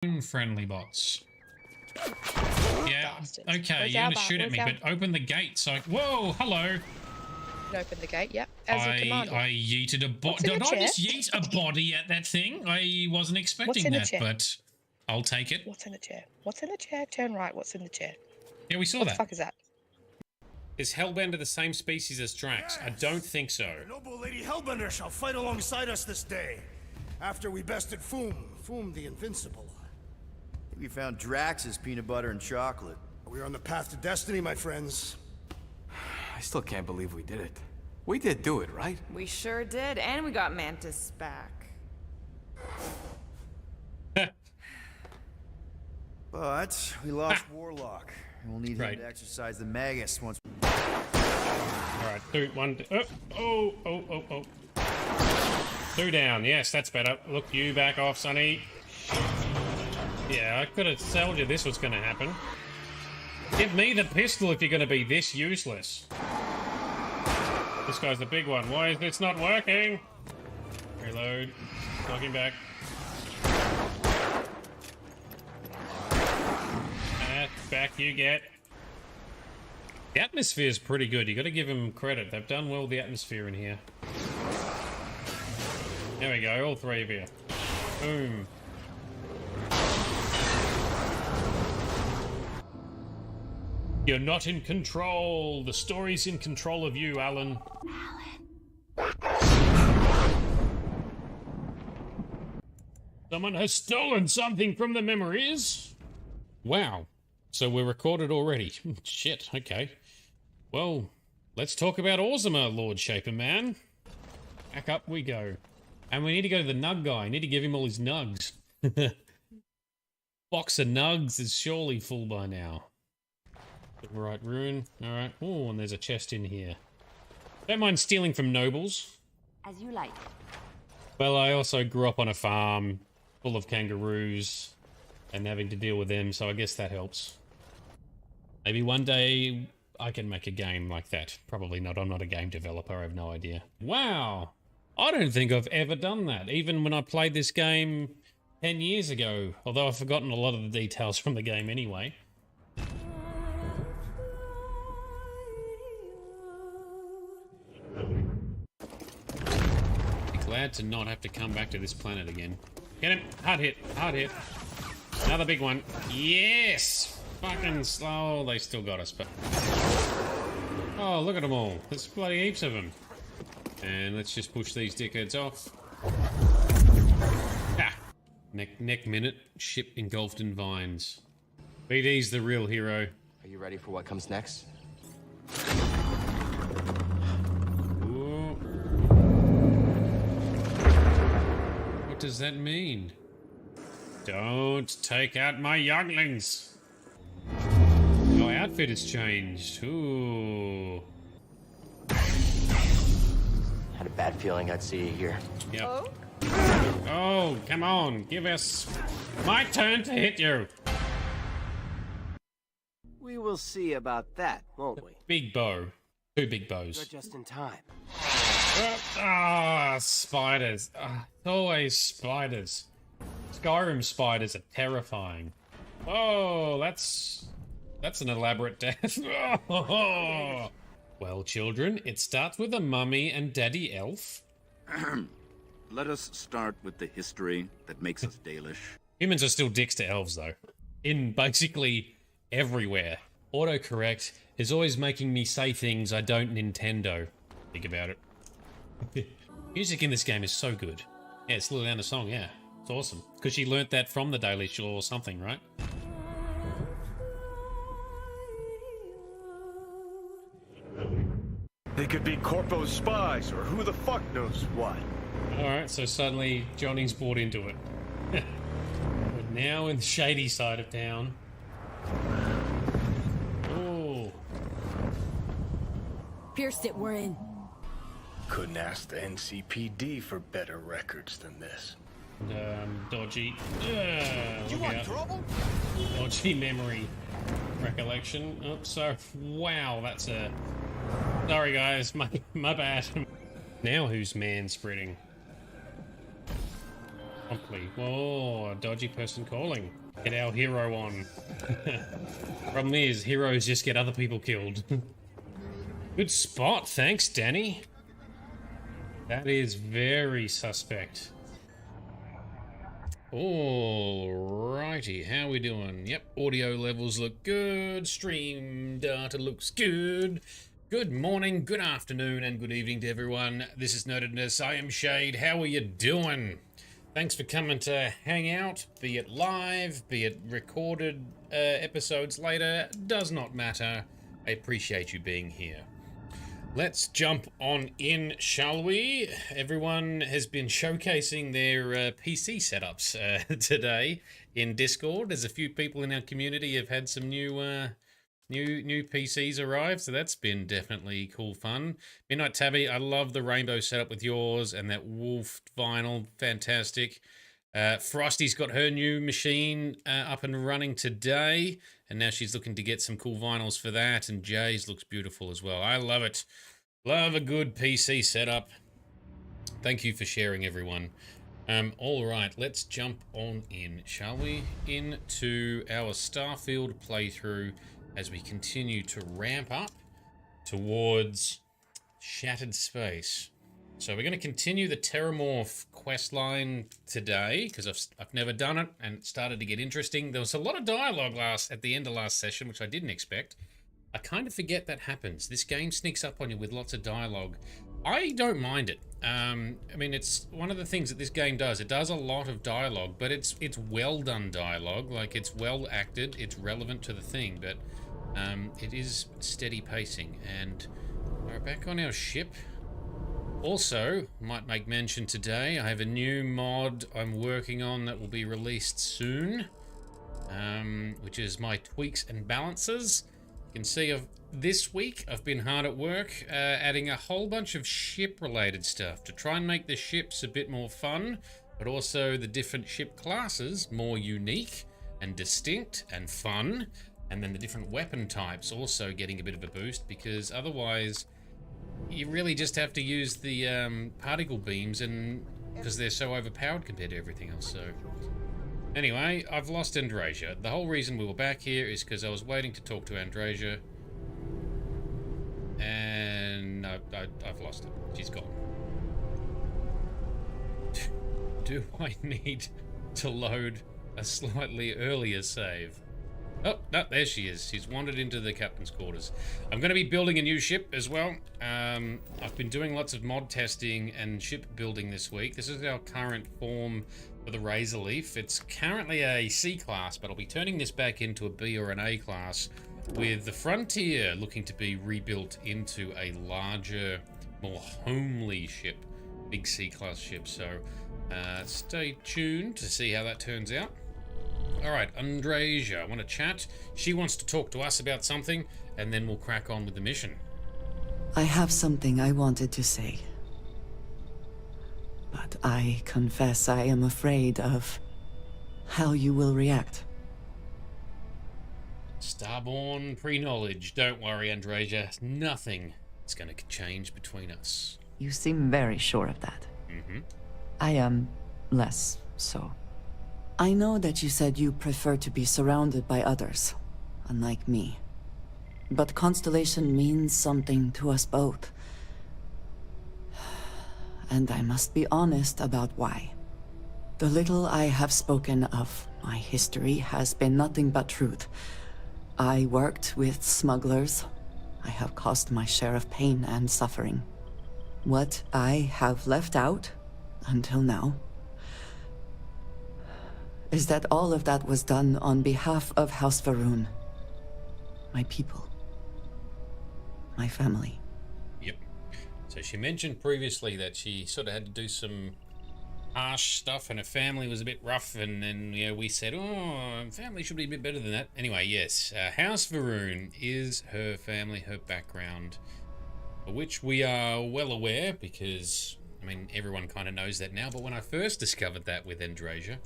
Friendly bots. Yeah, okay, Where's you're our gonna shoot at me, but open the gate so whoa, hello! Open the gate, yep, as you commanded. I yeeted a body. Did I just yeet a body at that thing? I wasn't expecting that, but I'll take it. What's in the chair? What's in the chair? Turn right, what's in the chair? Yeah, we saw what that. What the fuck is that? Is Hellbender the same species as Drax? Yes. I don't think so. The noble Lady Hellbender shall fight alongside us this day, after we bested Foom the Invincible. We found Drax's peanut butter and chocolate. We are on the path to destiny, my friends. I still can't believe we did it. We did do it, right? We sure did, and we got Mantis back. But we lost Warlock. We'll need him to exercise the Magus once. Alright, 2, 1, oh. 2 down, yes, that's better. Look, you back off, Sonny. Yeah, I could have told you this was going to happen. Give me the pistol if you're going to be this useless. This guy's the big one. Why is this not working? Reload. Knocking back. Back you get. The atmosphere is pretty good. You got to give them credit. They've done well with the atmosphere in here. There we go. All 3 of you. Boom. You're not in control. The story's in control of you, Alan. Someone has stolen something from the memories. Wow. So we're recorded already. Shit, okay. Well, let's talk about Orzamer, Lord Shaper Man. Back up we go. And we need to go to the nug guy. I need to give him all his nugs. Box of nugs is surely full by now. Right, rune. Alright. Oh, and there's a chest in here. Don't mind stealing from nobles. As you like. Well, I also grew up on a farm full of kangaroos and having to deal with them, so I guess that helps. Maybe one day I can make a game like that. Probably not. I'm not a game developer. I have no idea. Wow. I don't think I've ever done that. Even when I played this game 10 years ago. Although I've forgotten a lot of the details from the game anyway. Be glad to not have to come back to this planet again. Get him. Hard hit. Hard hit. Another big one. Yes! Fucking slow. They still got us, but... Oh, look at them all. There's bloody heaps of them. And let's just push these dickheads off. Ah! Neck minute. Ship engulfed in vines. BD's the real hero. Are you ready for what comes next? Ooh. What does that mean? Don't take out my younglings. My outfit has changed. Ooh. Had a bad feeling I'd see you here. Yep. Oh, come on. Give us my turn to hit you. We will see about that, won't we? Big bow. 2 big bows. You're just in time. Ah, spiders. Always spiders. Skyrim spiders are terrifying. Oh, that's an elaborate death. Oh. Well, children, it starts with a mummy and Daddy Elf. Let us start with the history that makes us Dalish. Humans are still dicks to elves, though. In basically everywhere. Autocorrect is always making me say things I don't Nintendo. Think about it. Music in this game is so good. Yeah, it's Liliana's song, yeah. It's awesome. Because she learnt that from the Dalish or something, right? They could be Corpo's spies, or who the fuck knows what. Alright, so suddenly Johnny's bought into it. We're now in the shady side of town. Oh. Pierced it, we're in. Couldn't ask the NCPD for better records than this. Dodgy. You want trouble? Dodgy memory recollection. Oh, sorry. Wow, that's a... Sorry, guys. My bad. Now who's man-spreading? Promptly. Whoa, a dodgy person calling. Get our hero on. Problem is, heroes just get other people killed. Good spot, thanks, Danny. That is very suspect. Alrighty, how we doing? Yep, audio levels look good. Stream data looks good. Good morning, good afternoon, and good evening to everyone. This is Nerdedness. I am Shade. How are you doing? Thanks for coming to hang out, be it live, be it recorded episodes later. Does not matter. I appreciate you being here. Let's jump on in, shall we? Everyone has been showcasing their PC setups today in Discord. There's a few people in our community have had some new PCs arrive, so that's been definitely cool fun. Midnight Tabby, I love the rainbow setup with yours and that wolf vinyl, fantastic. Frosty's got her new machine up and running today, and now she's looking to get some cool vinyls for that, and Jay's looks beautiful as well. I love it. Love a good PC setup. Thank you for sharing, everyone. All right, let's jump on in, shall we? Into our Starfield playthrough as we continue to ramp up towards Shattered Space. So we're going to continue the Terrormorph questline today, because I've never done it, and it started to get interesting. There was a lot of dialogue at the end of last session, which I didn't expect. I kind of forget that happens. This game sneaks up on you with lots of dialogue. I don't mind it. I mean, it's one of the things that this game does. It does a lot of dialogue, but it's well done dialogue. Like, it's well acted, it's relevant to the thing, but it is steady pacing. And we're back on our ship. Also, might make mention today, I have a new mod I'm working on that will be released soon, which is my tweaks and balances. You can see this week I've been hard at work adding a whole bunch of ship-related stuff to try and make the ships a bit more fun, but also the different ship classes more unique and distinct and fun, and then the different weapon types also getting a bit of a boost, because otherwise you really just have to use the particle beams, and because they're so overpowered compared to everything else. So anyway, I've lost Andrasia. The whole reason we were back here is because I was waiting to talk to Andrasia, and I've lost her. She's gone. Do I need to load a slightly earlier save? Oh, no, there she is. She's wandered into the captain's quarters. I'm going to be building a new ship as well. I've been doing lots of mod testing and ship building this week. This is our current form for the Razorleaf. It's currently a C class, but I'll be turning this back into a B or an A class, with the Frontier looking to be rebuilt into a larger, more homely ship, big C class ship. So stay tuned to see how that turns out. All right, Andrasia, I want to chat. She wants to talk to us about something, and then we'll crack on with the mission. I have something I wanted to say, but I confess I am afraid of how you will react. Starborn pre-knowledge. Don't worry, Andrasia. Nothing is going to change between us. You seem very sure of that. Mm-hmm. I am less so. I know that you said you prefer to be surrounded by others, unlike me. But Constellation means something to us both. And I must be honest about why. The little I have spoken of my history has been nothing but truth. I worked with smugglers. I have caused my share of pain and suffering. What I have left out, until now, is that all of that was done on behalf of House Va'ruun. My people. My family. Yep. So she mentioned previously that she sort of had to do some harsh stuff and her family was a bit rough, and then, you know, we said, oh, family should be a bit better than that. Anyway, yes, House Va'ruun is her family, her background, for which we are well aware because, I mean, everyone kind of knows that now, but when I first discovered that with Andrasia,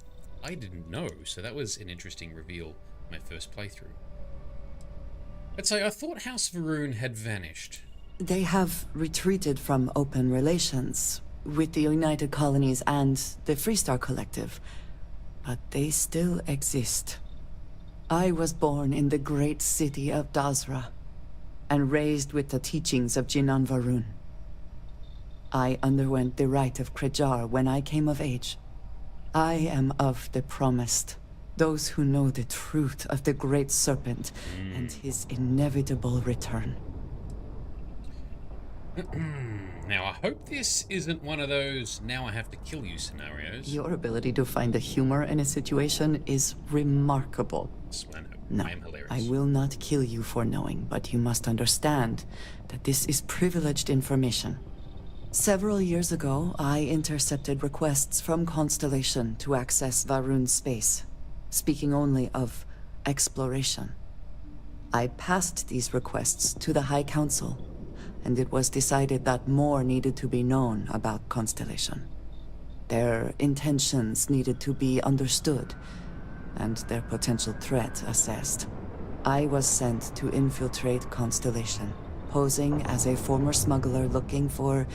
I didn't know, so that was an interesting reveal my first playthrough. But so I thought House Va'ruun had vanished. They have retreated from open relations, with the United Colonies and the Freestar Collective, but they still exist. I was born in the great city of Dazra, and raised with the teachings of Jinan Varun. I underwent the rite of Krejar when I came of age. I am of the promised, those who know the truth of the Great Serpent and his inevitable return. Now, I hope this isn't one of those now I have to kill you scenarios. Your ability to find the humor in a situation is remarkable. No, I am hilarious. I will not kill you for knowing, but you must understand that this is privileged information. Several years ago, I intercepted requests from Constellation to access Varun's space, speaking only of exploration. I passed these requests to the High Council, and it was decided that more needed to be known about Constellation. Their intentions needed to be understood, and their potential threat assessed. I was sent to infiltrate Constellation, posing as a former smuggler looking for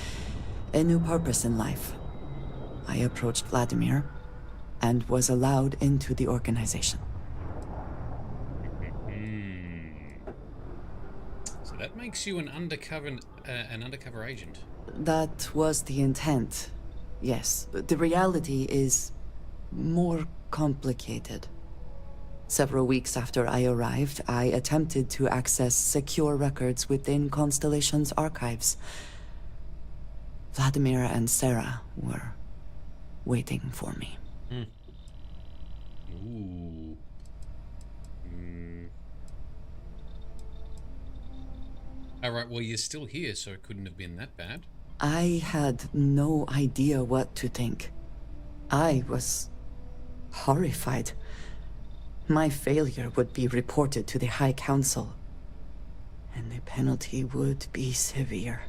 a new purpose in life. I approached Vladimir, and was allowed into the organization. So that makes you an undercover agent. That was the intent, yes. But the reality is more complicated. Several weeks after I arrived, I attempted to access secure records within Constellation's archives. Vladimir and Sarah were waiting for me. Ooh. Alright, well, you're still here, so it couldn't have been that bad. I had no idea what to think. I was horrified. My failure would be reported to the High Council, and the penalty would be severe.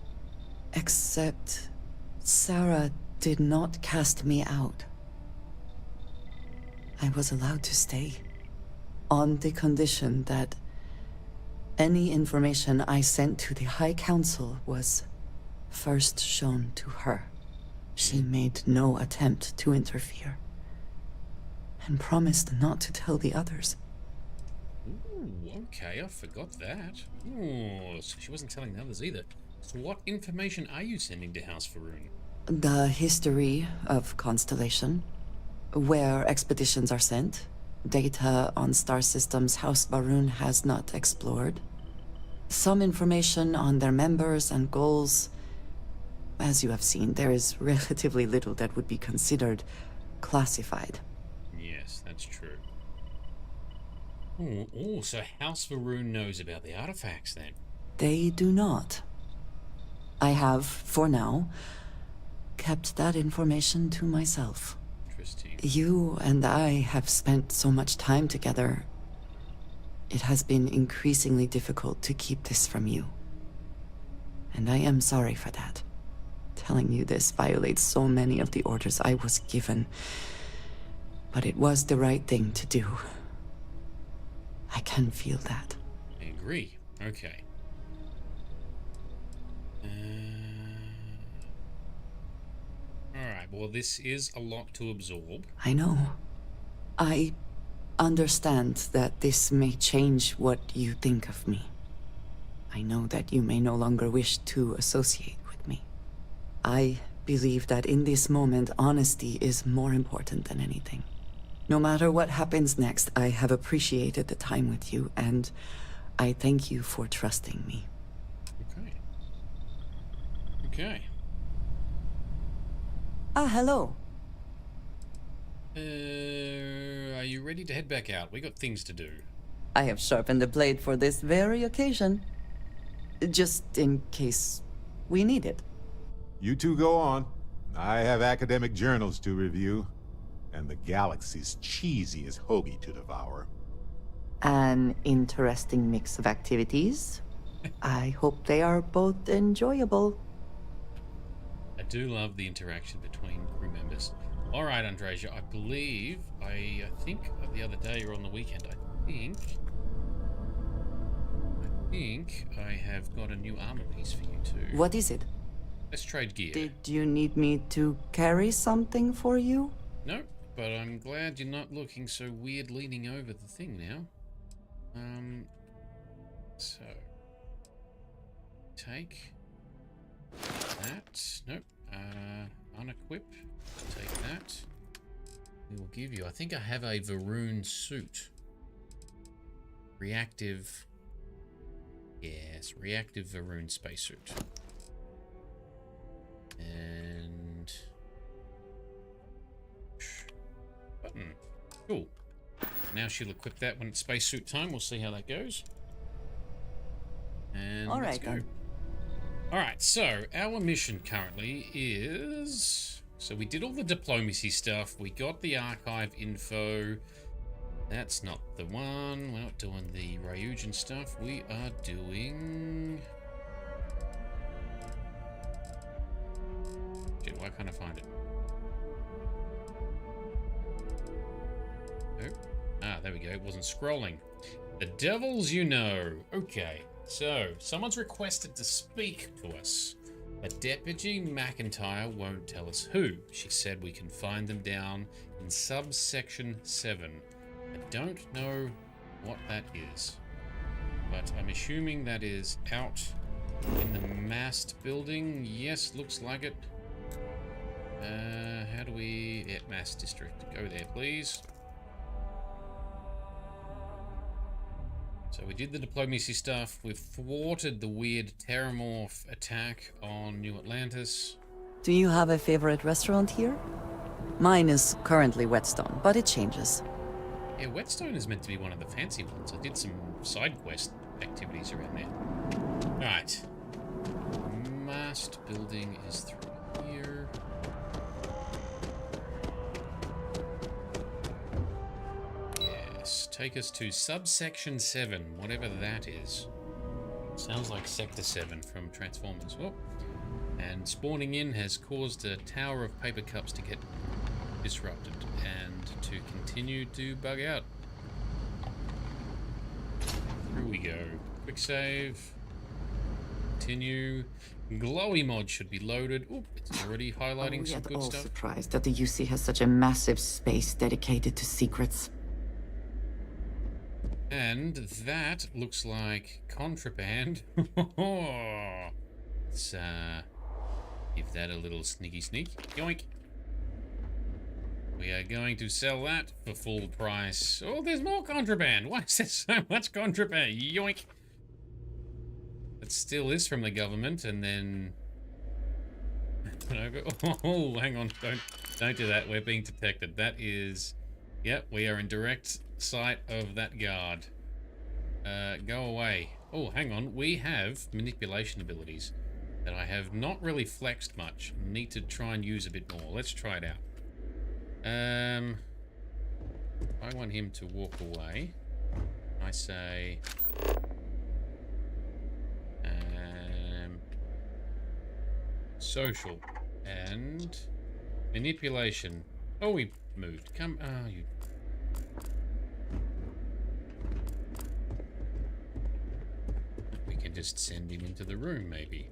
Except Sarah did not cast me out. I was allowed to stay, on the condition that any information I sent to the High Council was first shown to her. She made no attempt to interfere, and promised not to tell the others. Ooh, okay, I forgot that. Ooh, so she wasn't telling the others either. So what information are you sending to House Varun? The history of Constellation, where expeditions are sent, data on star systems House Varun has not explored, some information on their members and goals. As you have seen, there is relatively little that would be considered classified. Yes, that's true. Oh, so House Varun knows about the artifacts then? They do not. I have, for now, kept that information to myself. Interesting. You and I have spent so much time together. It has been increasingly difficult to keep this from you. And I am sorry for that. Telling you this violates so many of the orders I was given. But it was the right thing to do. I can feel that. I agree. Okay. Alright, well, this is a lot to absorb. I know. I understand that this may change what you think of me. I know that you may no longer wish to associate with me. I believe that in this moment, honesty is more important than anything. No matter what happens next, I have appreciated the time with you, and I thank you for trusting me. Okay. Okay. Ah, hello. Are you ready to head back out? We got things to do. I have sharpened the blade for this very occasion. Just in case we need it. You two go on. I have academic journals to review, and the galaxy's cheesiest hoagie to devour. An interesting mix of activities. I hope they are both enjoyable. I do love the interaction between crew members. All right, Andresia, I believe, I think the other day or on the weekend, I think I have got a new armor piece for you too. What is it? Let's trade gear. Did you need me to carry something for you? No, but I'm glad you're not looking so weird leaning over the thing now. So take that. Nope. Unequip. Take that. We will give you. I think I have a Varun suit. Reactive. Yes, reactive Varun spacesuit. And button. Cool. Now she'll equip that when it's spacesuit time. We'll see how that goes. And all let's right, go. then. All right, so our mission currently is... So we did all the diplomacy stuff. We got the archive info. That's not the one. We're not doing the Ryujin stuff. We are doing... Shit, why can't I find it? Oh. Ah, there we go. It wasn't scrolling. The devils you know. Okay, so someone's requested to speak to us. But Deputy McIntyre won't tell us who. She said we can find them down in subsection 7. I don't know what that is, but I'm assuming that is out in the mast building. Yes, looks like it. How do we... Yeah, mast district. Go there, please. So we did the diplomacy stuff. We've thwarted the weird Terrormorph attack on New Atlantis. Do you have a favorite restaurant here? Mine is currently Whetstone, but it changes. Yeah, Whetstone is meant to be one of the fancy ones. I did some side quest activities around there. Alright. Mast building is through here. Yes, take us to subsection 7, whatever that is. Sounds like Sector 7 from Transformers. Oh. And spawning in has caused a tower of paper cups to get disrupted and to continue to bug out. Through we go. Quick save. Continue. Glowy mod should be loaded. Oop, it's already highlighting some good stuff. Surprised that the UC has such a massive space dedicated to secrets. And that looks like contraband. Let's give that a little sneaky sneak. Yoink. We are going to sell that for full price. Oh, there's more contraband. Why is there so much contraband? Yoink. That still is from the government, and then... Oh, hang on. Don't do that. We're being detected. That is... Yep, we are in direct sight of that guard. Go away. Oh, hang on. We have manipulation abilities that I have not really flexed much. Need to try and use a bit more. Let's try it out. I want him to walk away. I say... social. And... manipulation. Oh, we moved. Come... Oh, you... We can just send him into the room, maybe.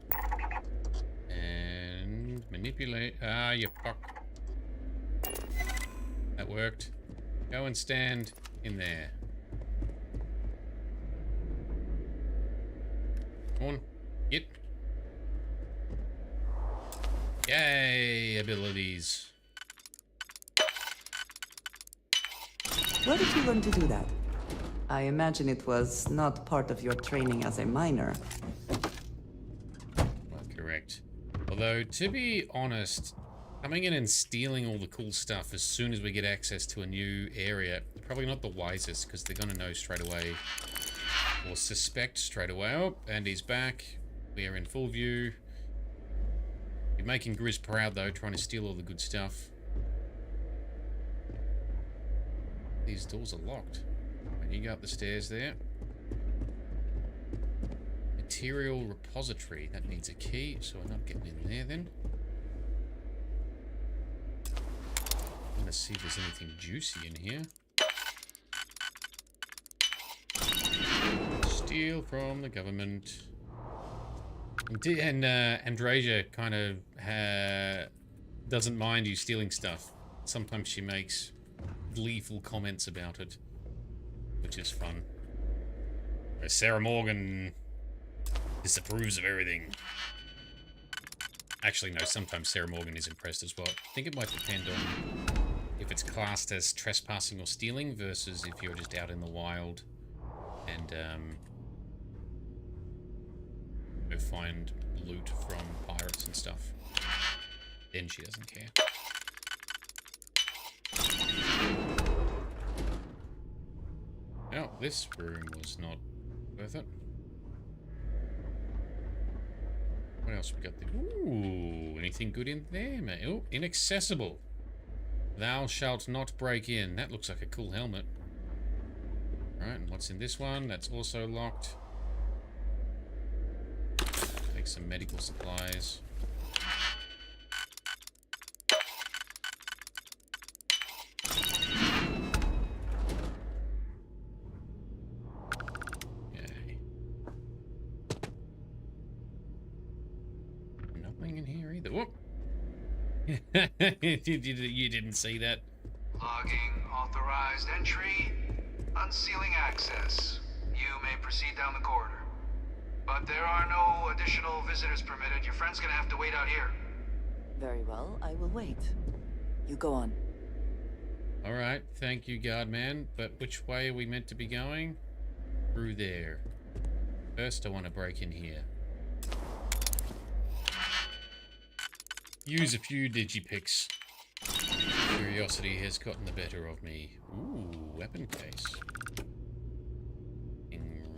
And... manipulate... Ah, you fuck. That worked. Go and stand in there. Come on. Get. Yay, abilities. Where did you learn to do that? I imagine it was not part of your training as a miner. Well, correct. Although, to be honest, coming in and stealing all the cool stuff as soon as we get access to a new area, probably not the wisest, because they're going to know straight away, or suspect straight away. Oh, and he's back. We are in full view. You're making Grizz proud, though, trying to steal all the good stuff. These doors are locked. When you go up the stairs there. Material repository. That needs a key, so we're not getting in there then. I'm gonna see if there's anything juicy in here. Steal from the government. And Andrasia kind of doesn't mind you stealing stuff. Sometimes she makes gleeful comments about it, which is fun. Sarah Morgan disapproves of everything. Actually, no, sometimes Sarah Morgan is impressed as well. I think it might depend on if it's classed as trespassing or stealing versus if you're just out in the wild and go find loot from pirates and stuff. Then she doesn't care. Oh, this room was not worth it. What else we got there? Ooh, anything good in there, mate? Oh, inaccessible. Thou shalt not break in. That looks like a cool helmet. Right, and what's in this one? That's also locked. Take some medical supplies. You didn't see that. Logging authorized entry, unsealing access. You may proceed down the corridor. But there are no additional visitors permitted. Your friend's gonna have to wait out here. Very well, I will wait. You go on. Alright, thank you, guard man. But which way are we meant to be going? Through there. First, I want to break in here. Use a few digipicks. Curiosity has gotten the better of me. Ooh, weapon case.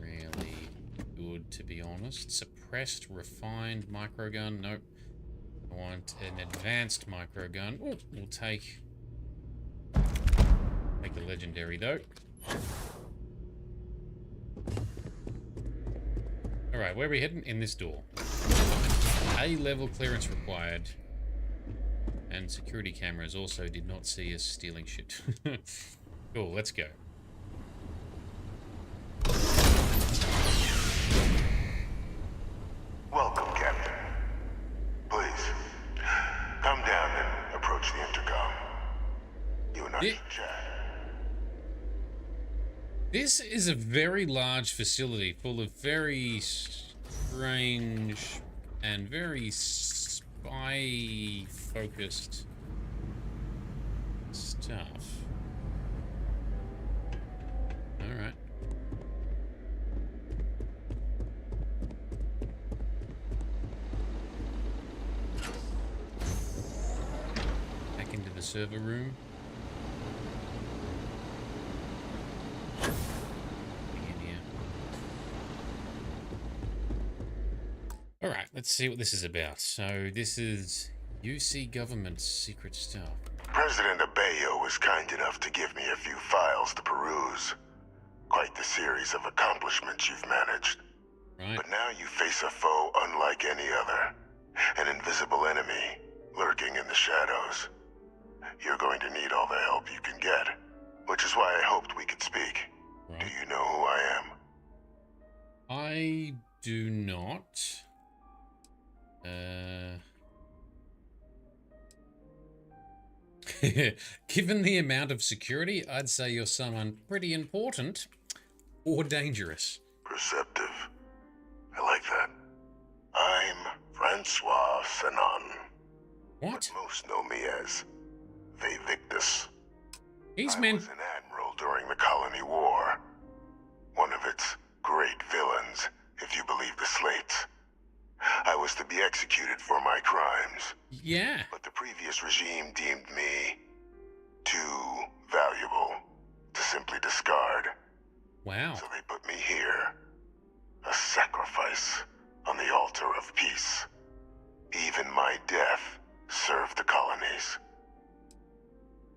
Really good, to be honest. Suppressed, refined microgun. Nope. I want an advanced microgun. Oh, we'll take the legendary though. Alright, where are we heading? In this door. A-level clearance required. And security cameras also did not see us stealing shit. Cool, let's go. Welcome, Captain. Please, come down and approach the intercom. You and I should chat. This is a very large facility full of very strange and very spy-focused stuff. Alright. Back into the server room. Alright, let's see what this is about. So, this is UC government secret stuff. President Abeyo was kind enough to give me a few files to peruse. Quite the series of accomplishments you've managed. Right. But now you face a foe unlike any other. An invisible enemy, lurking in the shadows. You're going to need all the help you can get, which is why I hoped we could speak. Right. Do you know who I am? I do not. Given the amount of security, I'd say you're someone pretty important or dangerous. Perceptive. I like that. I'm Francois Sanon. What? But most know me as Victus. I was an admiral during the Colony War. One of its great villains, if you believe the slates. I was to be executed for my crimes. Yeah. But the previous regime deemed me too valuable to simply discard. Wow. So they put me here. A sacrifice on the altar of peace. Even my death served the colonies.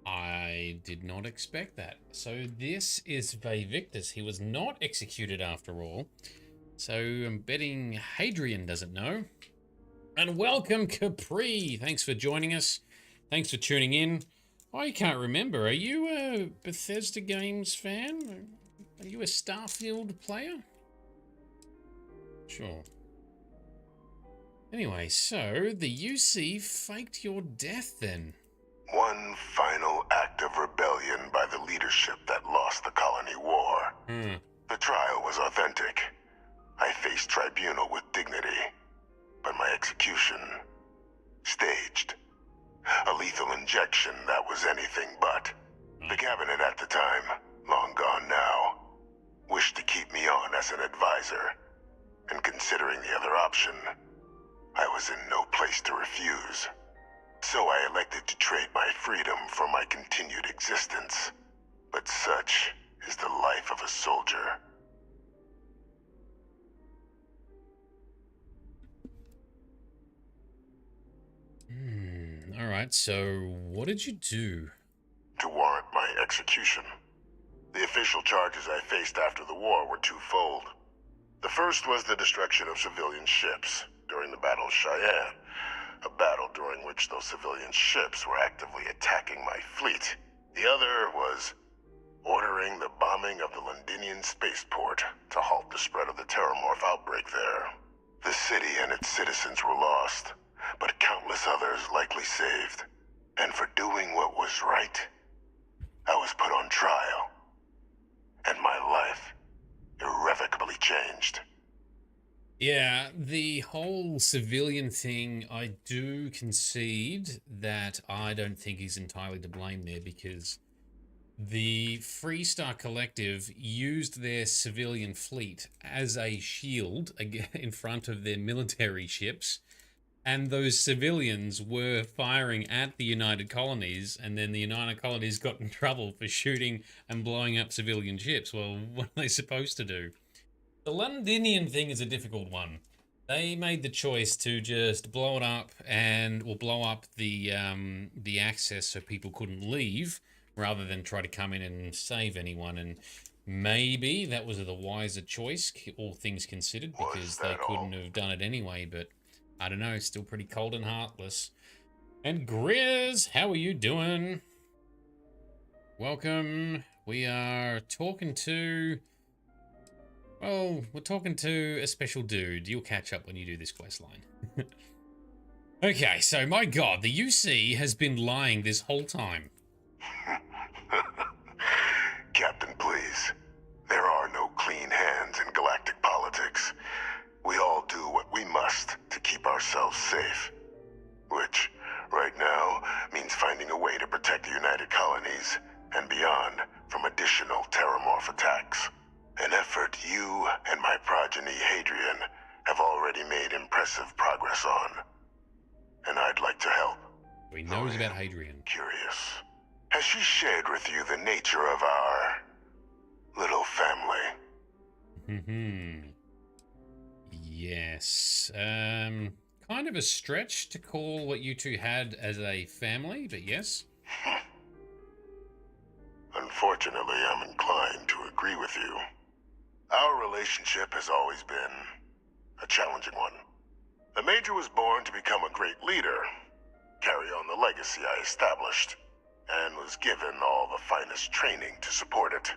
I did not expect that. So this is Victus. He was not executed after all. So I'm betting Hadrian doesn't know. And welcome, Capri. Thanks for joining us. Thanks for tuning in. I can't remember. Are you a Bethesda Games fan? Are you a Starfield player? Sure. Anyway, so the UC faked your death then? One final act of rebellion by the leadership that lost the colony war. The trial was authentic. I faced tribunal with dignity, but my execution, staged. A lethal injection that was anything but. The cabinet at the time, long gone now, wished to keep me on as an advisor. And considering the other option, I was in no place to refuse. So I elected to trade my freedom for my continued existence. But such is the life of a soldier. Alright, so what did you do? To warrant my execution. The official charges I faced after the war were twofold. The first was the destruction of civilian ships during the Battle of Cheyenne, a battle during which those civilian ships were actively attacking my fleet. The other was ordering the bombing of the Londinian spaceport to halt the spread of the Terrormorph outbreak there. The city and its citizens were lost, but countless others likely saved. And for doing what was right, I was put on trial. And my life irrevocably changed. Yeah, the whole civilian thing, I do concede that I don't think he's entirely to blame there, because the Freestar Collective used their civilian fleet as a shield in front of their military ships, and those civilians were firing at the United Colonies, and then the United Colonies got in trouble for shooting and blowing up civilian ships. Well, what are they supposed to do? The Londinian thing is a difficult one. They made the choice to just blow it up and blow up the access so people couldn't leave, rather than try to come in and save anyone. And maybe that was the wiser choice, all things considered, because they couldn't have done it anyway. But I don't know, still pretty cold and heartless. And Grizz, how are you doing? Welcome. We are talking to... Well, we're talking to a special dude. You'll catch up when you do this quest line. Okay, so my god, the UC has been lying this whole time. Captain, please. There are no clean hands in galactic politics. We all do what we must to keep ourselves safe. Which, right now, means finding a way to protect the United Colonies and beyond from additional Terrormorph attacks. An effort you and my progeny Hadrian have already made impressive progress on. And I'd like to help. He knows about Hadrian. Curious. Has she shared with you the nature of our little family? Yes. Kind of a stretch to call what you two had as a family, but yes. Unfortunately, I'm inclined to agree with you. Our relationship has always been a challenging one. The Major was born to become a great leader, carry on the legacy I established, and was given all the finest training to support it.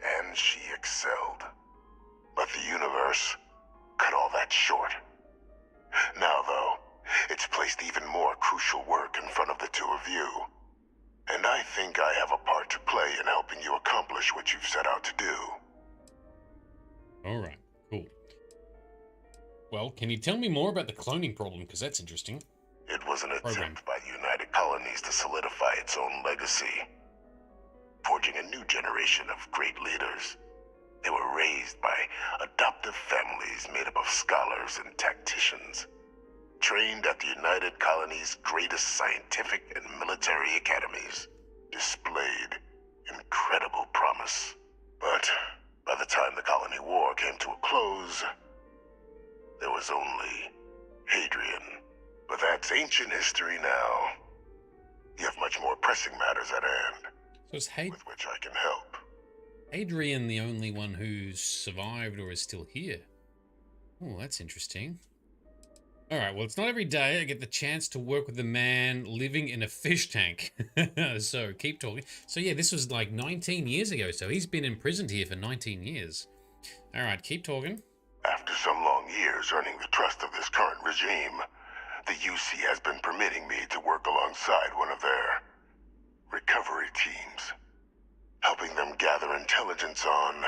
And she excelled. But the universe cut all that short. Now, though, it's placed even more crucial work in front of the two of you. And I think I have a part to play in helping you accomplish what you've set out to do. Alright, cool. Well, can you tell me more about the cloning problem? Because that's interesting. It was an attempt by the United Colonies to solidify its own legacy, forging a new generation of great leaders. They were raised by adoptive families made up of scholars and tacticians, trained at the United Colonies' greatest scientific and military academies, displayed incredible promise. But by the time the colony war came to a close, there was only Hadrian. But that's ancient history now. You have much more pressing matters at hand, so is with which I can help. Hadrian the only one who's survived or is still here? Oh, that's interesting. Alright, well, it's not every day I get the chance to work with a man living in a fish tank. So, keep talking. So, yeah, this was like 19 years ago, so he's been imprisoned here for 19 years. Alright, keep talking. After some long years earning the trust of this current regime, the UC has been permitting me to work alongside one of their recovery teams, helping them gather intelligence on,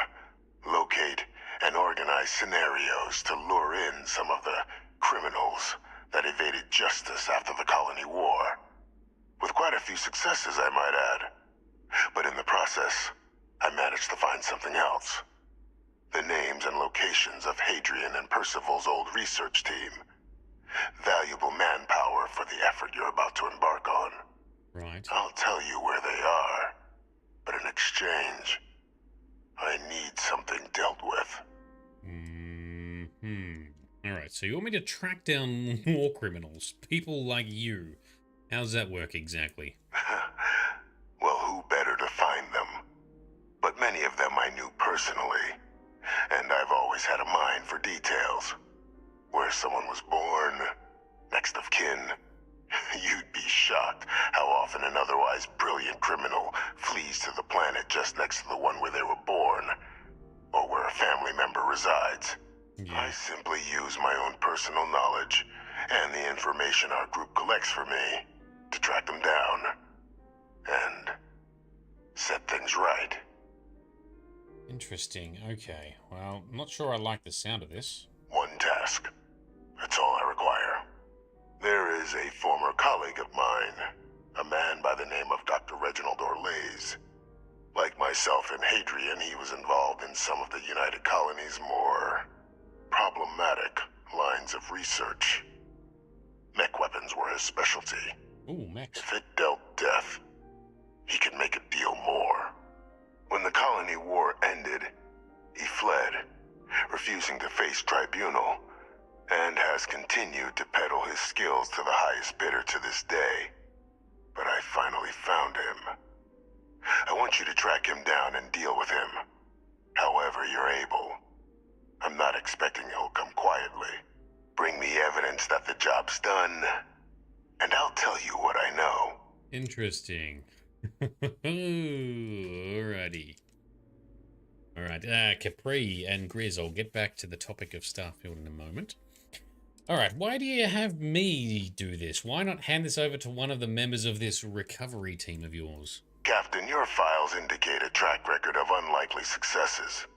locate, and organize scenarios to lure in some of the criminals that evaded justice after the colony war. With quite a few successes, I might add. But in the process, I managed to find something else. The names and locations of Hadrian and Percival's old research team. Valuable manpower for the effort you're about to embark on. Right. I'll tell you where they are, but in exchange, I need something dealt with. Alright, so you want me to track down war criminals? People like you. How does that work exactly? Well, who better to find them? But many of them I knew personally, and I've always had a mind for details. Where someone was born, next of kin. You'd be shocked how often an otherwise brilliant criminal flees to the planet just next to the one where they were born, or where a family member resides. I simply use my own personal knowledge and the information our group collects for me to track them down and set things right. Interesting. Okay. Well, I'm not sure I like the sound of this. One task. That's all I require. There is a former colleague of mine, a man by the name of Dr. Reginald Orlaise. Like myself and Hadrian, he was involved in some of the United Colony's more problematic lines of research. Mech weapons were his specialty. Ooh, mechs. If it dealt death, he could make a deal more. When the colony war ended, he fled, refusing to face tribunal, and has continued to peddle his skills to the highest bidder to this day. But I finally found him. I want you to track him down and deal with him, however you're able. I'm not expecting he'll come quietly. Bring me evidence that the job's done, and I'll tell you what I know. Interesting. Alrighty. Alright, Capri and Grizz, I'll get back to the topic of Starfield in a moment. Alright, why do you have me do this? Why not hand this over to one of the members of this recovery team of yours? Captain, your files indicate a track record of unlikely successes.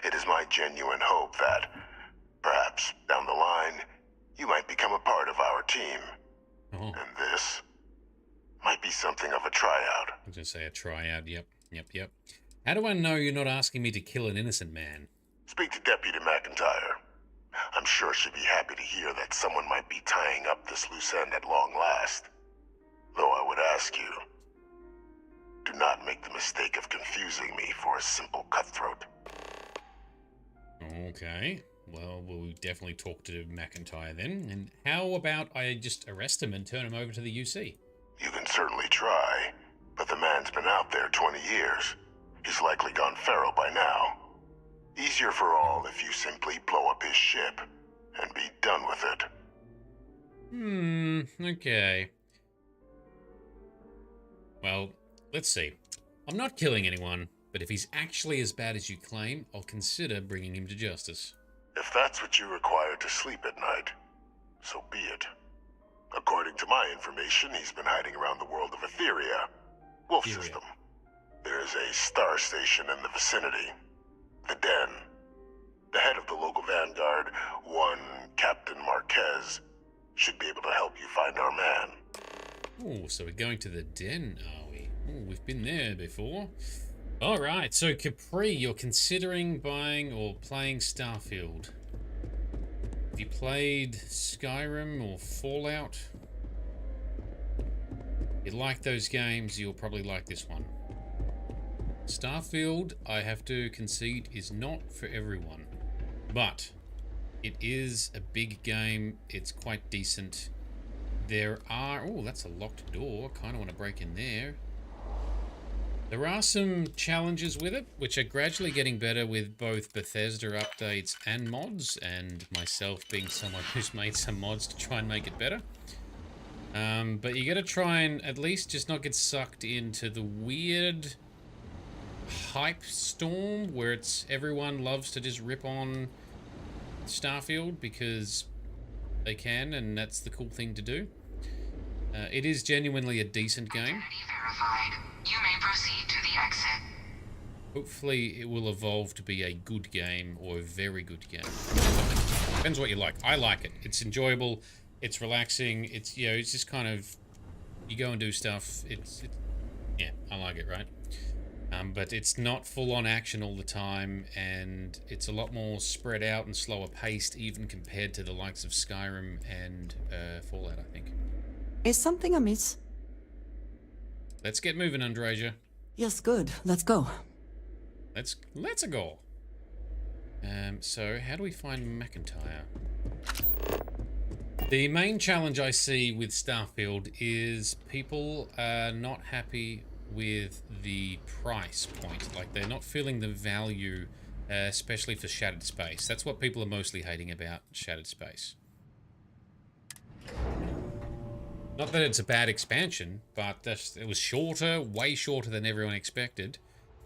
It is my genuine hope that, perhaps down the line, you might become a part of our team. Oh. And this might be something of a tryout. I was going to say a tryout, yep. How do I know you're not asking me to kill an innocent man? Speak to Deputy McIntyre. I'm sure she'd be happy to hear that someone might be tying up this loose end at long last. Though I would ask you, do not make the mistake of confusing me for a simple cutthroat. Okay. Well, we'll definitely talk to McIntyre then. And how about I just arrest him and turn him over to the UC? You can certainly try, but the man's been out there 20 years. He's likely gone feral by now. Easier for all if you simply blow up his ship and be done with it. Okay. Well, let's see. I'm not killing anyone, but if he's actually as bad as you claim, I'll consider bringing him to justice. If that's what you require to sleep at night, so be it. According to my information, he's been hiding around the world of Etheria, Wolf System. There's a star station in the vicinity, the Den. The head of the local vanguard, one Captain Marquez, should be able to help you find our man. Oh, so we're going to the Den, are we? Oh, we've been there before. Alright, so Capri, you're considering buying or playing Starfield. Have you played Skyrim or Fallout? If you like those games, you'll probably like this one. Starfield, I have to concede, is not for everyone. But it is a big game. It's quite decent. There are... Oh, that's a locked door. Kind of want to break in there. There are some challenges with it, which are gradually getting better with both Bethesda updates and mods, and myself being someone who's made some mods to try and make it better. But you gotta try and at least just not get sucked into the weird hype storm where it's everyone loves to just rip on Starfield because they can, and that's the cool thing to do. It is genuinely a decent game. Identity verified. You may proceed to the exit. Hopefully it will evolve to be a good game or a very good game. Depends what you like. I like it. It's enjoyable. It's relaxing. It's, you know, it's just kind of, you go and do stuff. Yeah, I like it, right? But it's not full-on action all the time, and it's a lot more spread out and slower paced, even compared to the likes of Skyrim and Fallout, I think. Is something amiss? Let's get moving, Andrasia. Yes, good. Let's go. Let's go. So how do we find McIntyre? The main challenge I see with Starfield is people are not happy with the price point. Like, they're not feeling the value, especially for Shattered Space. That's what people are mostly hating about Shattered Space. Not that it's a bad expansion, but it was shorter, way shorter than everyone expected.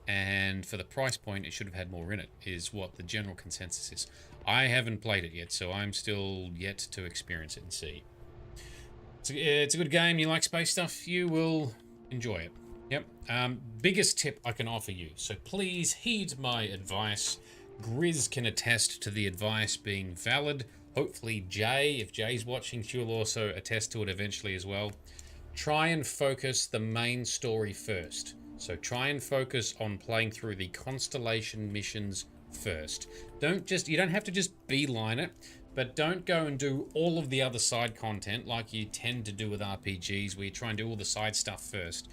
And for the price point, it should have had more in it, is what the general consensus is. I haven't played it yet, so I'm still yet to experience it and see. It's a good game. You like space stuff, you will enjoy it. Yep. Biggest tip I can offer you, so please heed my advice. Grizz can attest to the advice being valid. Hopefully Jay, if Jay's watching, she'll also attest to it eventually as well. Try and focus the main story first. So try and focus on playing through the Constellation missions first. You don't have to just beeline it, but don't go and do all of the other side content like you tend to do with RPGs, where you try and do all the side stuff first.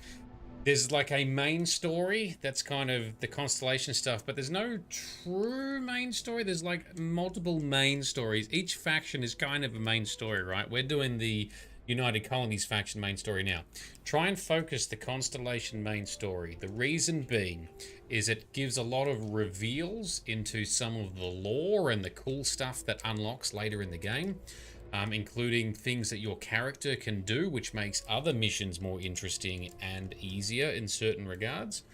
There's like a main story that's kind of the Constellation stuff, but there's no true main story. There's like multiple main stories. Each faction is kind of a main story, right? We're doing the United Colonies faction main story now. Try and focus the Constellation main story. The reason being is it gives a lot of reveals into some of the lore and the cool stuff that unlocks later in the game, including things that your character can do, which makes other missions more interesting and easier in certain regards.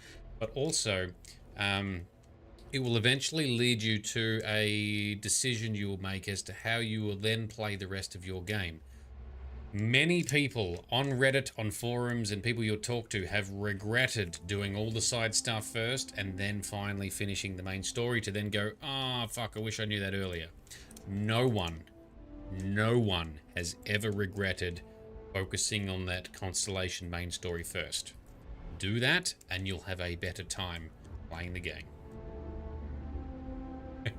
But also, it will eventually lead you to a decision you will make as to how you will then play the rest of your game. Many people on Reddit, on forums, and people you'll talk to have regretted doing all the side stuff first and then finally finishing the main story to then go, "Ah, fuck, I wish I knew that earlier." No one has ever regretted focusing on that Constellation main story first. Do that and you'll have a better time playing the game.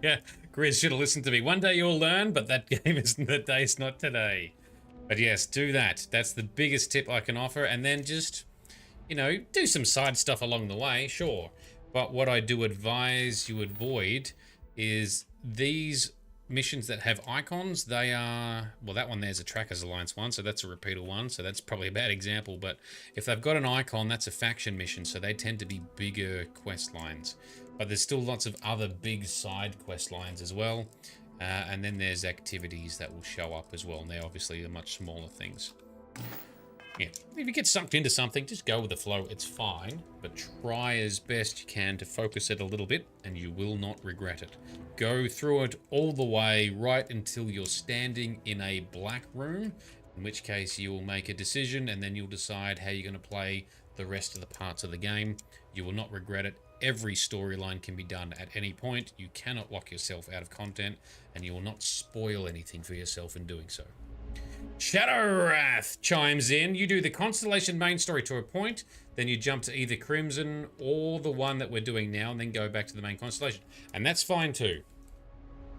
Yeah, Grizz should have listened to me. One day you'll learn, but that game isn't, the day's not today. But yes, do that. That's the biggest tip I can offer. And then just, you know, do some side stuff along the way, sure. But what I do advise you avoid is these missions that have icons. They are, well, that one there's a Trackers Alliance one, so that's a repeater one, so that's probably a bad example. But if they've got an icon, that's a faction mission, so they tend to be bigger quest lines. But there's still lots of other big side quest lines as well. And then there's activities that will show up as well, and they're obviously the much smaller things. Yeah, if you get sucked into something, just go with the flow. It's fine, but try as best you can to focus it a little bit, and you will not regret it. Go through it all the way, right until you're standing in a black room, in which case you will make a decision, and then you'll decide how you're going to play the rest of the parts of the game. You will not regret it. Every storyline can be done at any point. You cannot lock yourself out of content, and you will not spoil anything for yourself in doing so. Shadowwrath chimes in. You do the Constellation main story to a point, then you jump to either Crimson or the one that we're doing now, and then go back to the main Constellation. And that's fine too.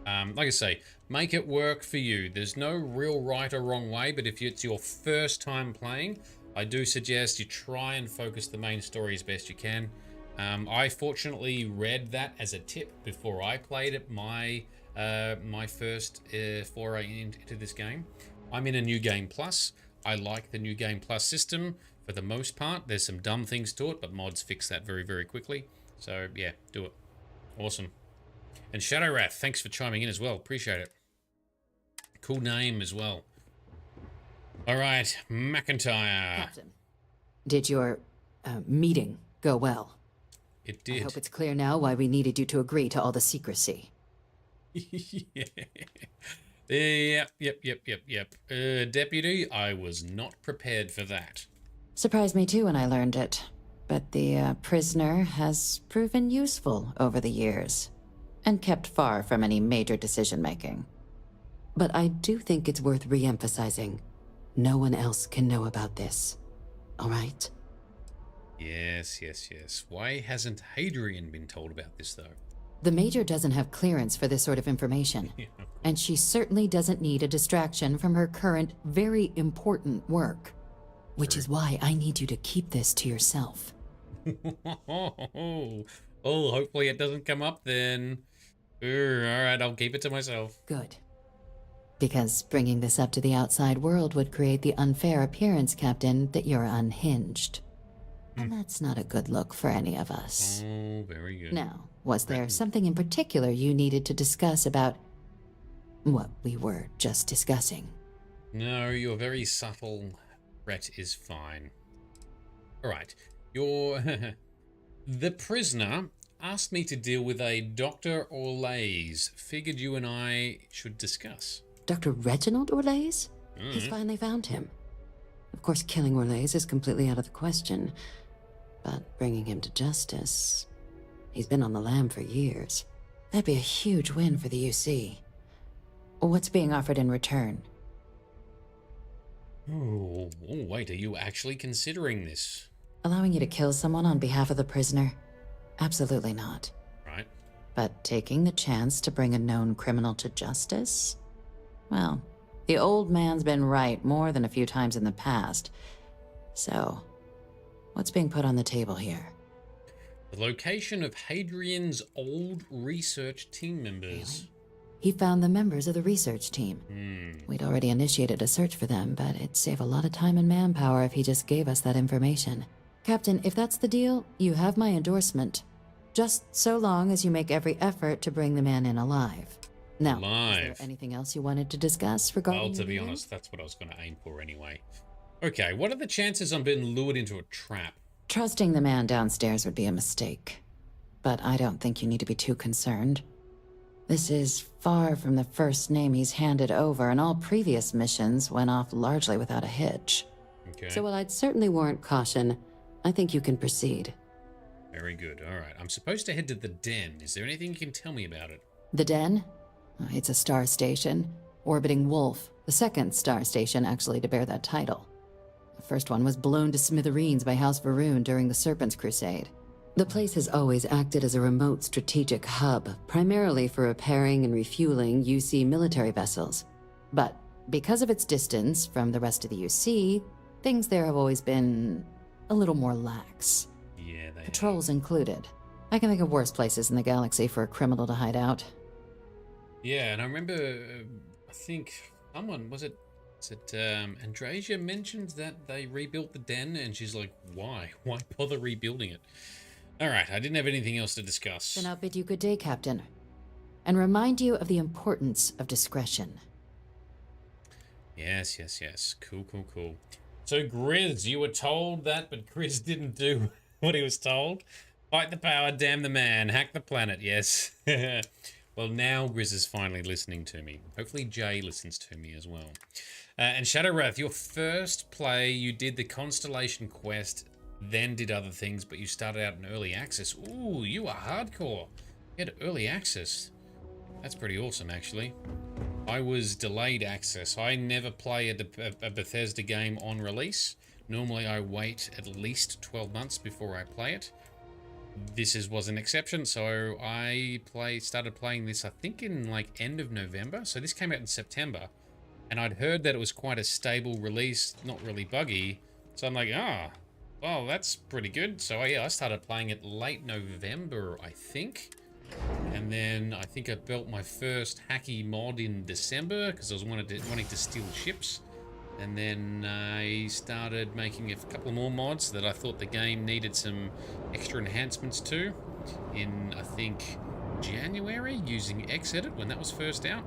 Like I say, make it work for you. There's no real right or wrong way, but if it's your first time playing, I do suggest you try and focus the main story as best you can. I fortunately read that as a tip before I played it, my first foray into this game. I'm in a New Game Plus. I like the New Game Plus system for the most part. There's some dumb things to it, but mods fix that very, very quickly. So yeah, do it. Awesome. And Shadowwrath, thanks for chiming in as well. Appreciate it. Cool name as well. All right, McIntyre. Captain, did your meeting go well? It did. I hope it's clear now why we needed you to agree to all the secrecy. Yep. Deputy, I was not prepared for that. Surprised me too when I learned it. But the prisoner has proven useful over the years, and kept far from any major decision-making. But I do think it's worth re-emphasizing. No one else can know about this. All right? Yes. Why hasn't Hadrian been told about this, though? The Major doesn't have clearance for this sort of information. Yeah. And she certainly doesn't need a distraction from her current, very important work. Which is why I need you to keep this to yourself. Oh, hopefully it doesn't come up then. Alright, I'll keep it to myself. Good. Because bringing this up to the outside world would create the unfair appearance, Captain, that you're unhinged. And that's not a good look for any of us. Oh, very good. Now, was there something in particular you needed to discuss about what we were just discussing? No, your very subtle threat is fine. Alright, the prisoner asked me to deal with a Dr. Orlays. Figured you and I should discuss. Dr. Reginald Orlays? He's finally found him. Of course, killing Orlays is completely out of the question. But bringing him to justice... He's been on the lam for years. That'd be a huge win for the UC. What's being offered in return? Oh, wait, are you actually considering this? Allowing you to kill someone on behalf of the prisoner? Absolutely not. Right. But taking the chance to bring a known criminal to justice? Well, the old man's been right more than a few times in the past. So, what's being put on the table here? The location of Hadrian's old research team members. Really? He found the members of the research team. We'd already initiated a search for them, but it'd save a lot of time and manpower if he just gave us that information. Captain, if that's the deal, you have my endorsement. Just so long as you make every effort to bring the man in alive. Now, is there anything else you wanted to discuss regarding... Well, to be honest, that's what I was going to aim for anyway. Okay, what are the chances I'm being lured into a trap? Trusting the man downstairs would be a mistake. But I don't think you need to be too concerned. This is far from the first name he's handed over, and all previous missions went off largely without a hitch. Okay. So while I'd certainly warrant caution, I think you can proceed. Very good. All right. I'm supposed to head to the den. Is there anything you can tell me about it? The Den? It's a star station, orbiting Wolf, the second star station actually to bear that title. The first one was blown to smithereens by House Varun during the Serpent's Crusade. The place has always acted as a remote strategic hub, primarily for repairing and refueling UC military vessels. But because of its distance from the rest of the UC, things there have always been a little more lax. Yeah, they Patrols included. I can think of worse places in the galaxy for a criminal to hide out. Yeah, and I remember, I think someone, was it Andrasia mentioned that they rebuilt the den, and she's like, why? Why bother rebuilding it? All right, I didn't have anything else to discuss. Then I'll bid you good day, Captain. And remind you of the importance of discretion. Yes. Cool. So, Grizz, you were told that, but Grizz didn't do what he was told. Fight the power, damn the man, hack the planet, yes. Well, now Grizz is finally listening to me. Hopefully Jay listens to me as well. And Shadowwrath, your first play, you did the Constellation Quest, then did other things, but you started out in early access. Ooh, you are hardcore. You had early access. That's pretty awesome, actually. I was delayed access. I never play a Bethesda game on release. Normally, I wait at least 12 months before I play it. This was an exception, so I started playing this, I think, in like end of November. So this came out in September, and I'd heard that it was quite a stable release, not really buggy. So I'm like, well, that's pretty good. So yeah, I started playing it late November, I think. And then I think I built my first hacky mod in December because I was wanting to steal ships. And then I started making a couple more mods that I thought the game needed some extra enhancements to in, I think, January, using Xedit when that was first out.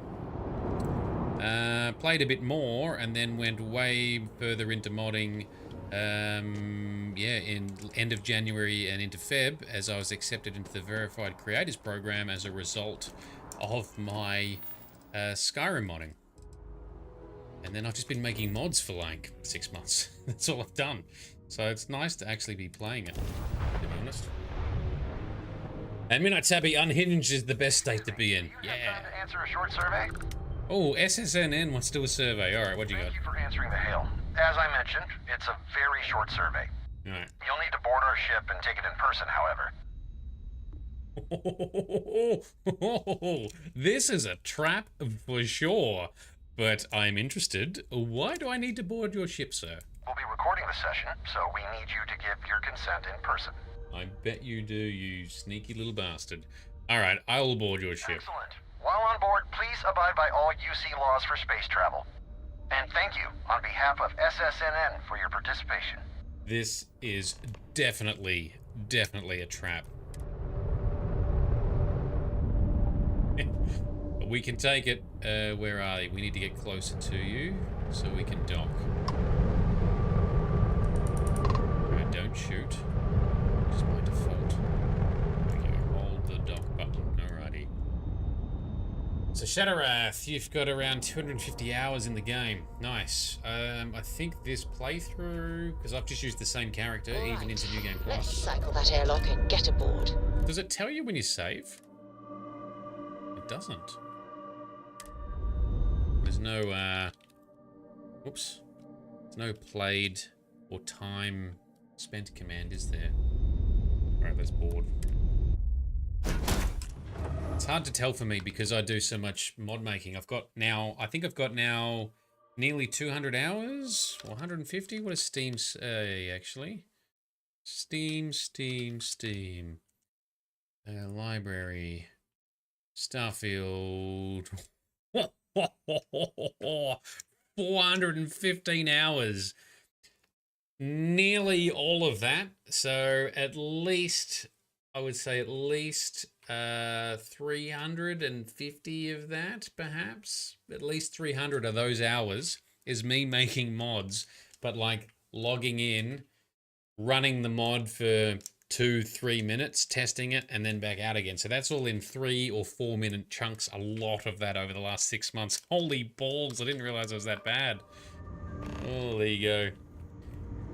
Played a bit more and then went way further into modding Yeah, in end of January and into Feb, as I was accepted into the Verified Creators Program as a result of my Skyrim modding. And then I've just been making mods for like 6 months. That's all I've done. So it's nice to actually be playing it, to be honest. And Midnight Tabby, unhinged is the best state to be in. Yeah. To answer a short survey? Oh, SSNN wants to do a survey. All right, what do you got? Thank you for answering the hail. As I mentioned, it's a very short survey. All right. You'll need to board our ship and take it in person, however. This is a trap for sure, but I'm interested. Why do I need to board your ship, sir? We'll be recording the session, so we need you to give your consent in person. I bet you do, you sneaky little bastard. All right, I will board your ship. Excellent. While on board, please abide by all UC laws for space travel. And thank you on behalf of SSNN for your participation. This is definitely a trap. But we can take it. Where are they? We need to get closer to you so we can dock. Alright, don't shoot. Just by default. Okay, hold the dock button. Alrighty. So Shadowwrath, you've got around 250 hours in the game. Nice. I think this playthrough, because I've just used the same character, even into New Game Plus. Let's cycle that airlock and get aboard. Does it tell you when you save? It doesn't. There's no, whoops. There's no played or time spent command, is there? Alright, let's board. It's hard to tell for me because I do so much mod making. I've got now, I think I've got now nearly 200 hours, or 150. What does Steam say, actually? Steam. Library. Starfield. 415 hours. Nearly all of that. So at least, I would say at least 350 of that, perhaps. At least 300 of those hours is me making mods, but like logging in, running the mod for 2-3 minutes, testing it, and then back out again. So that's all in 3 or 4 minute chunks. A lot of that over the last 6 months. Holy balls, I didn't realize it was that bad. Oh, there you go.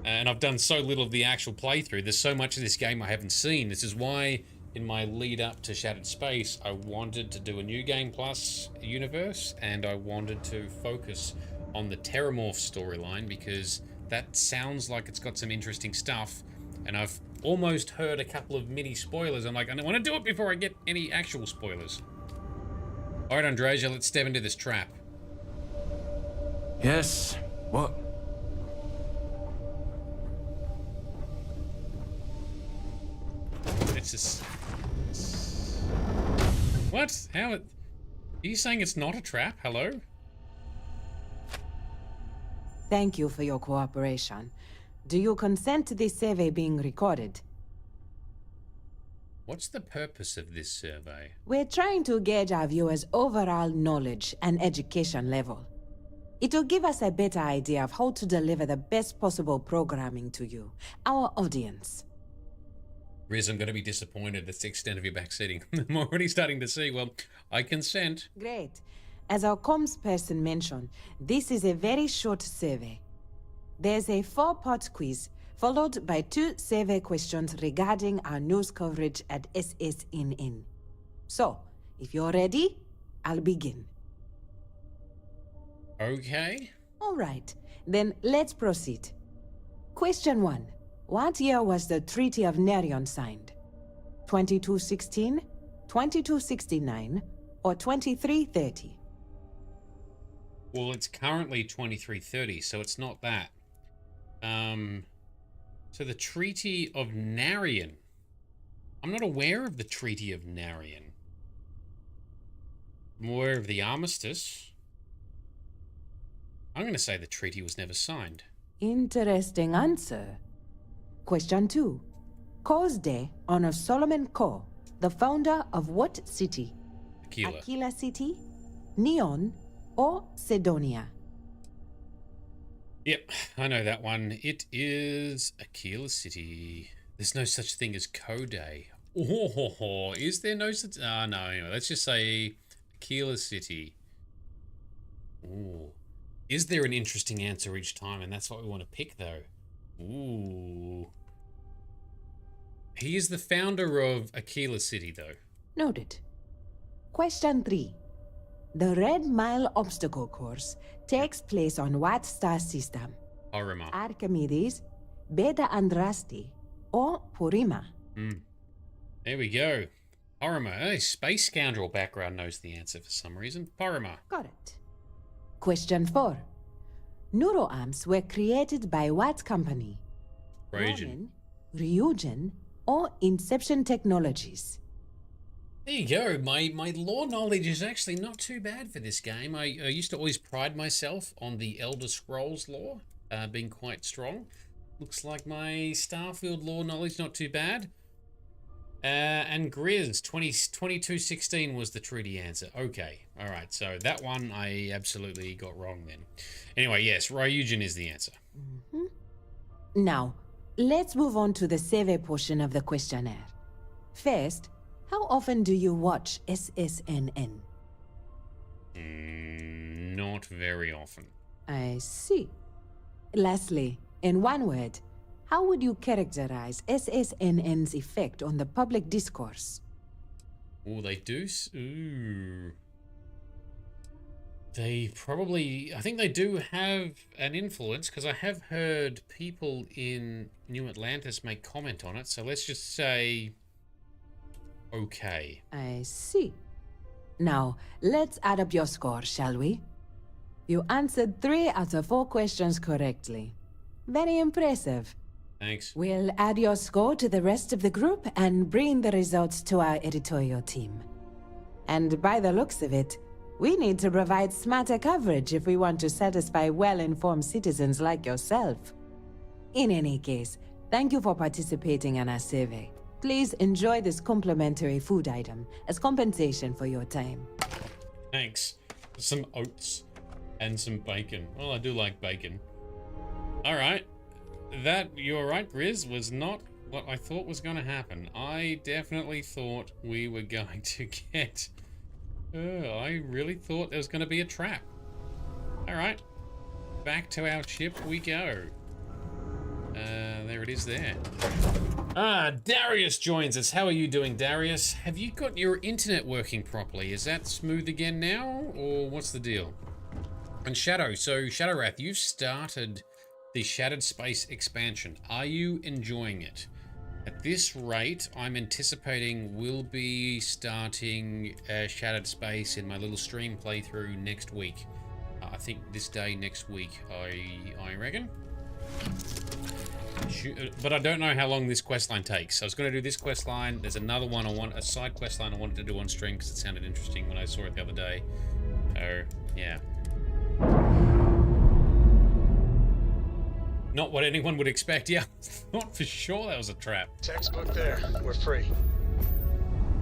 And I've done so little of the actual playthrough. There's so much of this game I haven't seen. This is why in my lead up to Shattered Space, I wanted to do a New Game Plus universe, and I wanted to focus on the Terrormorph storyline because that sounds like it's got some interesting stuff, and I've almost heard a couple of mini spoilers. I'm like, I don't want to do it before I get any actual spoilers. All right, Andreja, let's step into this trap. Yes. What? It's just... What? How? Are you saying it's not a trap? Hello? Thank you for your cooperation. Do you consent to this survey being recorded? What's the purpose of this survey? We're trying to gauge our viewers' overall knowledge and education level. It will give us a better idea of how to deliver the best possible programming to you, our audience. Riz, I'm going to be disappointed. That's the extent of your backseating. I'm already starting to see. Well, I consent. Great. As our comms person mentioned, this is a very short survey. There's a 4-part quiz, followed by 2 survey questions regarding our news coverage at SSNN. So, if you're ready, I'll begin. Okay. All right, then let's proceed. Question 1. What year was the Treaty of Nerion signed? 2216, 2269, or 2330? Well, it's currently 2330, so it's not that. So the Treaty of Narion. I'm not aware of the Treaty of Narion. I'm aware of the Armistice. I'm going to say the treaty was never signed. Interesting answer. Question 2. Coe's Day honors Solomon Coe, the founder of what city? Aquila. Aquila City, Neon, or Sedonia? Yep, I know that one. It is Aquila City. There's no such thing as Kode. Oh, is there no such... Ah, no, anyway, let's just say Aquila City. Ooh. Is there an interesting answer each time? And that's what we want to pick, though. Ooh. He is the founder of Aquila City, though. Noted. Question 3. The Red Mile obstacle course takes place on what star system? Orima. Archimedes, Beta Andraste, or Porrima? There we go. Orima. Hey, Space Scoundrel background knows the answer for some reason. Porrima. Got it. Question 4. Neuroarms were created by what company? Rogen. Ryujin, or Inception Technologies? There you go. My lore knowledge is actually not too bad for this game. I used to always pride myself on the Elder Scrolls lore being quite strong. Looks like my Starfield lore knowledge not too bad. And Grizz, 2216 was the Trudy answer. Okay, all right. So that one I absolutely got wrong then. Anyway, yes, Ryujin is the answer. Now, let's move on to the survey portion of the questionnaire. First, how often do you watch SSNN? Not very often. I see. Lastly, in one word, how would you characterize SSNN's effect on the public discourse? Oh, they do. Ooh. They probably, I think they do have an influence, because I have heard people in New Atlantis make comment on it, so let's just say okay. I see. Now, let's add up your score, shall we? You answered 3 out of 4 questions correctly. Very impressive. Thanks. We'll add your score to the rest of the group and bring the results to our editorial team. And by the looks of it, we need to provide smarter coverage if we want to satisfy well-informed citizens like yourself. In any case, thank you for participating in our survey. Please enjoy this complimentary food item as compensation for your time. Thanks. Some oats and some bacon. Well, I do like bacon. All right. That, you're right, Grizz, was not what I thought was going to happen. I definitely thought we were going to get... I really thought there was going to be a trap. All right. Back to our ship we go. There it is there. Darius joins us. How are you doing, Darius? Have you got your internet working properly? Is that smooth again now, or what's the deal? And Shadow, so Shadowwrath, you've started the Shattered Space expansion. Are you enjoying it? At this rate, I'm anticipating we'll be starting Shattered Space in my little stream playthrough next week. I think this day next week, I reckon. But I don't know how long this questline takes. So I was going to do this questline. There's another one a side questline I wanted to do on stream because it sounded interesting when I saw it the other day. So, yeah. Not what anyone would expect. Yeah, I thought for sure that was a trap. Textbook there. We're free.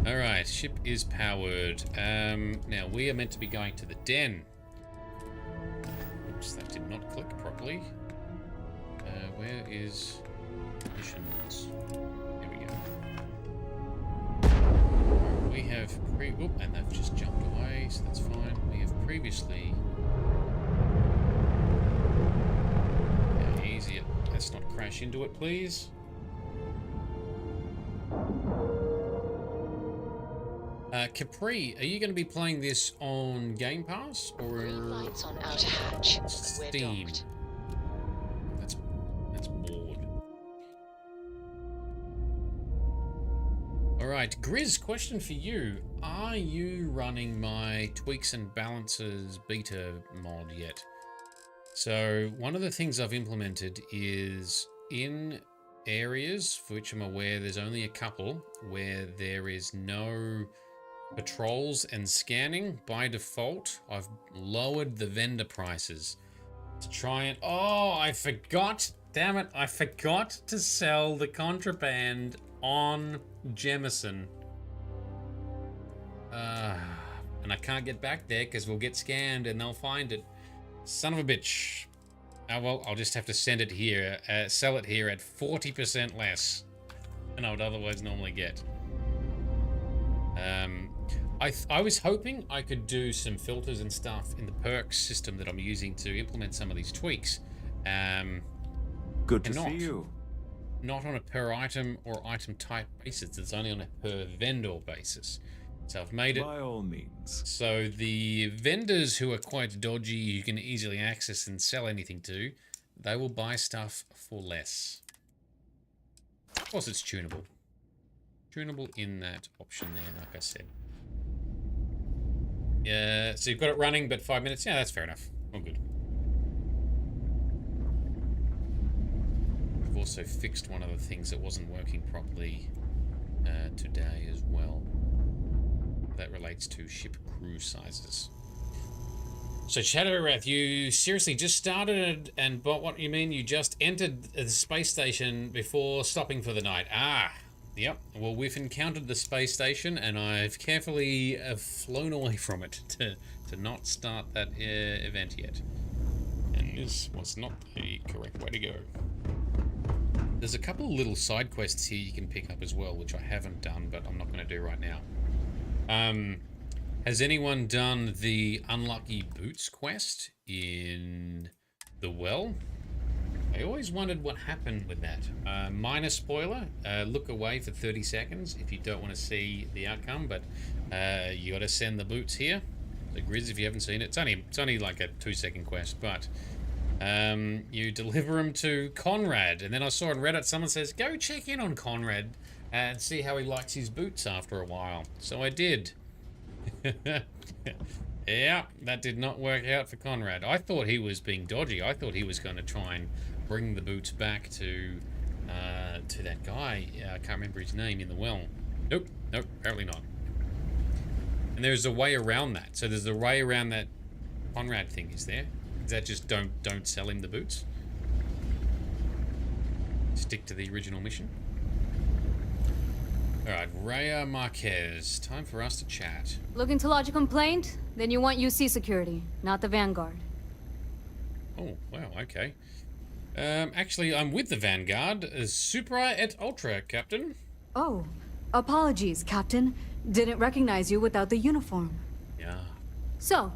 All right, ship is powered. Now we are meant to be going to the den. Oops, that did not click properly. Where is missions? Here we go. We have and they've just jumped away, so that's fine. We have previously. Easy. Let's not crash into it, please. Capri, are you going to be playing this on Game Pass or Green lights on outer hatch. Steam? That's bored. All right, Grizz, question for you: are you running my Tweaks and Balances beta mod yet? So one of the things I've implemented is in areas for which I'm aware there's only a couple where there is no patrols and scanning. By default, I've lowered the vendor prices to try and... Oh, I forgot. Damn it. I forgot to sell the contraband on Jemison. And I can't get back there because we'll get scanned and they'll find it. Son of a bitch. Oh, well, I'll just have to send it here, sell it here at 40% less than I would otherwise normally get. I was hoping I could do some filters and stuff in the perks system that I'm using to implement some of these tweaks. Good to see you. Not on a per item or item type basis. It's only on a per vendor basis. So I've made it. By all means. So the vendors who are quite dodgy, you can easily access and sell anything to, they will buy stuff for less. Of course, it's tunable. Tunable in that option there, like I said. Yeah, so you've got it running, but 5 minutes. Yeah, that's fair enough. All good. I've also fixed one of the things that wasn't working properly today as well. That relates to ship crew sizes. So Shadowwrath, you seriously just started and bought what you mean? You just entered the space station before stopping for the night. Ah, yep. Well, we've encountered the space station and I've carefully flown away from it to not start that event yet. And this was not the correct way to go. There's a couple of little side quests here you can pick up as well, which I haven't done, but I'm not going to do right now. Has anyone done the Unlucky Boots quest in the well? I always wondered what happened with that. Minor spoiler, look away for 30 seconds if you don't want to see the outcome, but you got to send the boots here. The Grizz, if you haven't seen it, it's only like a 2-second quest, but you deliver them to Conrad. And then I saw on Reddit someone says, go check in on Conrad and see how he likes his boots after a while. So I did. Yeah, that did not work out for Conrad. I thought he was being dodgy. I thought he was going to try and bring the boots back to that guy. I can't remember his name in the well. Nope, apparently not. And there's a way around that. So there's a way around that Conrad thing, is there? Is that just don't sell him the boots? Stick to the original mission? Alright, Rhea Marquez. Time for us to chat. Looking to lodge a complaint? Then you want UC security, not the Vanguard. Oh, wow, okay. Actually, I'm with the Vanguard. Supra et Ultra, Captain. Oh, apologies, Captain. Didn't recognize you without the uniform. Yeah. So,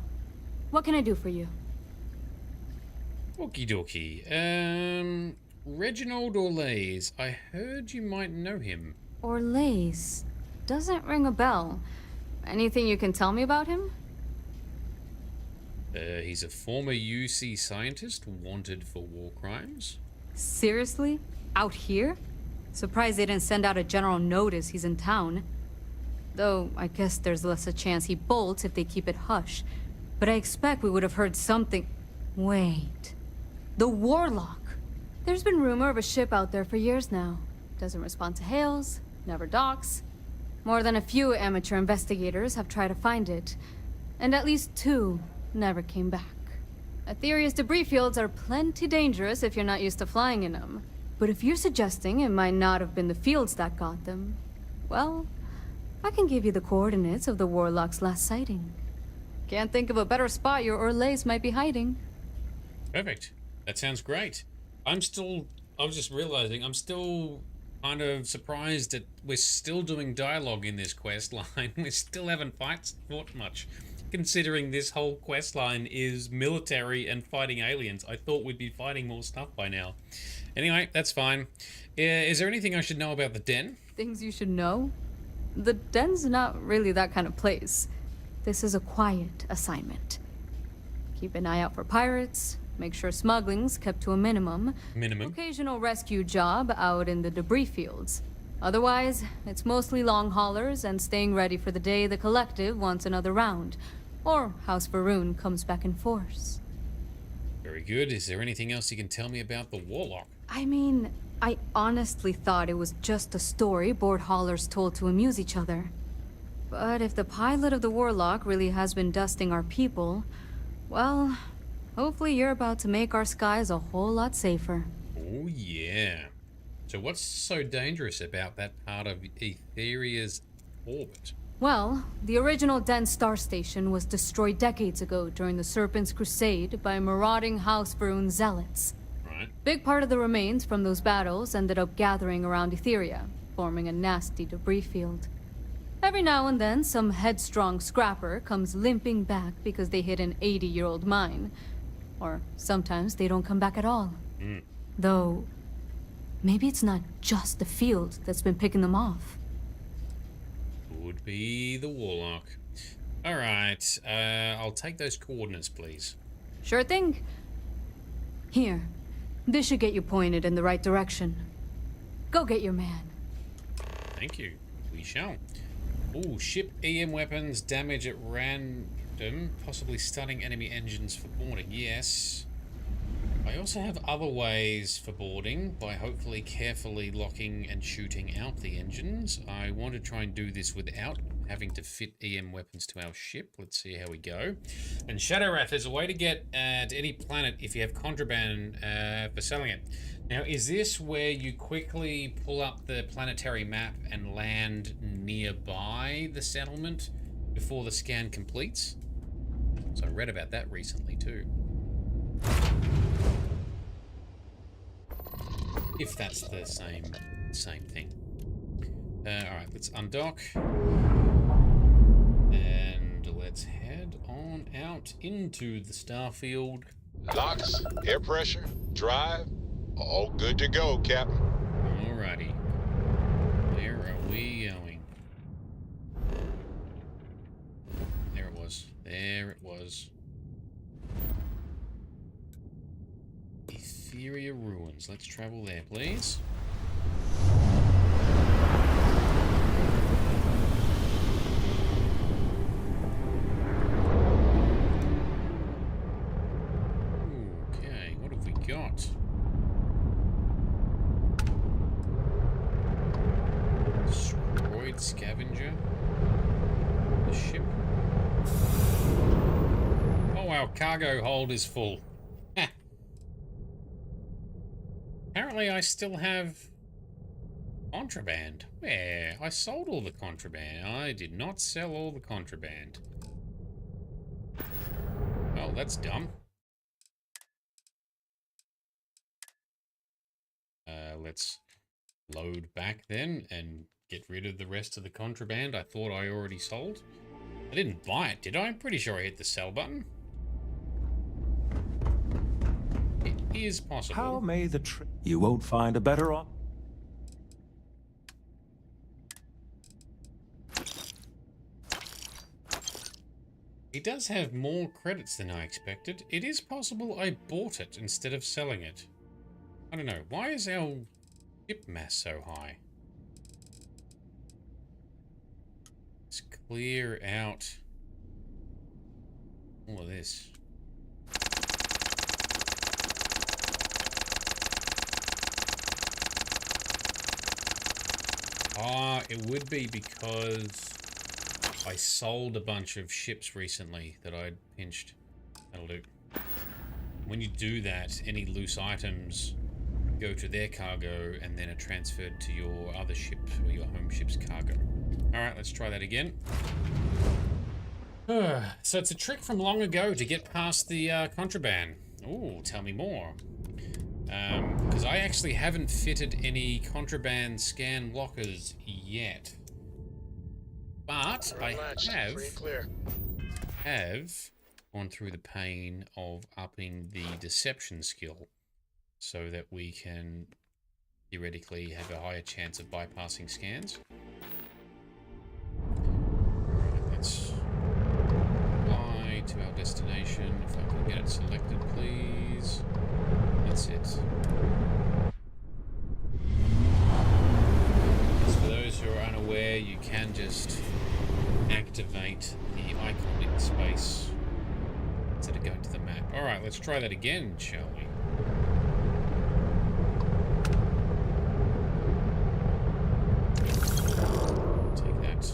what can I do for you? Okie dokie. Reginald Orlays. I heard you might know him. Orlays. Doesn't ring a bell. Anything you can tell me about him? He's a former UC scientist wanted for war crimes. Seriously? Out here? Surprised they didn't send out a general notice he's in town. Though, I guess there's less a chance he bolts if they keep it hush. But I expect we would have heard something... Wait... The Warlock! There's been rumor of a ship out there for years now. Doesn't respond to hails, never docks. More than a few amateur investigators have tried to find it. And at least 2 never came back. Aetherius debris fields are plenty dangerous if you're not used to flying in them. But if you're suggesting it might not have been the fields that got them, well, I can give you the coordinates of the Warlock's last sighting. Can't think of a better spot your Orlays might be hiding. Perfect. That sounds great. I was just realizing, I'm still kind of surprised that we're still doing dialogue in this quest line. We still haven't fought much. Considering this whole quest line is military and fighting aliens, I thought we'd be fighting more stuff by now. Anyway, that's fine. Is there anything I should know about the den? Things you should know? The den's not really that kind of place. This is a quiet assignment. Keep an eye out for pirates, make sure smuggling's kept to a minimum. Occasional rescue job out in the debris fields. Otherwise, it's mostly long haulers and staying ready for the day the Collective wants another round, or House Varun comes back in force. Very good. Is there anything else you can tell me about the Warlock? I mean, I honestly thought it was just a story board haulers told to amuse each other. But if the pilot of the Warlock really has been dusting our people, well, hopefully you're about to make our skies a whole lot safer. Oh yeah. So what's so dangerous about that part of Aetheria's orbit? Well, the original dense star station was destroyed decades ago during the Serpent's Crusade by marauding House Varun zealots. Right. Big part of the remains from those battles ended up gathering around Etheria, forming a nasty debris field. Every now and then, some headstrong scrapper comes limping back because they hit an 80-year-old mine. Or sometimes they don't come back at all. Though, maybe it's not just the field that's been picking them off. Would be the Warlock. Alright, I'll take those coordinates, please. Sure thing. Here, this should get you pointed in the right direction. Go get your man. Thank you. We shall. Ooh, ship EM weapons, damage at random, possibly stunning enemy engines for boarding. Yes. I also have other ways for boarding by hopefully carefully locking and shooting out the engines. I want to try and do this without having to fit EM weapons to our ship. Let's see how we go. And Shadow Wrath, there's a way to get to any planet if you have contraband for selling it. Now, is this where you quickly pull up the planetary map and land nearby the settlement before the scan completes? So I read about that recently too. If that's the same thing. Alright, let's undock. And let's head on out into the Starfield. Locks, air pressure, drive, all good to go, Captain. Alrighty. Where are we going? There it was. There it was. Etheria Ruins. Let's travel there, please. Okay, what have we got? Destroyed scavenger. The ship. Oh, our cargo hold is full. Apparently I still have contraband. Where? I sold all the contraband. I did not sell all the contraband. Well, that's dumb. Let's load back then and get rid of the rest of the contraband I thought I already sold. I didn't buy it, did I? I'm pretty sure I hit the sell button. It is possible. How may the you won't find a better op. It does have more credits than I expected. It is possible I bought it instead of selling it. I don't know. Why is our ship mass so high? Let's clear out all of this. Ah, it would be because I sold a bunch of ships recently that I'd pinched. That'll do. When you do that, any loose items go to their cargo and then are transferred to your other ship or your home ship's cargo. Alright, let's try that again. So it's a trick from long ago to get past the contraband. Ooh, tell me more. Because I actually haven't fitted any contraband scan lockers yet. But I have gone through the pain of upping the deception skill so that we can theoretically have a higher chance of bypassing scans. Alright, let's fly to our destination. If I can get it selected, please. That's it. So for those who are unaware, you can just activate the icon in space instead of going to the map. Alright, let's try that again, shall we? Take that.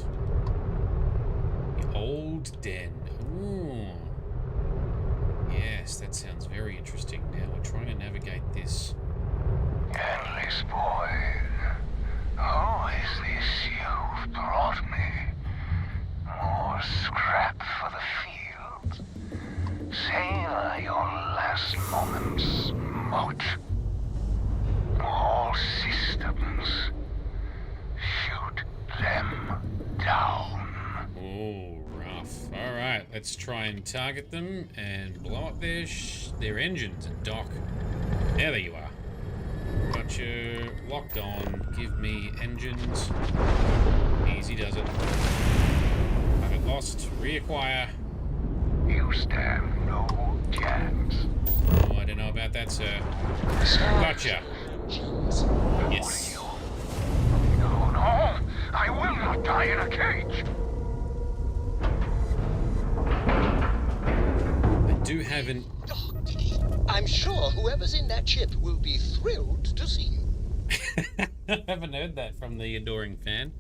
The old den. Ooh. Yes, that sounds very interesting. Now we're trying to navigate this. Endless boy, who is this you've brought me? scrap for the field. Savor your last moments, Moat. All systems, shoot them down. Oh, rough. All right, let's try and target them and blow up their engines and dock. There you are. Got you locked on. Give me engines. Easy does it. Target lost. Reacquire. You stand no chance. Oh, I don't know about that, sir. Gotcha. Yes. No, no, I will not die in a cage. I do have an... I'm sure whoever's in that ship will be thrilled to see you. I haven't heard that from the adoring fan.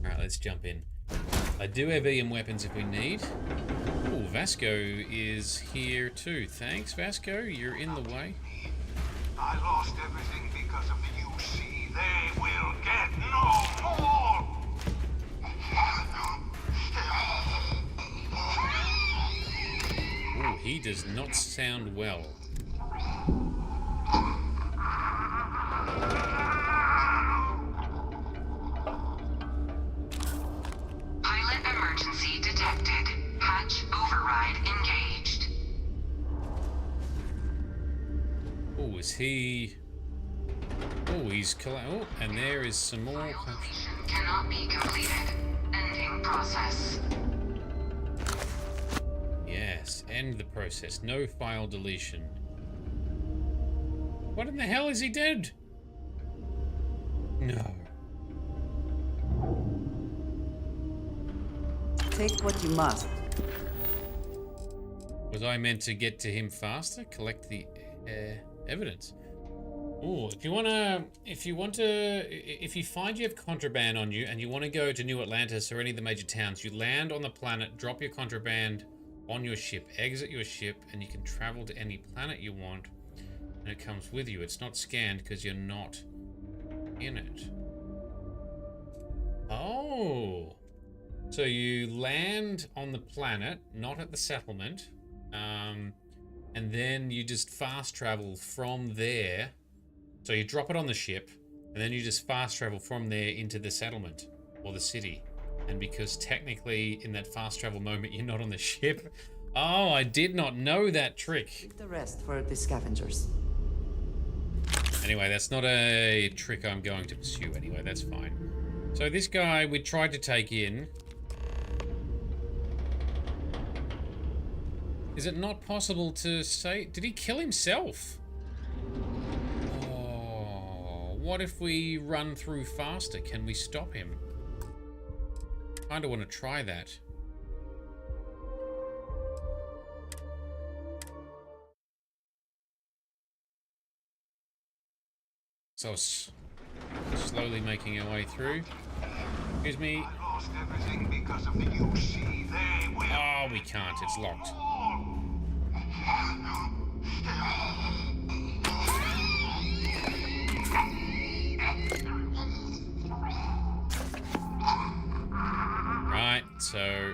Alright, let's jump in. I do have EM weapons if we need. Oh, Vasco is here too. Thanks, Vasco. You're in the way. I lost everything because of the UC. They will get no more! Oh, he does not sound well. Pilot emergency detected. Hatch override engaged. Oh, is he... Oh, he's... Oh, and there is some more... Violation cannot be completed. Ending process. Yes, end the process. No file deletion. What in the hell is he dead? No. Take what you must. Was I meant to get to him faster? Collect the evidence. Oh, if you find you have contraband on you and you want to go to New Atlantis or any of the major towns, you land on the planet, drop your contraband on your ship, exit your ship, and you can travel to any planet you want, and it comes with you. It's not scanned because you're not in it. Oh. So you land on the planet, not at the settlement, and then you just fast travel from there. So you drop it on the ship, and then you just fast travel from there into the settlement or the city. And because technically in that fast travel moment you're not on the ship. Oh, I did not know that trick. Leave the rest for the scavengers. Anyway, that's not a trick I'm going to pursue anyway, that's fine. So this guy we tried to take in. Is it not possible to say... Did he kill himself? Oh, what if we run through faster? Can we stop him? I kind of want to try that. So slowly making our way through. Excuse me. I lost everything because of the UC. They will. Oh, we can't. It's locked. Right, so...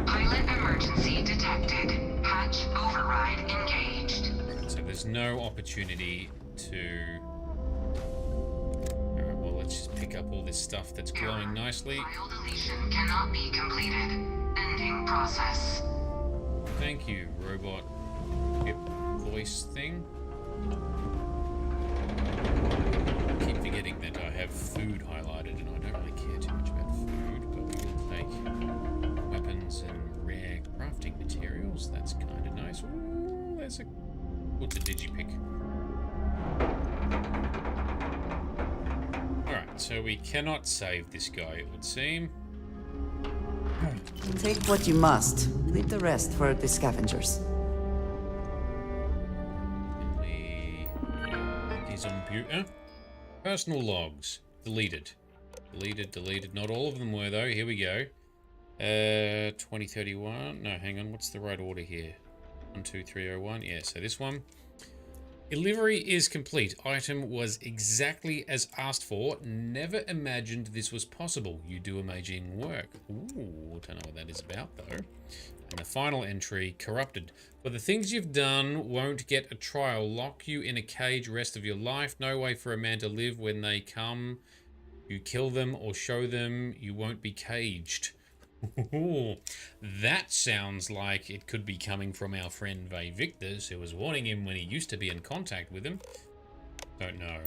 Pilot emergency detected. Hatch override engaged. So there's no opportunity to... Alright, well, let's just pick up all this stuff that's glowing nicely. File deletion cannot be completed. Ending process. Thank you, robot. Yep, voice thing. I keep forgetting that I have food highlighted and I don't really care too much about food, but we will take weapons and rare crafting materials. That's kind of nice. Ooh, there's a... What's a digipick? Alright, so we cannot save this guy, it would seem. Take what you must. Leave the rest for the scavengers. His computer. Personal logs. Deleted. Deleted. Not all of them were, though. Here we go. 2031. No, hang on. What's the right order here? 12301. Yeah, so this one. Delivery is complete. Item was exactly as asked for. Never imagined this was possible. You do amazing work. Ooh, don't know what that is about though. And the final entry, corrupted. For the things you've done, won't get a trial. Lock you in a cage rest of your life. No way for a man to live when they come. You kill them or show them, you won't be caged. That sounds like it could be coming from our friend Vay Victors, who was warning him when he used to be in contact with him. Don't know.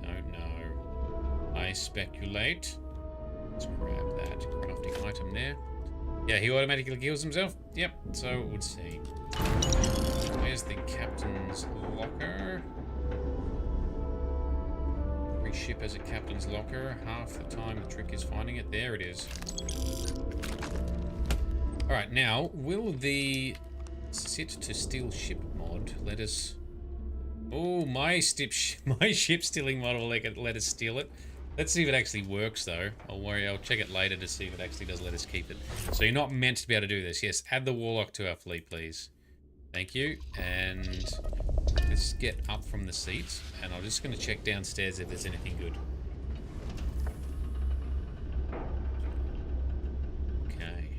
Don't know. I speculate. Let's grab that crafting item there. Yeah, he automatically kills himself. Yep, so it would seem. Where's the captain's locker? Every ship has a captain's locker. Half the time the trick is finding it. There it is. Alright, now, will the sit to steal ship mod let us... Oh, my ship stealing mod will let us steal it. Let's see if it actually works, though. I'll check it later to see if it actually does let us keep it. So you're not meant to be able to do this. Yes, add the warlock to our fleet, please. Thank you. And let's get up from the seats. And I'm just going to check downstairs if there's anything good. Okay.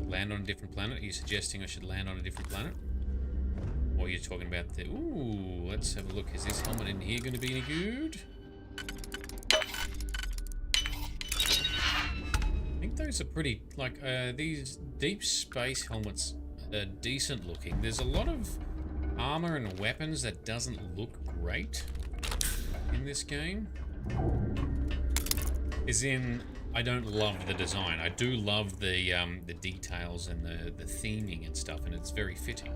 Land on a different planet? Are you suggesting I should land on a different planet? Or are you talking about the... Ooh, let's have a look. Is this helmet in here going to be any good? I think those are pretty... Like, these deep space helmets are decent looking. There's a lot of armor and weapons that doesn't look great in this game. As in... I don't love the design. I do love the details and the theming and stuff, and it's very fitting.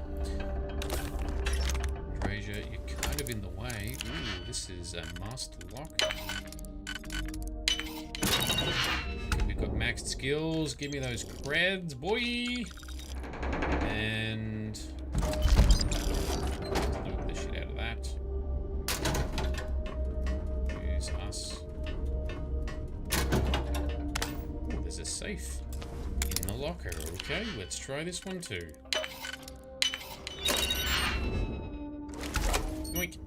Fraser, you're kind of in the way. Ooh, this is a master lock. We've got maxed skills. Give me those creds, boy. And loot the shit out of that. Use us. There's a safe in the locker. Okay, let's try this one too. Yoink.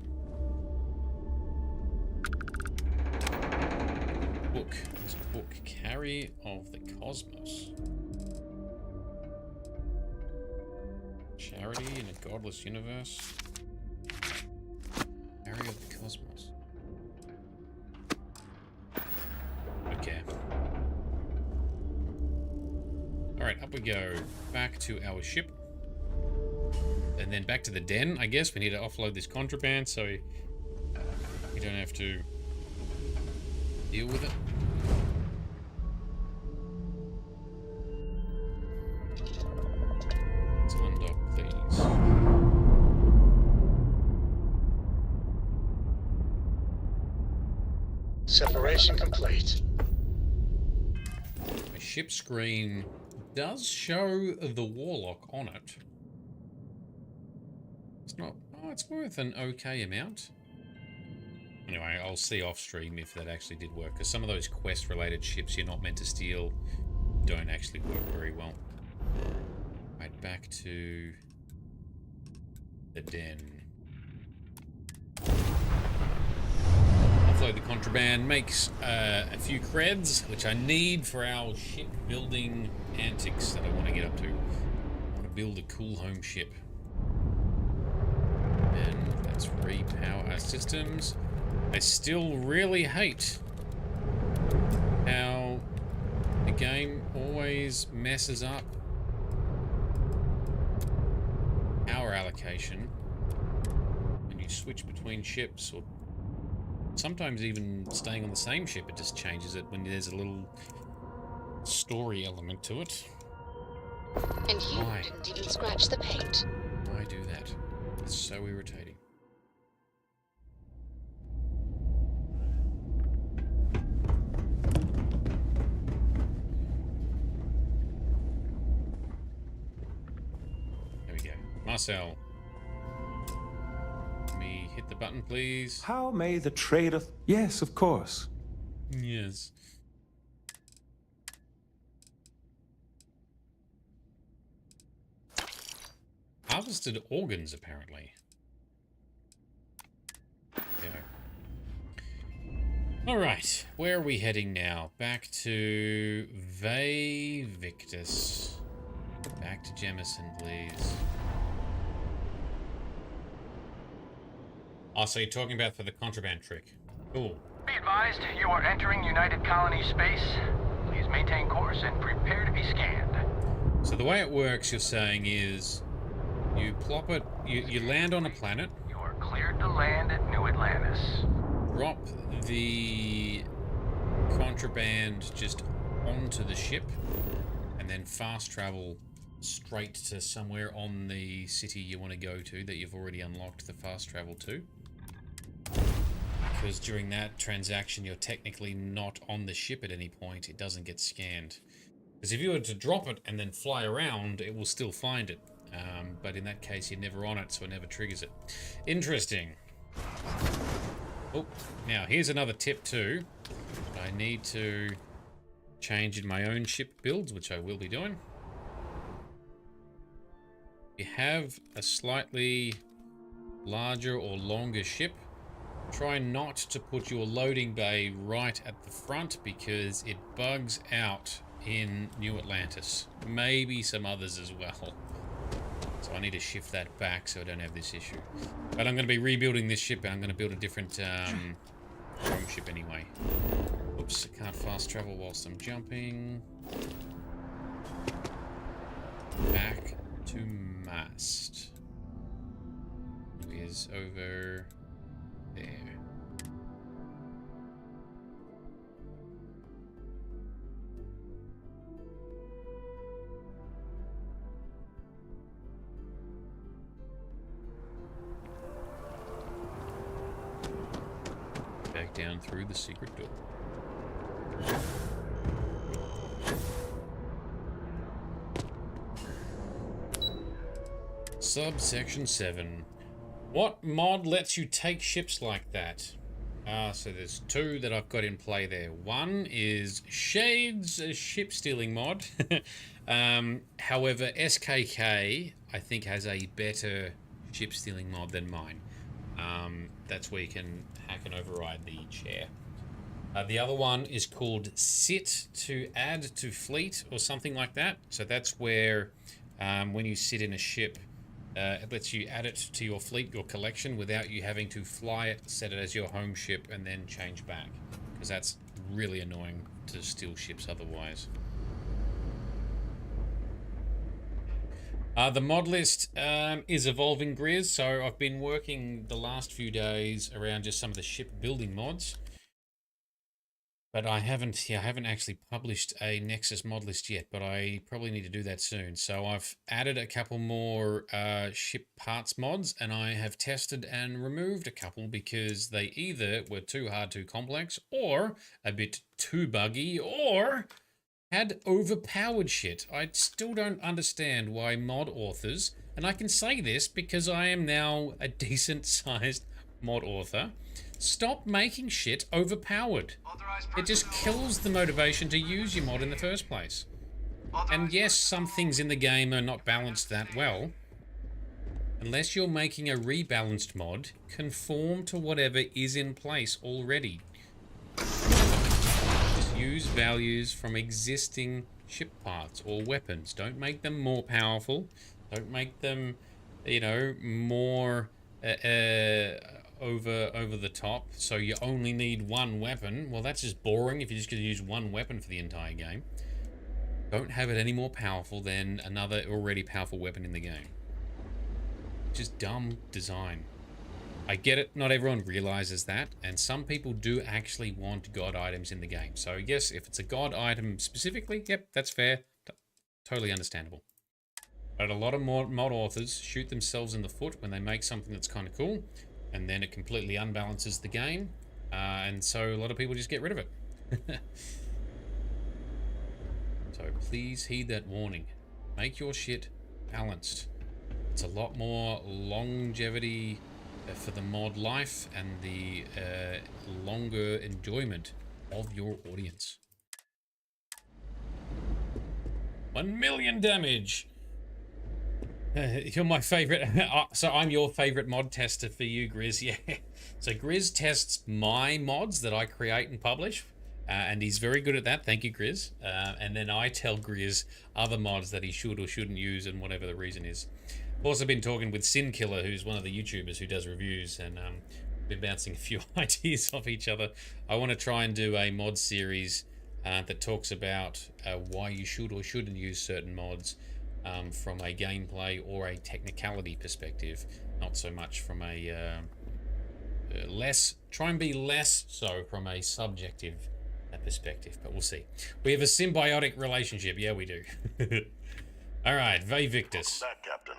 Book. There's a book. Carry of the Cosmos. Charity in a godless universe. Carry of the Cosmos. Okay. Alright, up we go. Back to our ship. And then back to the den, I guess. We need to offload this contraband so we don't have to deal with it. Let's undock these. Separation complete. My ship screen does show the warlock on it. It's not... Oh, it's worth an okay amount. Anyway, I'll see off stream if that actually did work, because some of those quest-related ships you're not meant to steal don't actually work very well. Right, back to the den. Offload the contraband, makes a few creds, which I need for our shipbuilding antics that I want to get up to. I want to build a cool home ship. And let's repower our systems. I still really hate how the game always messes up power allocation when you switch between ships, or sometimes even staying on the same ship. It just changes it when there's a little story element to it. And you didn't even scratch the paint. Why do that? It's so irritating. There we go. Marcel. Let me hit the button, please. How may the trade of... Yes, of course. Yes. Harvested organs, apparently. Yeah. Alright, where are we heading now? Back to Vae Victus. Back to Jemison, please. Oh, so you're talking about for the contraband trick. Cool. Be advised, you are entering United Colony space. Please maintain course and prepare to be scanned. So the way it works, you're saying, is you plop it, you land on a planet. You are cleared to land at New Atlantis. Drop the contraband just onto the ship, and then fast travel straight to somewhere on the city you want to go to that you've already unlocked the fast travel to. Because during that transaction, you're technically not on the ship at any point. It doesn't get scanned. Because if you were to drop it and then fly around, it will still find it. But in that case, you're never on it, so it never triggers it. Interesting. Oh, now here's another tip too. I need to change in my own ship builds, which I will be doing. If you have a slightly larger or longer ship, try not to put your loading bay right at the front because it bugs out in New Atlantis. Maybe some others as well. So I need to shift that back so I don't have this issue. But I'm going to be rebuilding this ship and I'm going to build a different home ship anyway. Oops, I can't fast travel whilst I'm jumping. Back to mast. Who is over there? Back down through the secret door. Subsection 7. What mod lets you take ships like that? So there's two that I've got in play there. One is Shade's ship stealing mod. However, SKK, I think, has a better ship stealing mod than mine. That's where you can hack and override the chair. The other one is called Sit to Add to Fleet or something like that. So that's where when you sit in a ship, it lets you add it to your fleet, your collection, without you having to fly it, set it as your home ship, and then change back. Because that's really annoying to steal ships otherwise. The mod list is evolving, Grizz, so I've been working the last few days around just some of the ship building mods. But I haven't actually published a Nexus mod list yet, but I probably need to do that soon. So I've added a couple more ship parts mods, and I have tested and removed a couple because they either were too hard, too complex, or a bit too buggy, or had overpowered shit. I still don't understand why mod authors, and I can say this because I am now a decent-sized mod author, stop making shit overpowered. It just kills the motivation to use your mod in the first place. And yes, some things in the game are not balanced that well. Unless you're making a rebalanced mod, conform to whatever is in place already. Just use values from existing ship parts or weapons. Don't make them more powerful. Don't make them, you know, more over the top, so you only need one weapon. Well, that's just boring if you're just going to use one weapon for the entire game. Don't have it any more powerful than another already powerful weapon in the game. Just dumb design. I get it, not everyone realizes that, and some people do actually want god items in the game. So yes, if it's a god item specifically, yep, that's fair. Totally understandable. But a lot of mod authors shoot themselves in the foot when they make something that's kind of cool, and then it completely unbalances the game, and so a lot of people just get rid of it. So please heed that warning. Make your shit balanced. It's a lot more longevity for the mod life and the longer enjoyment of your audience. 1 million damage! You're my favorite. So I'm your favorite mod tester for you, Grizz. Yeah. So Grizz tests my mods that I create and publish, and he's very good at that. Thank you, Grizz. And then I tell Grizz other mods that he should or shouldn't use, and whatever the reason is. I've also been talking with Sin Killer, who's one of the YouTubers who does reviews, and been bouncing a few ideas off each other. I want to try and do a mod series that talks about why you should or shouldn't use certain mods. From a gameplay or a technicality perspective, not so much from a try and be less so from a subjective perspective, but we'll see. We have a symbiotic relationship. Yeah, we do. All right, Ve Victus. Welcome back, Captain.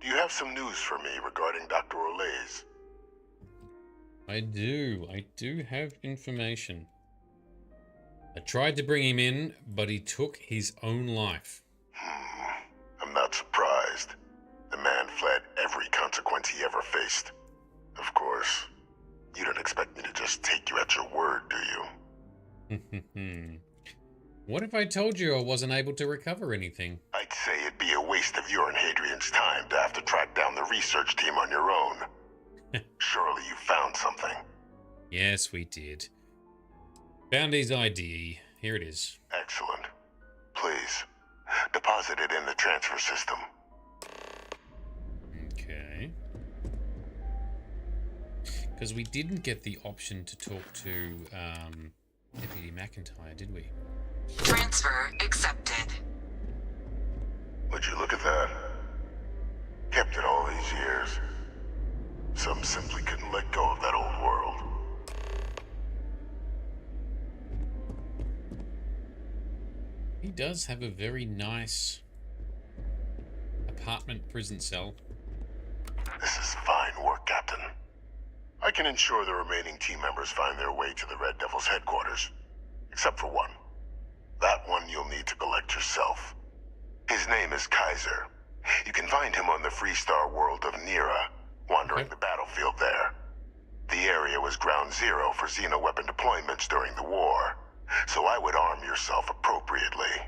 Do you have some news for me regarding Dr. Olays? I do have information. I tried to bring him in, but he took his own life. I'm not surprised. The man fled every consequence he ever faced. Of course, you don't expect me to just take you at your word, do you? What if I told you I wasn't able to recover anything? I'd say it'd be a waste of your and Hadrian's time to have to track down the research team on your own. Surely you found something. Yes, we did. Found his ID. Here it is. Excellent. Please, deposit it in the transfer system. Okay. Because we didn't get the option to talk to Deputy McIntyre, did we? Transfer accepted. Would you look at that? Kept it all these years. Some simply couldn't let go of that old world. He does have a very nice apartment prison cell. This is fine work, Captain. I can ensure the remaining team members find their way to the Red Devil's headquarters. Except for one. That one you'll need to collect yourself. His name is Kaiser. You can find him on the Freestar world of Nira, wandering the battlefield there. The area was ground zero for xeno-weapon deployments during the war, so I would arm yourself appropriately.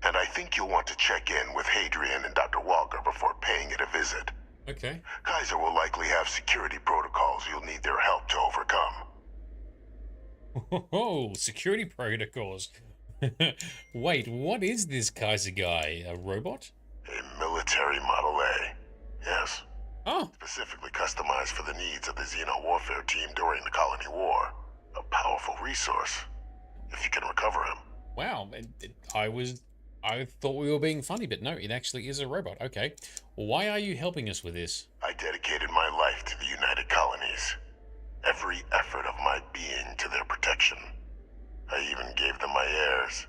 And I think you'll want to check in with Hadrian and Dr. Walker before paying it a visit. Okay. Kaiser will likely have security protocols you'll need their help to overcome. Oh, security protocols. Wait, what is this Kaiser guy? A robot? A military Model A. Yes. Oh. Specifically customized for the needs of the Xeno warfare team during the Colony War. A powerful resource, if you can recover him. Wow, I thought we were being funny, but no, it actually is a robot. Okay. Why are you helping us with this? I dedicated my life to the United Colonies. Every effort of my being to their protection. I even gave them my heirs.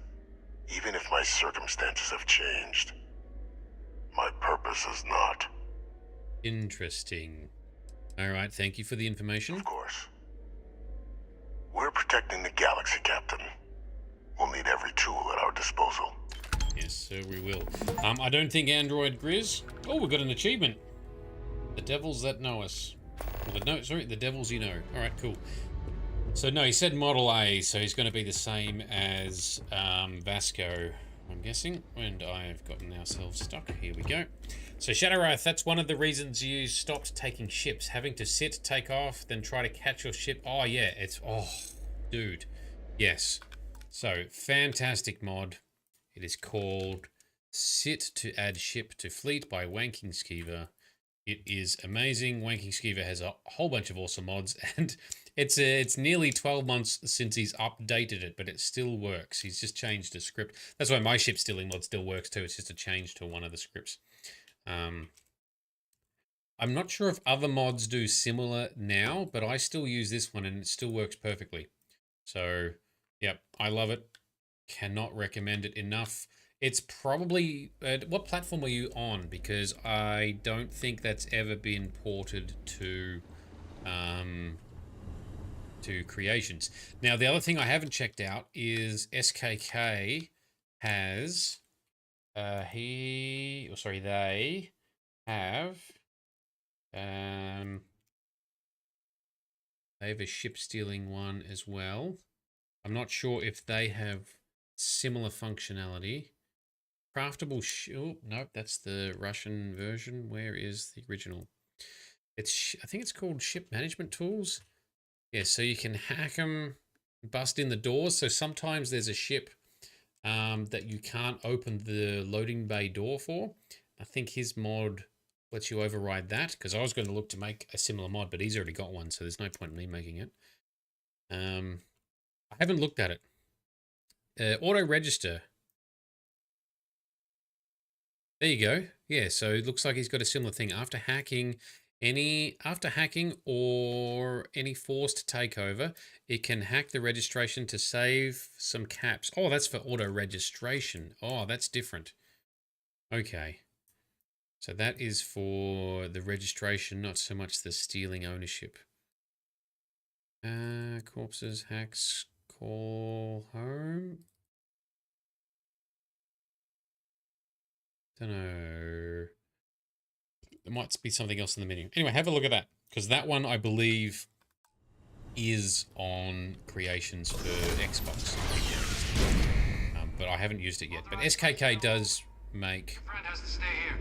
Even if my circumstances have changed. My purpose is not. Interesting. Alright, thank you for the information. Of course. We're protecting the galaxy, Captain. We'll need every tool at our disposal. Yes, sir, we will. I don't think Android Grizz... Oh, we got an achievement. The devils that know us. The devils you know. Alright, cool. So, no, he said Model A, so he's going to be the same as Vasco, I'm guessing. And I've gotten ourselves stuck. Here we go. So, Shadow Wrath, that's one of the reasons you stopped taking ships. Having to sit, take off, then try to catch your ship. Oh, yeah, it's... Oh, dude. Yes. So, fantastic mod. It is called Sit to Add Ship to Fleet by Wanking Skeever. It is amazing. Wanking Skeever has a whole bunch of awesome mods, and it's nearly 12 months since he's updated it, but it still works. He's just changed the script. That's why my ship stealing mod still works too. It's just a change to one of the scripts. I'm not sure if other mods do similar now, but I still use this one and it still works perfectly. So, yep, I love it. Cannot recommend it enough. It's probably... what platform are you on? Because I don't think that's ever been ported to Creations. Now, the other thing I haven't checked out is SKK has... they have... they have a ship stealing one as well. I'm not sure if they have similar functionality. craftable. Oh, nope, that's the Russian version. Where is the original? It's I think it's called ship management tools. Yeah, so you can hack them, bust in the doors. So sometimes there's a ship that you can't open the loading bay door for. I think his mod lets you override that, because I was going to look to make a similar mod, but he's already got one, so there's no point in me making it. I haven't looked at it. Auto register. There you go. Yeah, so it looks like he's got a similar thing. After hacking or any forced takeover, it can hack the registration to save some caps. Oh, that's for auto registration. Oh, that's different. Okay. So that is for the registration, not so much the stealing ownership. Corpses, hacks, call home. Don't know. There might be something else in the menu. Anyway, have a look at that, because that one I believe is on creations for Xbox. But I haven't used it yet. But SKK does make. Your friend has to stay here.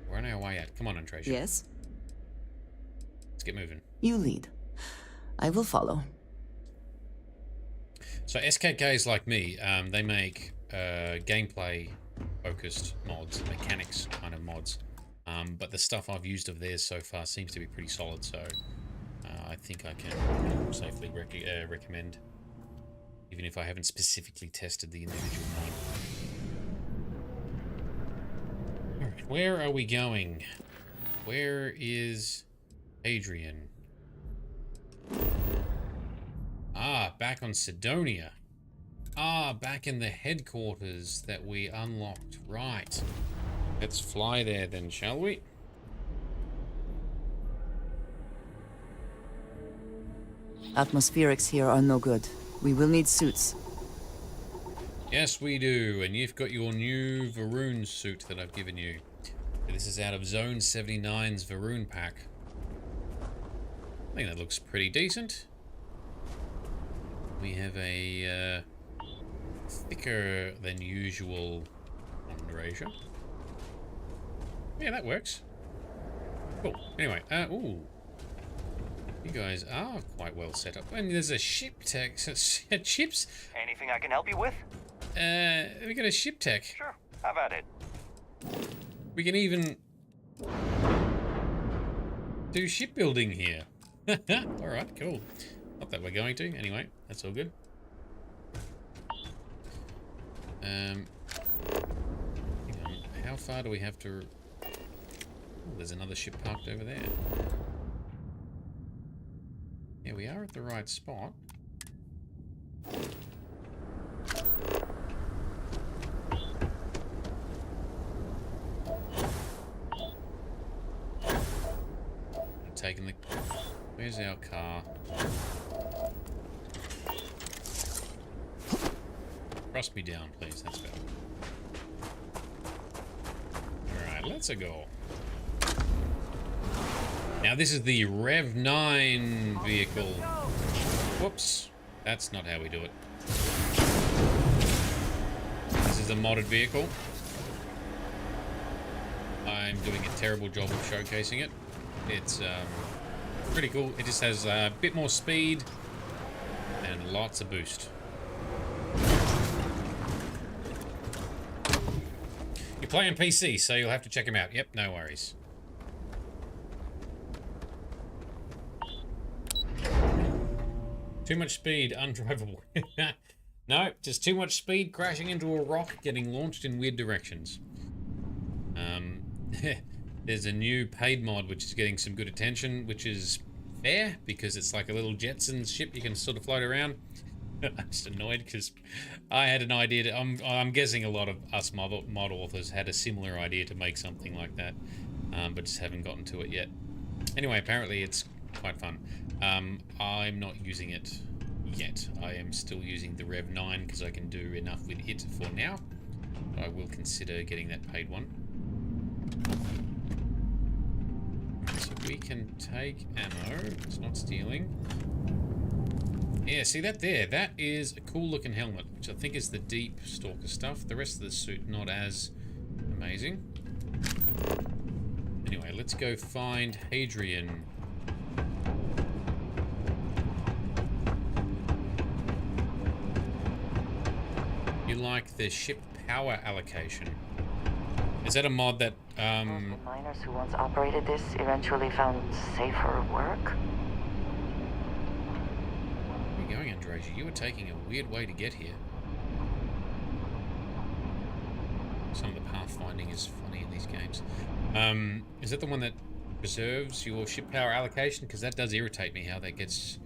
We're on our way out. Come on, Antresia. Yes? Let's get moving. You lead. I will follow. So SKK is like me. They make gameplay focused mods, mechanics kind of mods. But the stuff I've used of theirs so far seems to be pretty solid, so I think I can safely recommend, even if I haven't specifically tested the individual mod. Alright, where are we going? Where is Adrian? Ah, back on Sidonia. Ah, back in the headquarters that we unlocked. Right. Let's fly there then, shall we? Atmospherics here are no good. We will need suits. Yes, we do. And you've got your new Varun suit that I've given you. This is out of Zone 79's Varun pack. I think that looks pretty decent. We have a thicker than usual Andresia. Yeah, that works. Cool. Anyway, ooh. You guys are quite well set up. And there's a ship tech. Chips? Anything I can help you with? We got a ship tech. Sure. How about it? We can even do shipbuilding here. Alright, cool. Not that we're going to, anyway. That's all good. Hang on. How far do we have to... Oh, there's another ship parked over there. Yeah, we are at the right spot. I'm taking the... Where's our car? Thrust me down, please. That's better. Alright, let's go. Now this is the Rev 9 vehicle. Whoops. That's not how we do it. This is a modded vehicle. I'm doing a terrible job of showcasing it. It's pretty cool. It just has a bit more speed and lots of boost. You play on PC, so you'll have to check them out. Yep, no worries. Too much speed, undrivable. No, just too much speed, crashing into a rock, getting launched in weird directions. There's a new paid mod which is getting some good attention, which is fair because it's like a little Jetsons ship you can sort of float around. I'm just annoyed because I had an idea to, I'm guessing a lot of us mod authors had a similar idea to make something like that, but just haven't gotten to it yet. Anyway, apparently it's quite fun. I'm not using it yet. I am still using the Rev 9 because I can do enough with it for now. I will consider getting that paid one. So we can take ammo. It's not stealing. Yeah, see that there? That is a cool looking helmet, which I think is the deep stalker stuff. The rest of the suit not as amazing. Anyway, let's go find Hadrian. You like the ship power allocation? Is that a mod that The miners who once operated this eventually found safer work? Where are you going, Androsia? You were taking a weird way to get here. Some of the pathfinding is funny in these games. Is that the one that preserves your ship power allocation? Because that does irritate me how that gets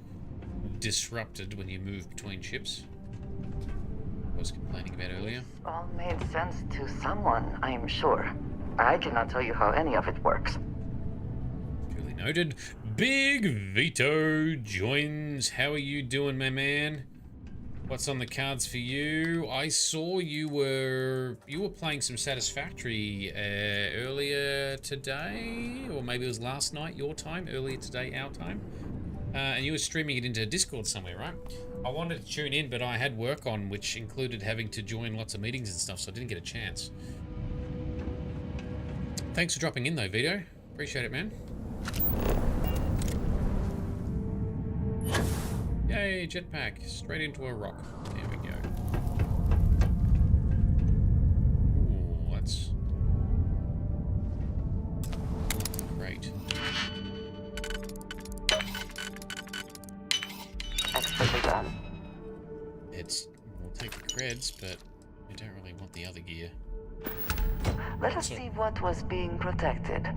disrupted when you move between ships. I was complaining about earlier. All made sense to someone, I'm sure. I cannot tell you how any of it works. Duly noted. Big Vito joins. How are you doing, my man? What's on the cards for you? I saw you were playing some Satisfactory earlier today, or maybe it was last night, your time, earlier today, our time. And you were streaming it into Discord somewhere, right? I wanted to tune in, but I had work on, which included having to join lots of meetings and stuff, so I didn't get a chance. Thanks for dropping in, though, Vito. Appreciate it, man. Yay, jetpack. Straight into a rock. There we go. Ooh, that's great. Expertly done. We'll take the creds, but we don't really want the other gear. Let us see what was being protected.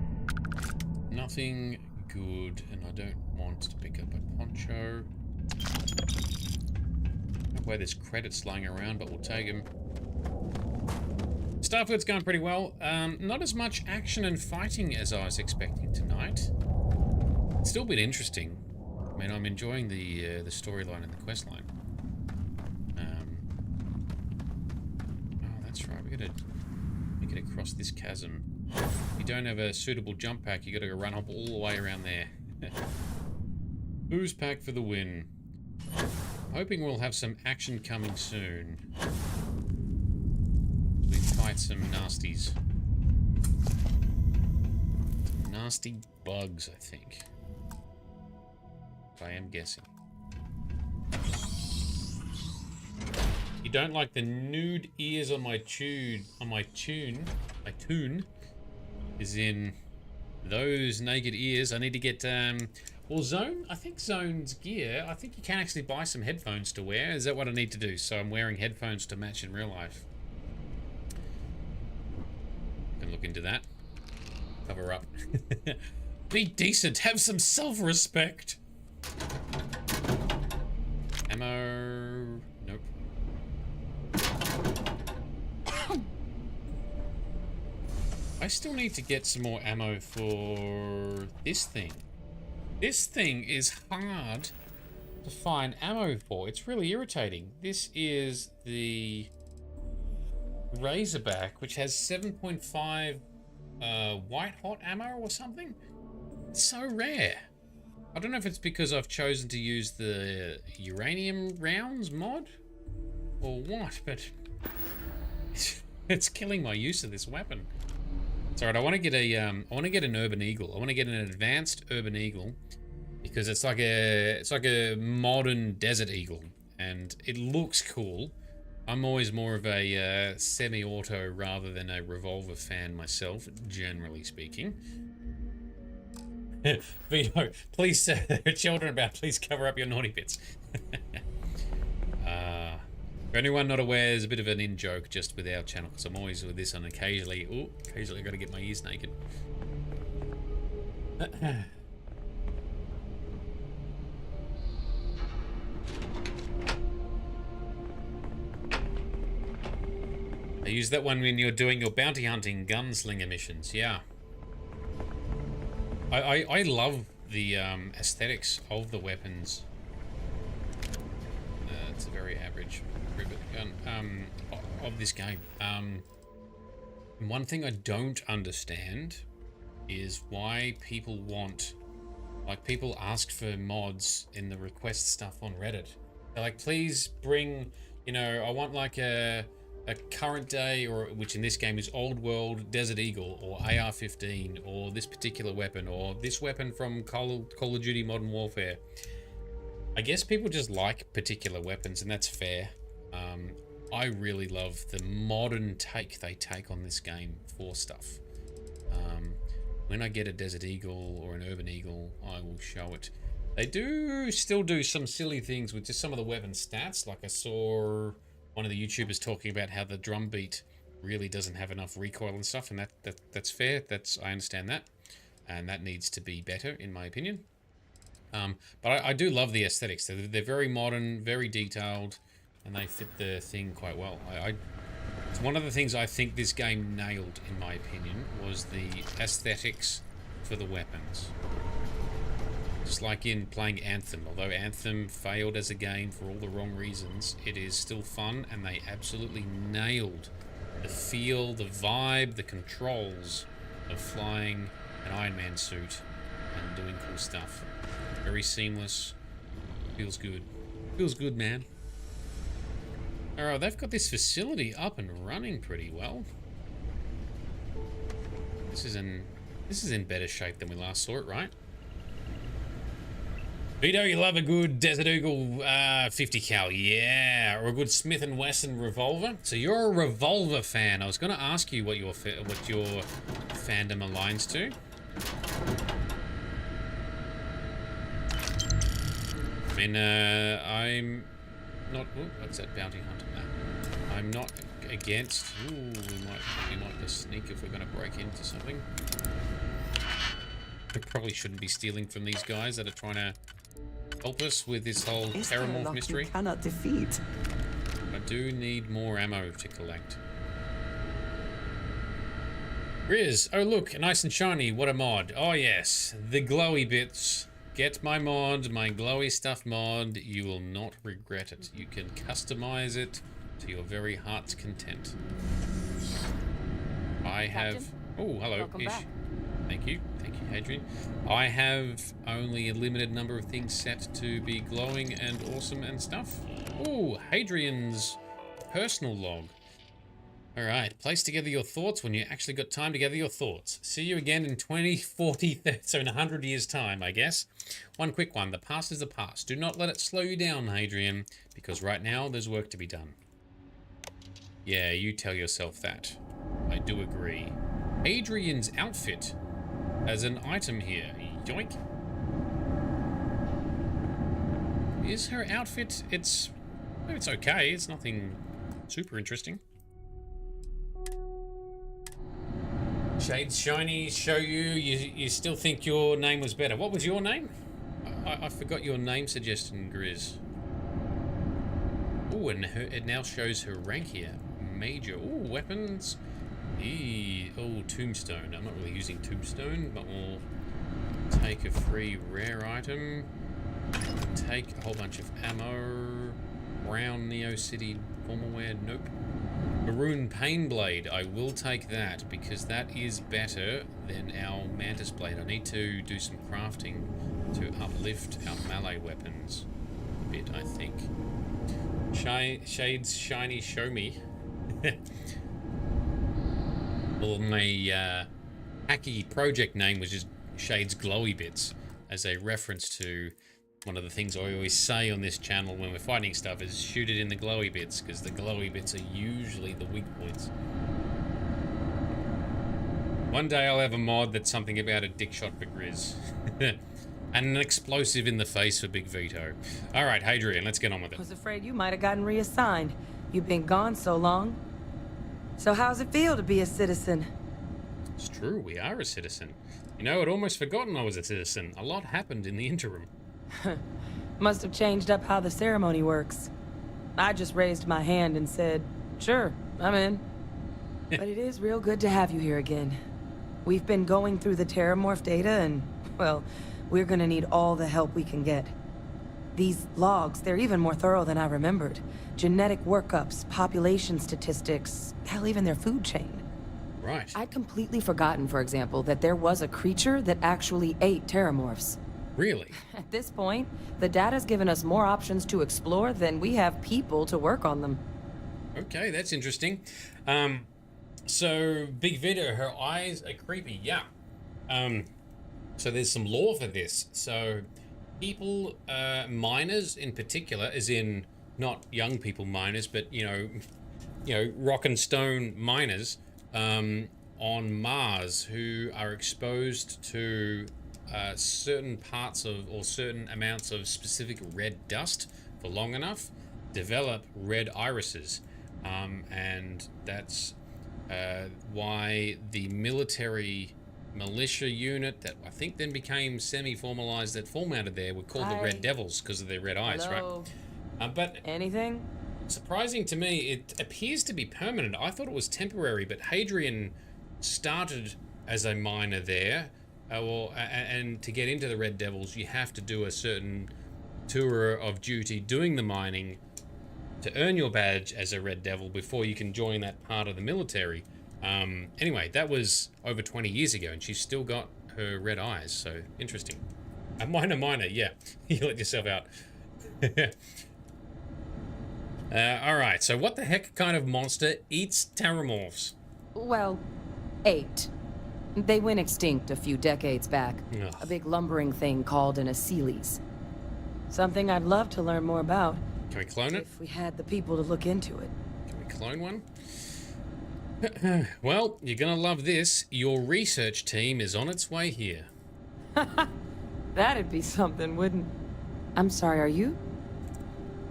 Nothing good, and I don't want to pick up a poncho. No way there's credits lying around, but we'll take them. Starfield's going pretty well. Not as much action and fighting as I was expecting tonight. It's still been interesting. I mean, I'm enjoying the storyline and the quest line. Oh, that's right. We gotta make it across this chasm. If you don't have a suitable jump pack, you gotta go run up all the way around there. Booze pack for the win. Hoping we'll have some action coming soon. We fight some nasties. Nasty bugs, I think. I am guessing. You don't like the nude ears on my tune? My tune is in those naked ears. I need to get well, Zone. I think Zone's gear. I think you can actually buy some headphones to wear. Is that what I need to do? So I'm wearing headphones to match in real life. Can look into that. Cover up. Be decent. Have some self-respect. Ammo. Nope. I still need to get some more ammo for this thing. This thing is hard to find ammo for. It's really irritating. This is the Razorback, which has 7.5 white hot ammo or something. It's so rare. I don't know if it's because I've chosen to use the uranium rounds mod or what, but it's killing my use of this weapon. It's alright. I want to get an Urban Eagle. I want to get an advanced Urban Eagle because it's like a modern Desert Eagle and it looks cool. I'm always more of a semi-auto rather than a revolver fan myself, generally speaking. Vito, please, there are children about. Please cover up your naughty bits. For anyone not aware, there's a bit of an in-joke just with our channel, because I'm always with this, and occasionally I got to get my ears naked. I use that one when you're doing your bounty hunting gunslinger missions, yeah. I love the aesthetics of the weapons. It's a very average rivet gun of this game. One thing I don't understand is why people want, like, people ask for mods in the request stuff on Reddit, They're like, please bring, you know, I want like a current day, or which in this game is old world Desert Eagle, or AR-15, or this particular weapon, or this weapon from Call of Duty Modern Warfare. I guess people just like particular weapons, and that's fair. I really love the modern take they take on this game for stuff. When I get a Desert Eagle or an Urban Eagle, I will show it. They do still do some silly things with just some of the weapon stats. Like I saw one of the YouTubers talking about how the drum beat really doesn't have enough recoil and stuff, and that's fair. I understand that, and that needs to be better in my opinion. But I do love the aesthetics. They're very modern, very detailed, and they fit the thing quite well. It's one of the things I think this game nailed, in my opinion, was the aesthetics for the weapons. Just like in playing Anthem. Although Anthem failed as a game for all the wrong reasons, it is still fun, and they absolutely nailed the feel, the vibe, the controls of flying an Iron Man suit and doing cool stuff. Very seamless. Feels good. Feels good, man. Alright, they've got this facility up and running pretty well. This is in better shape than we last saw it, right? Vito, you love a good Desert Eagle 50 cal, yeah, or a good Smith & Wesson revolver. So you're a revolver fan. I was going to ask you what your fandom aligns to. I mean, I'm not. Ooh, what's that bounty hunter? No, I'm not against. Ooh, we might just sneak if we're going to break into something. We probably shouldn't be stealing from these guys that are trying to help us with this whole Terrormorph mystery. You cannot defeat. I do need more ammo to collect. Riz, oh look, nice and shiny, what a mod. Oh yes, the glowy bits. Get my mod, my glowy stuff mod. You will not regret it. You can customize it to your very heart's content. I have... Oh, hello, Welcome Ish. back. Thank you, Hadrian. I have only a limited number of things set to be glowing and awesome and stuff. Ooh, Hadrian's personal log. Alright, place together your thoughts when you actually got time to gather your thoughts. See you again in 20, 40, so in 100 years' time, I guess. One quick one, the past is the past. Do not let it slow you down, Hadrian, because right now there's work to be done. Yeah, you tell yourself that. I do agree. Hadrian's outfit as an item here. Yoink. Is her outfit, it's okay. It's nothing super interesting. Shades shiny, show you still think your name was better. What was your name? I forgot your name suggestion, Grizz. Oh, and it now shows her rank here. Major. Oh, weapons. Oh, tombstone. I'm not really using tombstone, but we'll take a free rare item. Take a whole bunch of ammo. Brown Neo City formal wear. Nope. Maroon Pain Blade. I will take that because that is better than our Mantis Blade. I need to do some crafting to uplift our melee weapons a bit, I think. Shades shiny, show me. Well, my hacky project name was just Shades Glowy Bits, as a reference to one of the things I always say on this channel when we're fighting stuff is shoot it in the glowy bits, because the glowy bits are usually the weak points. One day I'll have a mod that's something about a dick shot for Grizz. And an explosive in the face for Big Vito. Alright, Hadrian, let's get on with it. I was afraid you might have gotten reassigned. You've been gone so long. So how's it feel to be a citizen? It's true, we are a citizen. You know, I'd almost forgotten I was a citizen. A lot happened in the interim. Must have changed up how the ceremony works. I just raised my hand and said, sure, I'm in. But it is real good to have you here again. We've been going through the Terrormorph data and, well, we're gonna need all the help we can get. These logs, they're even more thorough than I remembered. Genetic workups, population statistics, hell, even their food chain. Right. I'd completely forgotten, for example, that there was a creature that actually ate Terrormorphs. Really? At this point, the data's given us more options to explore than we have people to work on them. Okay, that's interesting. So, Big Vida, her eyes are creepy, yeah. So there's some lore for this. So, people, miners in particular, as in not young people miners, but, you know, rock and stone miners, on Mars who are exposed to certain parts of, or certain amounts of specific red dust for long enough, develop red irises. And that's why the military militia unit that I think then became semi-formalized that formatted there were called the Red Devils because of their red eyes, Hello? right? But anything? Surprising to me, it appears to be permanent. I thought it was temporary, but Hadrian started as a miner there, and to get into the Red Devils, you have to do a certain tour of duty doing the mining to earn your badge as a Red Devil before you can join that part of the military. Anyway, that was over 20 years ago, and she's still got her red eyes, so interesting. A minor, yeah. You let yourself out. Alright, so what the heck kind of monster eats Terrormorphs? Well, 8. They went extinct a few decades back. Ugh. A big lumbering thing called an Aceles. Something I'd love to learn more about. Can we clone it? If we had the people to look into it. Can we clone one? Well, you're gonna love this. Your research team is on its way here. That'd be something, wouldn't... I'm sorry, are you?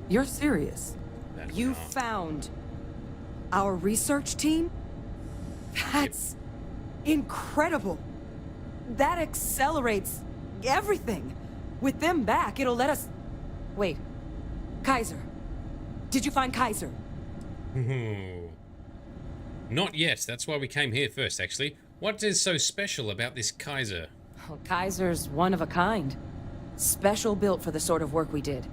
You're serious? You found our research team? That's incredible. That accelerates everything. With them back, it'll let us... Wait. Kaiser. Did you find Kaiser? Not yet. That's why we came here first, actually. What is so special about this Kaiser? Well, Kaiser's one of a kind. Special built for the sort of work we did.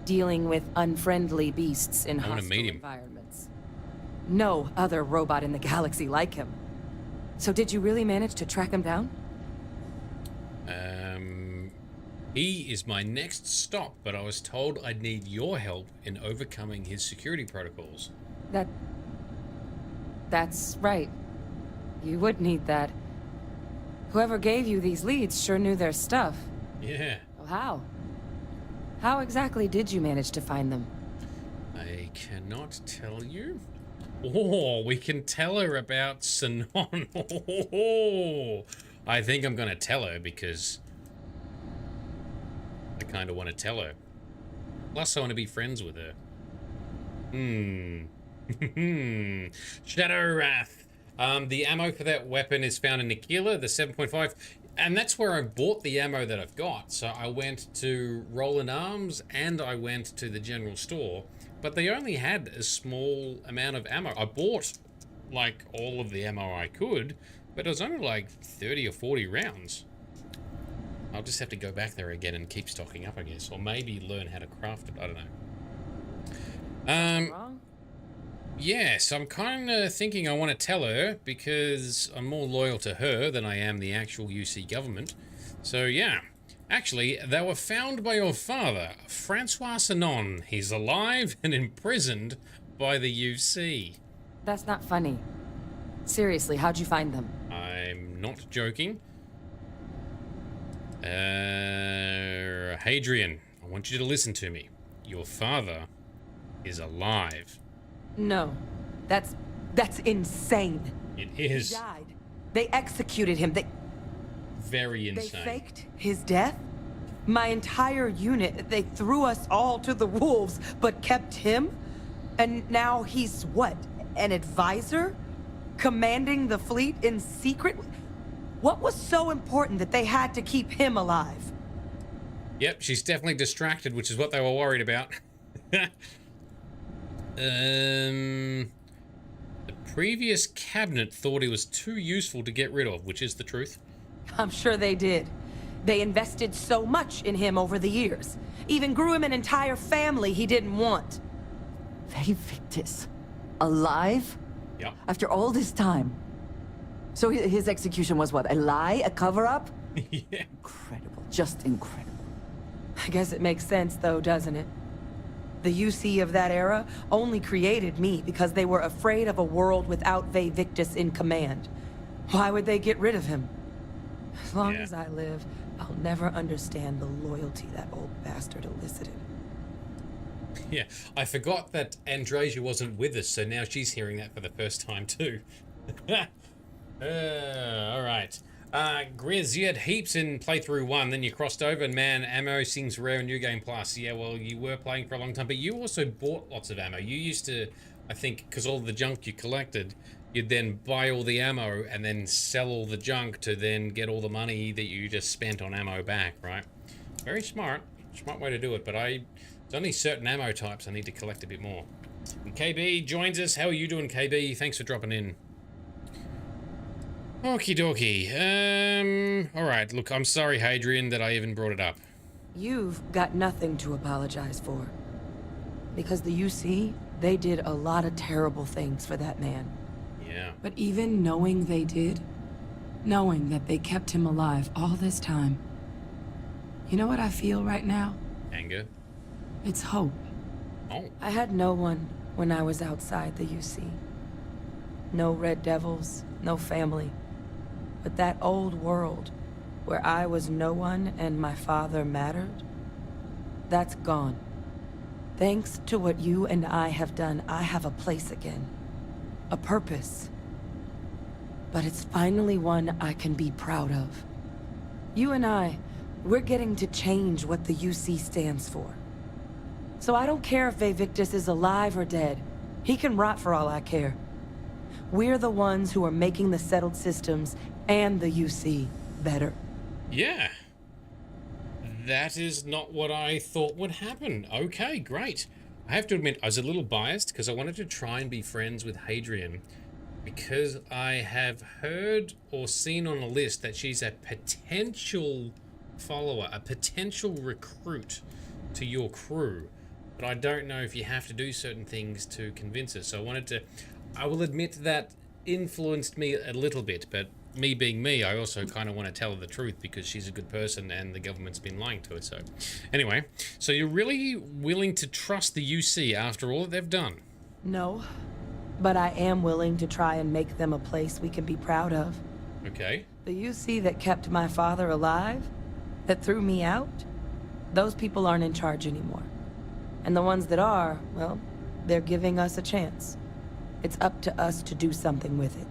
Dealing with unfriendly beasts in hostile environments. No other robot in the galaxy like him. So did you really manage to track him down? He is my next stop, but I was told I'd need your help in overcoming his security protocols. That's right. You would need that. Whoever gave you these leads sure knew their stuff. Yeah. Well, how? How exactly did you manage to find them? I cannot tell you. Oh, we can tell her about Sinon. Oh, I think I'm gonna tell her because I kind of want to tell her. Plus, I want to be friends with her. Shadow Wrath. The ammo for that weapon is found in Nikila, the 7.5. And that's where I bought the ammo that I've got. So I went to Roland Arms and I went to the general store. But they only had a small amount of ammo. I bought, like, all of the ammo I could, but it was only like 30 or 40 rounds. I'll just have to go back there again and keep stocking up, I guess. Or maybe learn how to craft it. I don't know. Yes, I'm kind of thinking I want to tell her because I'm more loyal to her than I am the actual UC government. So, yeah. Actually, they were found by your father, Francois Sinon. He's alive and imprisoned by the UC. That's not funny. Seriously, how'd you find them? I'm not joking. Hadrian, I want you to listen to me. Your father is alive. No. That's insane. It is. He died. They executed him. Very insane. They faked his death? My entire unit, they threw us all to the wolves, but kept him? And now he's what? An advisor? Commanding the fleet in secret? What was so important that they had to keep him alive? Yep, she's definitely distracted, which is what they were worried about. The previous cabinet thought he was too useful to get rid of, which is the truth. I'm sure they did. They invested so much in him over the years. Even grew him an entire family he didn't want. They faked this. Alive? Yep. After all this time. So his execution was what? A lie? A cover-up? Yeah. Incredible. Just incredible. I guess it makes sense though, doesn't it? The UC of that era only created me because they were afraid of a world without Vae Victus in command. Why would they get rid of him? As long as I live, I'll never understand the loyalty that old bastard elicited. Yeah, I forgot that Andrasia wasn't with us, so now she's hearing that for the first time too. Alright. Grizz, you had heaps in playthrough 1, then you crossed over, and man, ammo seems rare in New Game Plus. Yeah, well, you were playing for a long time, but you also bought lots of ammo. You used to, I think, because all the junk you collected, you'd then buy all the ammo and then sell all the junk to then get all the money that you just spent on ammo back, right? Very smart. Smart way to do it, but there's only certain ammo types I need to collect a bit more. And KB joins us. How are you doing, KB? Thanks for dropping in. Okie dokie. Alright, look, I'm sorry, Hadrian, that I even brought it up. You've got nothing to apologize for. Because the UC, they did a lot of terrible things for that man. Yeah. But even knowing they did, knowing that they kept him alive all this time, you know what I feel right now? Anger. It's hope. Oh. I had no one when I was outside the UC. No Red Devils, no family. But that old world, where I was no one and my father mattered, that's gone. Thanks to what you and I have done, I have a place again. A purpose. But it's finally one I can be proud of. You and I, we're getting to change what the UC stands for. So I don't care if Vae Victus is alive or dead. He can rot for all I care. We're the ones who are making the settled systems and the UC better. Yeah. That is not what I thought would happen. Okay, great. I have to admit, I was a little biased because I wanted to try and be friends with Hadrian because I have heard or seen on a list that she's a potential follower, a potential recruit to your crew. But I don't know if you have to do certain things to convince her. So I will admit that influenced me a little bit, but me being me, I also kind of want to tell her the truth because she's a good person and the government's been lying to her. So anyway, so you're really willing to trust the UC after all that they've done? No, but I am willing to try and make them a place we can be proud of. Okay. The UC that kept my father alive, that threw me out, those people aren't in charge anymore. And the ones that are, well, they're giving us a chance. It's up to us to do something with it.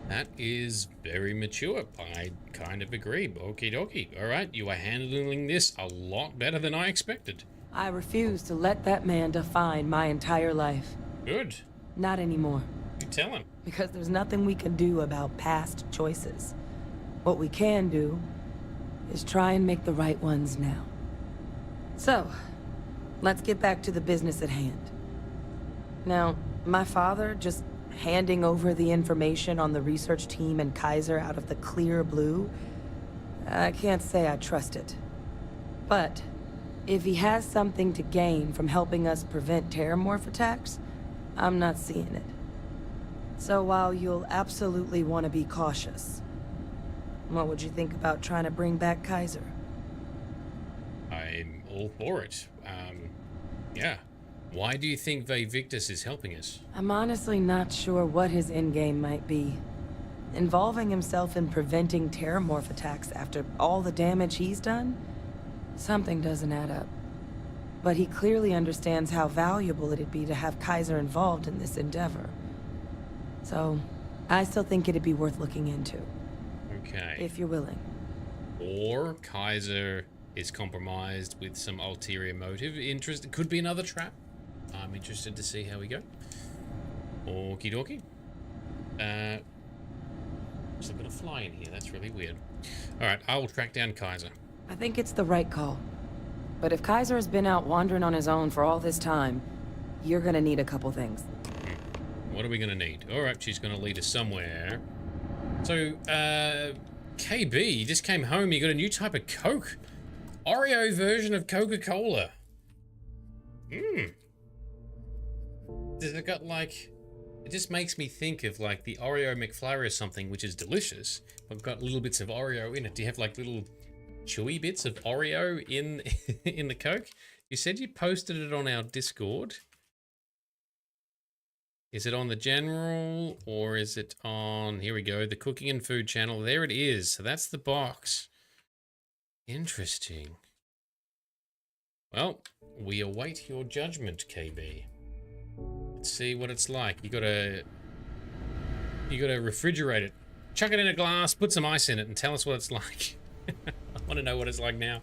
That is very mature. I kind of agree. Okie dokie. All right, you are handling this a lot better than I expected. I refuse to let that man define my entire life. Good. Not anymore. You tell him. Because there's nothing we can do about past choices. What we can do is try and make the right ones now. So, let's get back to the business at hand. Now, my father just handing over the information on the research team and Kaiser out of the clear blue, I can't say I trust it. But if he has something to gain from helping us prevent Terrormorph attacks, I'm not seeing it. So while you'll absolutely want to be cautious, what would you think about trying to bring back Kaiser? I'm all for it. Yeah. Why do you think Vae Victus is helping us? I'm honestly not sure what his endgame might be. Involving himself in preventing Terrormorph attacks after all the damage he's done? Something doesn't add up. But he clearly understands how valuable it'd be to have Kaiser involved in this endeavor. So, I still think it'd be worth looking into. Okay. If you're willing. Or Kaiser is compromised with some ulterior motive. It could be another trap. I'm interested to see how we go. Okie dokie. There's a bit of fly in here. That's really weird. Alright, I will track down Kaiser. I think it's the right call. But if Kaiser has been out wandering on his own for all this time, you're gonna need a couple things. What are we gonna need? Alright, she's gonna lead us somewhere. So, KB, you just came home, you got a new type of Coke. Oreo version of Coca-Cola. Does it got like... It just makes me think of like the Oreo McFlurry or something, which is delicious, but got little bits of Oreo in it. Do you have like little chewy bits of Oreo in in the Coke. You said you posted it on our Discord. Is it on the general or is it on, here we go, the cooking and food channel? There it is. So that's the box. Interesting. Well, we await your judgment, KB. Let's see what it's like. You gotta refrigerate it. Chuck it in a glass, put some ice in it, and tell us what it's like. I want to know what it's like now.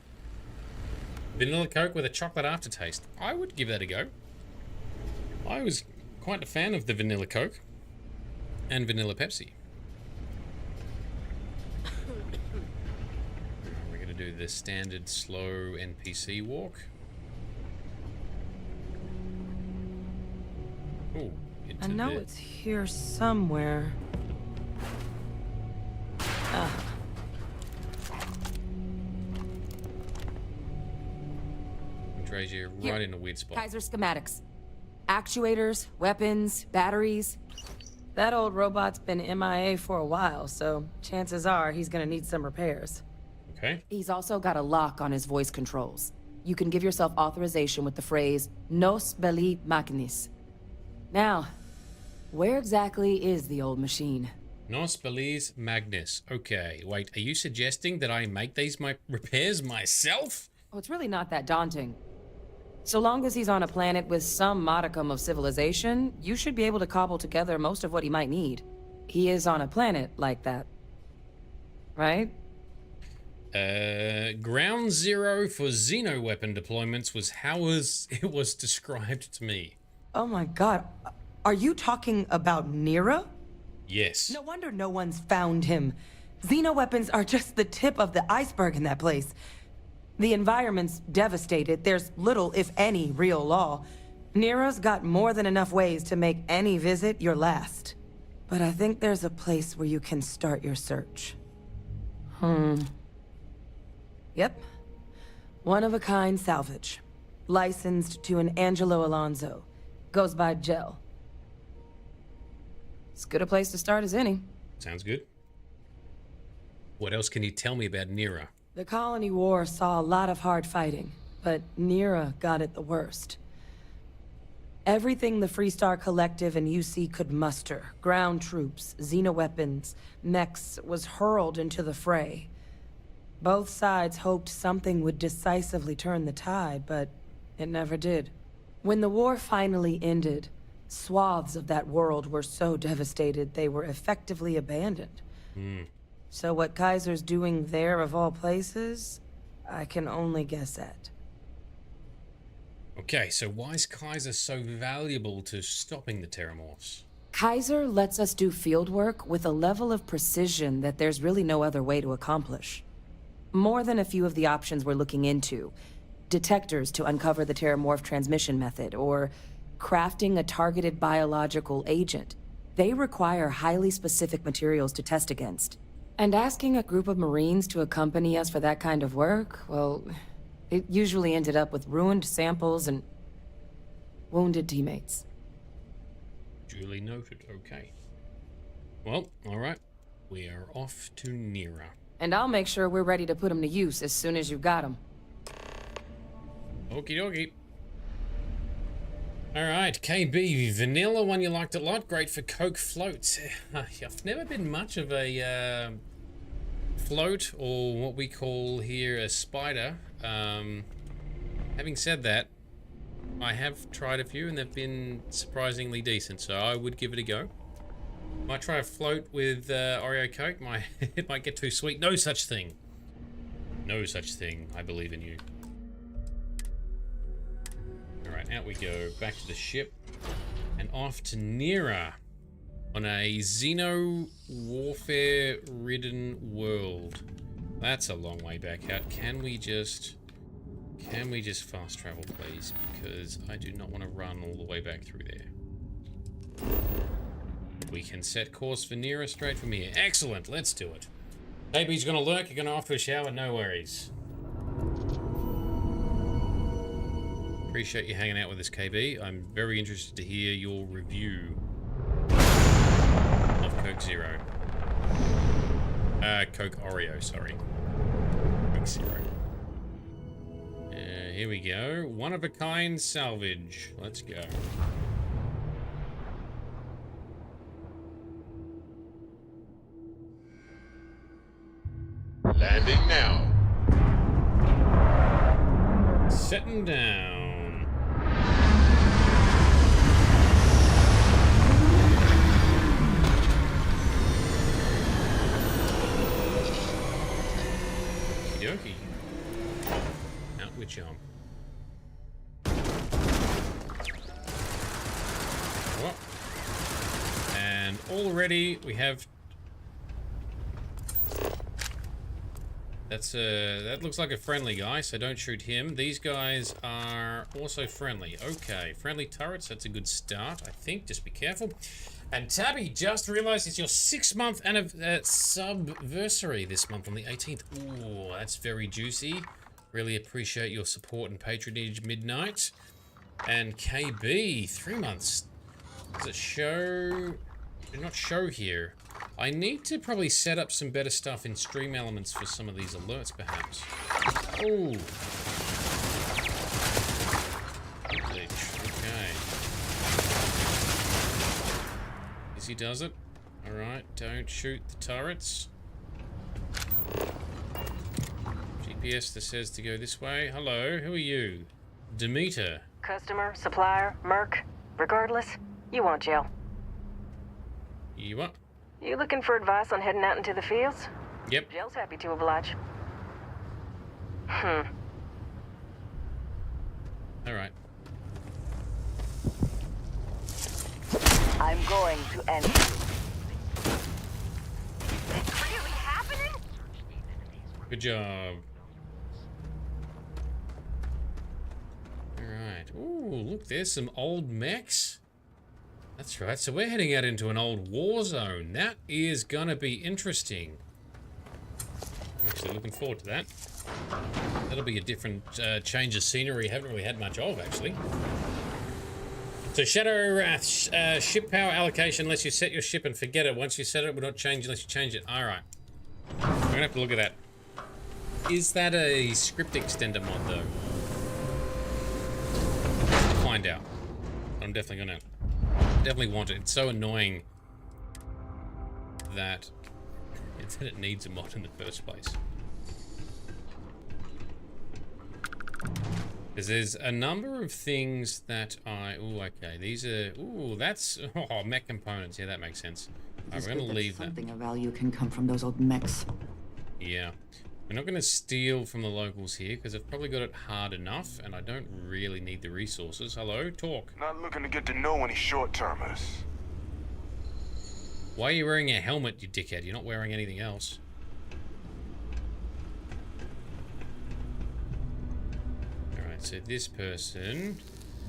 Vanilla Coke with a chocolate aftertaste. I would give that a go. I was quite a fan of the Vanilla Coke and Vanilla Pepsi. We're going to do the standard slow NPC walk. Ooh, I know it's here somewhere. Trays you right in a weird spot. Kaiser schematics. Actuators, weapons, batteries. That old robot's been MIA for a while, so chances are he's gonna need some repairs. Okay. He's also got a lock on his voice controls. You can give yourself authorization with the phrase, Nos belli machinis. Now, where exactly is the old machine? Nos bellis magnus. Okay, wait, are you suggesting that I make these repairs myself? Oh, it's really not that daunting. So long as he's on a planet with some modicum of civilization, you should be able to cobble together most of what he might need. He is on a planet like that. Right? Ground zero for Xeno weapon deployments was how it was described to me. Oh my god. Are you talking about Nira? Yes. No wonder no one's found him. Xeno weapons are just the tip of the iceberg in that place. The environment's devastated. There's little, if any, real law. Nira's got more than enough ways to make any visit your last. But I think there's a place where you can start your search. Yep. One-of-a-kind salvage. Licensed to an Angelo Alonso. Goes by Gel. As good a place to start as any. Sounds good. What else can you tell me about Nira? The Colony War saw a lot of hard fighting, but Nira got it the worst. Everything the Freestar Collective and UC could muster, ground troops, xenoweapons, mechs, was hurled into the fray. Both sides hoped something would decisively turn the tide, but it never did. When the war finally ended, swaths of that world were so devastated they were effectively abandoned. So what Kaiser's doing there of all places, I can only guess at. Okay, so why is Kaiser so valuable to stopping the Terrormorphs? Kaiser lets us do field work with a level of precision that there's really no other way to accomplish. More than a few of the options we're looking into. Detectors to uncover the Terrormorph transmission method, or crafting a targeted biological agent. They require highly specific materials to test against. And asking a group of Marines to accompany us for that kind of work, well, it usually ended up with ruined samples and wounded teammates. Duly noted, okay. Well, alright. We are off to Nira. And I'll make sure we're ready to put them to use as soon as you've got them. Okie dokie. Alright, KB, vanilla one you liked a lot, great for Coke floats. I've never been much of a float, or what we call here a spider. Having said that, I have tried a few and they've been surprisingly decent, so I would give it a go. Might try a float with Oreo Coke, it might get too sweet. No such thing. No such thing, I believe in you. Alright, out we go, back to the ship, and off to Nira, on a Xeno warfare-ridden world. That's a long way back out. Can we just fast travel, please? Because I do not want to run all the way back through there. We can set course for Nira straight from here. Excellent, let's do it. KB's gonna lurk, you're gonna off to a shower, no worries. Appreciate you hanging out with us, KB. I'm very interested to hear your review of Coke Zero. Coke Oreo, sorry. 0.0. Here we go. One-of-a-kind salvage. Let's go. Landing now. Setting down. Okey-dokey. Out we jump. Whoa. And already we have... that looks like a friendly guy, so don't shoot him. These guys are also friendly. Okay, friendly turrets, that's a good start, I think. Just be careful. And Tabby, just realized it's your 6-month subversary this month on the 18th. Ooh, that's very juicy. Really appreciate your support and patronage, Midnight. And KB, 3 months. Does it show? Did not show here. I need to probably set up some better stuff in stream elements for some of these alerts, perhaps. Oh. Okay. Easy does it. Alright, don't shoot the turrets. GPS that says to go this way. Hello, who are you? Demeter. Customer, supplier, merc. Regardless, you want Jill. You what? You looking for advice on heading out into the fields? Yep. Jill's happy to oblige. Alright. I'm going to end you. It's really happening? Good job. Alright. Ooh, look, there's some old mechs. That's right, so we're heading out into an old war zone. That is gonna be interesting. I'm actually looking forward to that. That'll be a different change of scenery. Haven't really had much of, actually. So Shadow Wrath, ship power allocation unless you set your ship and forget it. Once you set it, will not change unless you change it. Alright. We're gonna have to look at that. Is that a script extender mod, though? I'll find out. I'm definitely gonna... Definitely want it. It's so annoying that it needs a mod in the first place. Because there's a number of things that I... Ooh, okay. These are... Ooh, that's... Oh, mech components. Yeah, that makes sense. Alright, we're going to leave that. Something of value can come from those old mechs. Yeah. We're not going to steal from the locals here, because I've probably got it hard enough, and I don't really need the resources. Hello? Talk. Not looking to get to know any short-termers. Why are you wearing a helmet, you dickhead? You're not wearing anything else. Alright, so this person...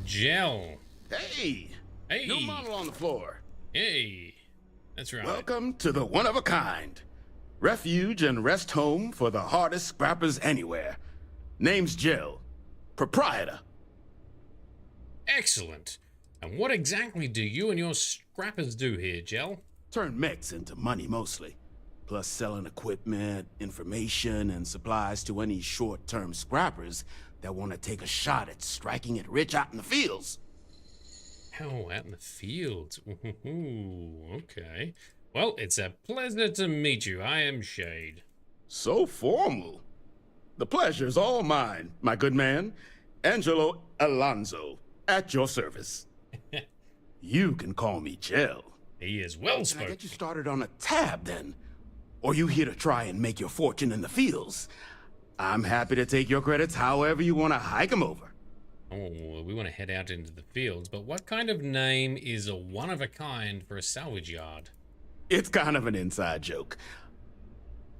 Gel. Hey! Hey! New model on the floor. Hey! That's right. Welcome to the one-of-a-kind. Refuge and rest home for the hardest scrappers anywhere. Name's Jill. Proprietor. Excellent. And what exactly do you and your scrappers do here, Gel? Turn mechs into money mostly. Plus selling equipment, information, and supplies to any short-term scrappers that want to take a shot at striking it rich out in the fields. Oh, out in the fields. Ooh, okay. Well, it's a pleasure to meet you. I am Shade. So formal. The pleasure's all mine, my good man. Angelo Alonso, at your service. You can call me Jill. He is well spoken. Can I get you started on a tab, then? Or you here to try and make your fortune in the fields? I'm happy to take your credits however you want to hike them over. Oh, we want to head out into the fields, but what kind of name is a one-of-a-kind for a salvage yard? It's kind of an inside joke.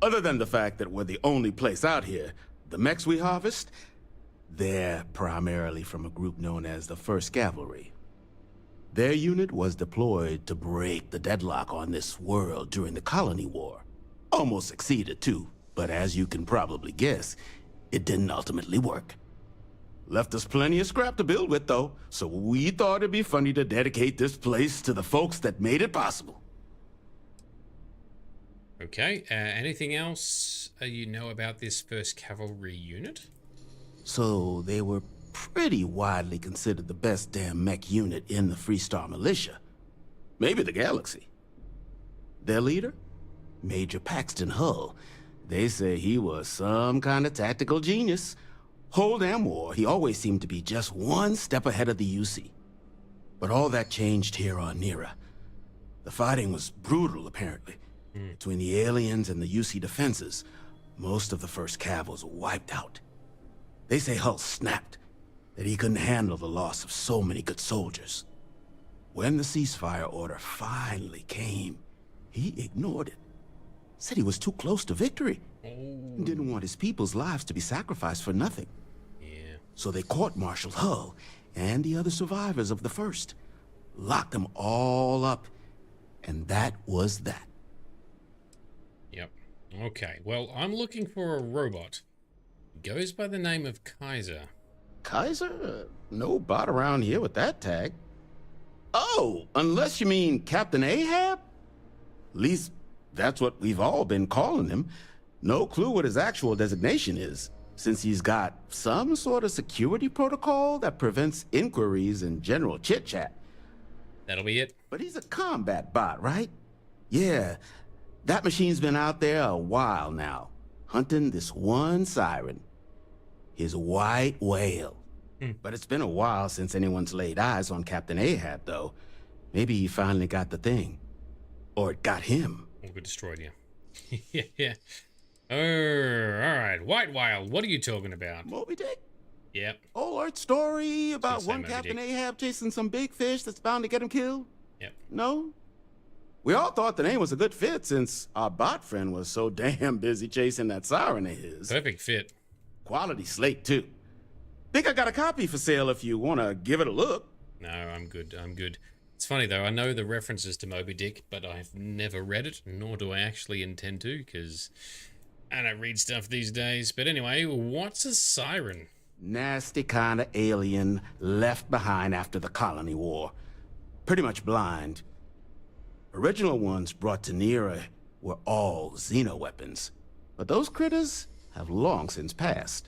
Other than the fact that we're the only place out here, the mechs we harvest, they're primarily from a group known as the 1st Cavalry. Their unit was deployed to break the deadlock on this world during the Colony War. Almost succeeded too, but as you can probably guess, it didn't ultimately work. Left us plenty of scrap to build with though, so we thought it'd be funny to dedicate this place to the folks that made it possible. Okay, anything else you know about this 1st Cavalry unit? So they were pretty widely considered the best damn mech unit in the Freestar Militia. Maybe the galaxy. Their leader? Major Paxton Hull. They say he was some kind of tactical genius. Whole damn war, he always seemed to be just one step ahead of the UC. But all that changed here on Nera. The fighting was brutal, apparently. Between the aliens and the UC defenses, most of the 1st Cav was wiped out. They say Hull snapped, that he couldn't handle the loss of so many good soldiers. When the ceasefire order finally came, he ignored it. Said he was too close to victory. Didn't want his people's lives to be sacrificed for nothing. Yeah. So they court-martialed Hull and the other survivors of the 1st. Locked them all up. And that was that. Yep. Okay, well, I'm looking for a robot. Goes by the name of Kaiser. Kaiser? No bot around here with that tag. Oh, unless you mean Captain Ahab? At least that's what we've all been calling him. No clue what his actual designation is, since he's got some sort of security protocol that prevents inquiries and general chit-chat. That'll be it. But he's a combat bot, right? Yeah, that machine's been out there a while now, hunting this one siren. His white whale. But it's been a while since anyone's laid eyes on Captain Ahab, though. Maybe he finally got the thing. Or it got him. Or we destroyed you. Yeah. Alright. White whale, what are you talking about? Moby Dick? Yep. Old story about one Moby Captain Dick. Ahab chasing some big fish that's bound to get him killed? Yep. No? We all thought the name was a good fit since our bot friend was so damn busy chasing that siren of his. Perfect fit. Quality slate, too. Think I got a copy for sale if you want to give it a look. No, I'm good. I'm good. It's funny, though. I know the references to Moby Dick, but I've never read it, nor do I actually intend to, because I don't read stuff these days. But anyway, what's a siren? Nasty kind of alien left behind after the colony war. Pretty much blind. Original ones brought to Nera were all xeno weapons. But those critters have long since passed.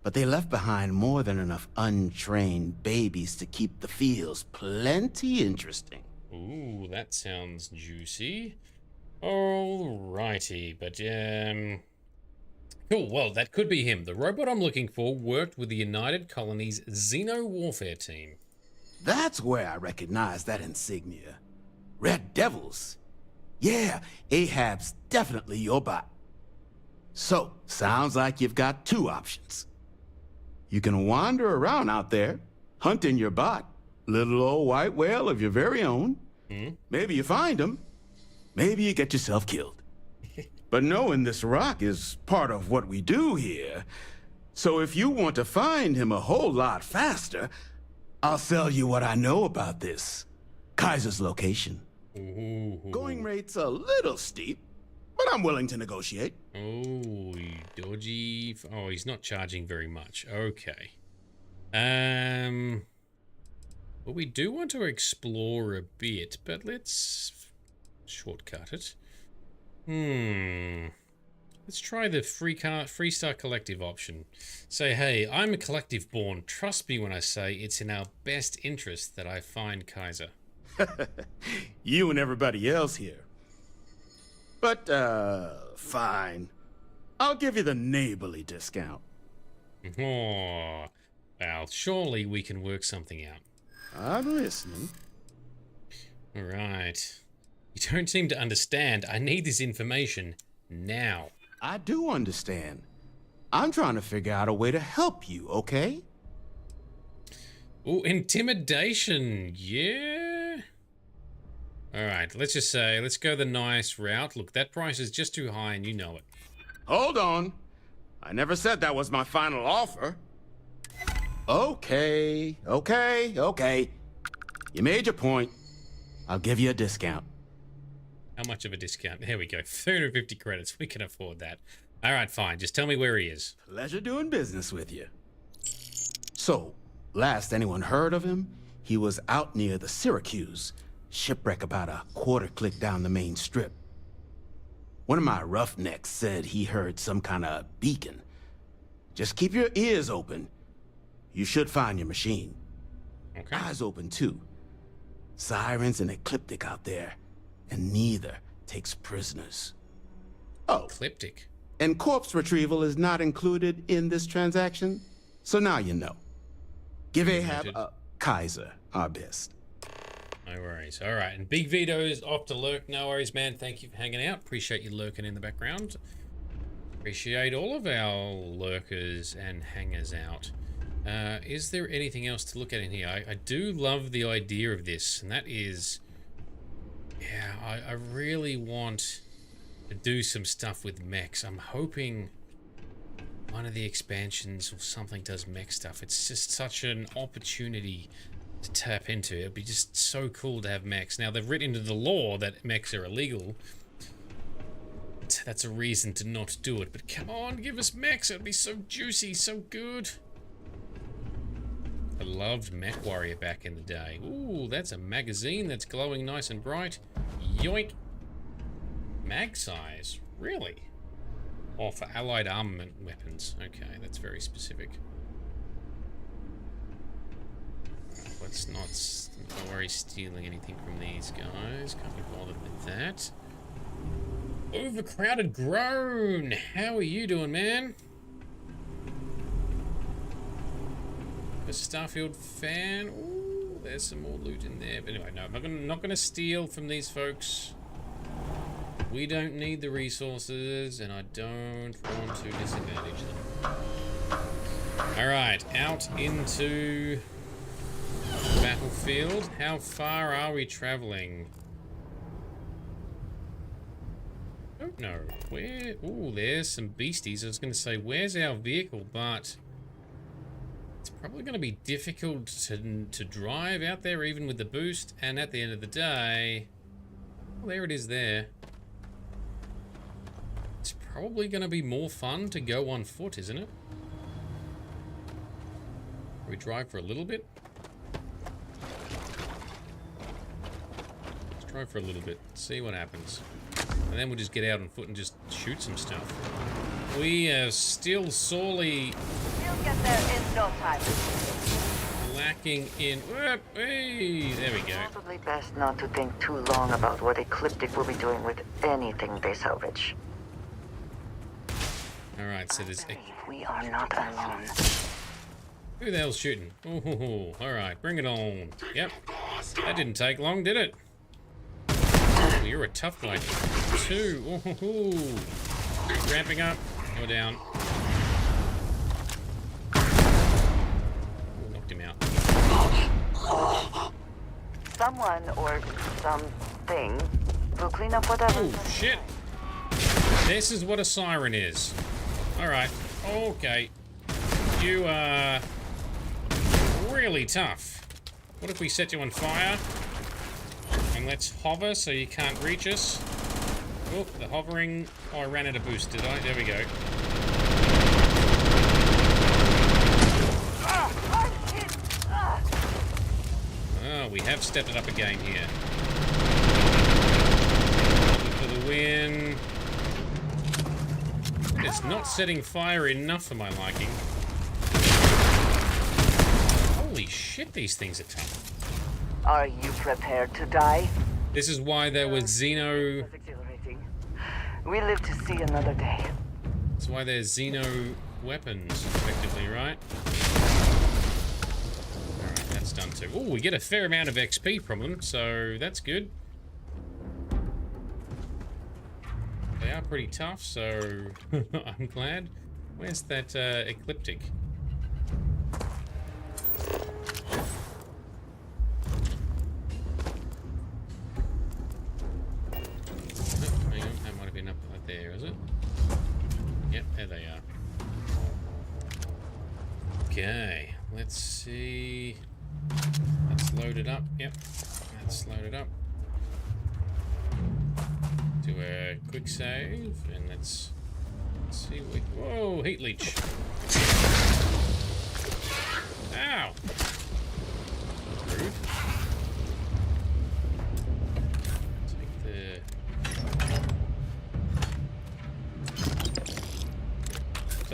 But they left behind more than enough untrained babies to keep the fields plenty interesting. Ooh, that sounds juicy. Alrighty, but cool, well, that could be him. The robot I'm looking for worked with the United Colony's Xeno Warfare team. That's where I recognize that insignia. Red Devils. Yeah, Ahab's definitely your bot. So, sounds like you've got two options. You can wander around out there, hunting your bot, little old white whale of your very own. Maybe you find him, maybe you get yourself killed. But knowing this rock is part of what we do here. So if you want to find him a whole lot faster, I'll sell you what I know about this. Kaiser's location. Going rate's a little steep, but I'm willing to negotiate. Oh, dodgy. Oh, he's not charging very much. Okay. Well, we do want to explore a bit, but let's shortcut it. Let's try the Freestar Collective option. Say, hey, I'm a collective born. Trust me when I say it's in our best interest that I find Kaiser. You and everybody else here. But, fine. I'll give you the neighborly discount. Oh, well, surely we can work something out. I'm listening. All right. You don't seem to understand. I need this information now. I do understand. I'm trying to figure out a way to help you, okay? Oh, intimidation. Yeah. All right, let's just say, let's go the nice route. Look, that price is just too high and you know it. Hold on. I never said that was my final offer. Okay. You made your point. I'll give you a discount. How much of a discount? There we go. 350 credits. We can afford that. All right, fine. Just tell me where he is. Pleasure doing business with you. So, last anyone heard of him, he was out near the Syracuse. Shipwreck about a quarter click down the main strip. One of my roughnecks said he heard some kind of beacon. Just keep your ears open. You should find your machine. Okay. Eyes open, too. Sirens and Ecliptic out there, and neither takes prisoners. Oh. Ecliptic? And corpse retrieval is not included in this transaction, so now you know. Give Ahab Kaiser our best. No worries. All right, and Big Vito is off to lurk. No worries, man. Thank you for hanging out. Appreciate you lurking in the background. Appreciate all of our lurkers and hangers out. Is there anything else to look at in here? I do love the idea of this, and that is... Yeah, I really want to do some stuff with mechs. I'm hoping one of the expansions or something does mech stuff. It's just such an opportunity to tap into. It'd be just so cool to have mechs. Now, they've written into the law that mechs are illegal. That's a reason to not do it. But come on, give us mechs. It'd be so juicy, so good. I loved Mech Warrior back in the day. Ooh, that's a magazine that's glowing nice and bright. Yoink. Mag size. Really? Oh, for allied armament weapons. Okay, that's very specific. Let's not worry stealing anything from these guys. Can't be bothered with that. Overcrowded Groan. How are you doing, man? A Starfield fan. Ooh, there's some more loot in there. But anyway, no, I'm not gonna steal from these folks. We don't need the resources, and I don't want to disadvantage them. Alright, out into the battlefield. How far are we traveling? Don't know. Where? Ooh, there's some beasties. I was going to say, where's our vehicle? But it's probably going to be difficult to drive out there, even with the boost. And at the end of the day, well, there it is there. It's probably going to be more fun to go on foot, isn't it? We drive for a little bit. Let's drive for a little bit, see what happens. And then we'll just get out on foot and just shoot some stuff. We are still sorely... You'll get there in no time. Lacking in... Hey, there we go. Probably best not to think too long about what Ecliptic will be doing with anything they salvage. Alright, so there's... We are not alone. Who the hell's shooting? Oh, alright, bring it on. Yep. That didn't take long, did it? Oh, you're a tough guy. Two. Oh, ramping up. Go down. Oh, knocked him out. Someone or something will clean up whatever. Oh, shit. This is what a siren is. Alright. Okay. You are really tough. What if we set you on fire? And let's hover so you can't reach us. Oh, the hovering. Oh, I ran out of boost, did I? There we go. Oh, we have stepped it up again here. For the win. It's not setting fire enough for my liking. Holy shit, these things are tough. Are you prepared to die? This is why there was Xeno... We live to see another day. That's why there's Xeno weapons, effectively, right? Alright, that's done too. Oh, we get a fair amount of XP from them, so that's good. They are pretty tough, so I'm glad. Where's that Ecliptic? There, is it? Yep, there they are. Okay, let's see. That's loaded up. Yep, that's loaded up. Do a quick save, and let's see what we... Whoa, heat leech. Ow! Rude. Take the...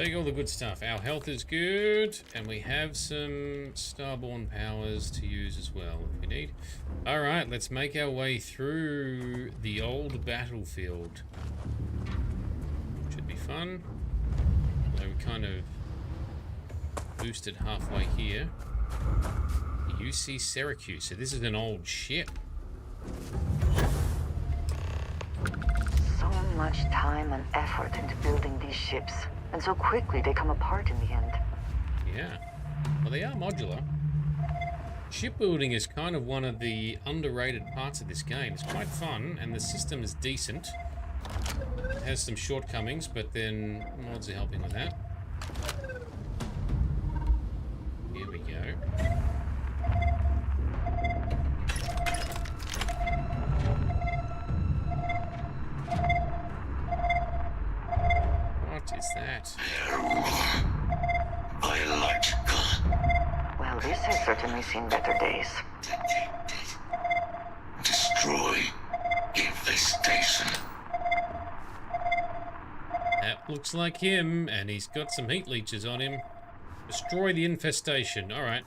take all the good stuff. Our health is good, and we have some starborn powers to use as well if we need. Alright, let's make our way through the old battlefield. Should be fun. Although we kind of boosted halfway here. UC Syracuse. So this is an old ship. So much time and effort into building these ships, and so quickly they come apart in the end. Yeah. Well, they are modular. Shipbuilding is kind of one of the underrated parts of this game. It's quite fun, and the system is decent. It has some shortcomings, but then mods are helping with that. Here we go. What is that? Biological. Well, this has certainly seen better days. Destroy. Infestation. That looks like him, and he's got some heat leeches on him. Destroy the infestation. Alright.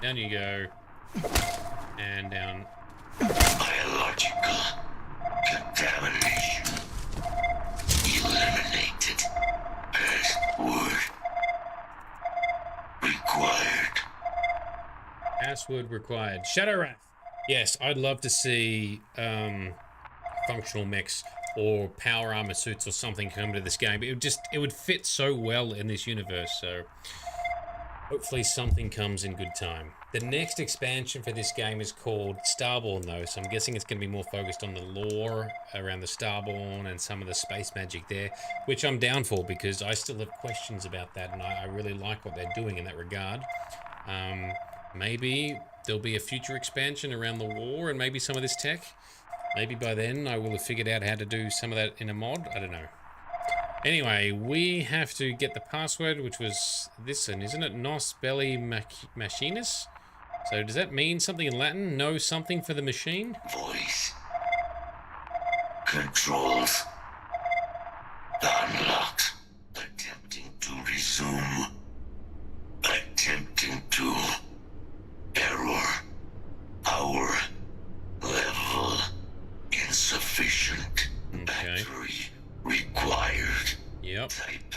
Down you go. And down. Biological contamination. Eliminated. Password required. Password required. Shadowwrath. Yes, I'd love to see functional mechs or power armor suits or something come to this game. It would fit so well in this universe, so hopefully something comes in good time. The next expansion for this game is called Starborn, though, so I'm guessing it's going to be more focused on the lore around the Starborn and some of the space magic there, which I'm down for because I still have questions about that, and I really like what they're doing in that regard. Maybe there'll be a future expansion around the war and maybe some of this tech. Maybe by then I will have figured out how to do some of that in a mod. I don't know. Anyway, we have to get the password, which was this one, isn't it? Nos belli machinus? So does that mean something in Latin? Know something for the machine? Voice. Controls. Unlocked. Attempting to resume. Attempting to. Error. Power. Level. Insufficient. Okay. Battery required. Yep. Type.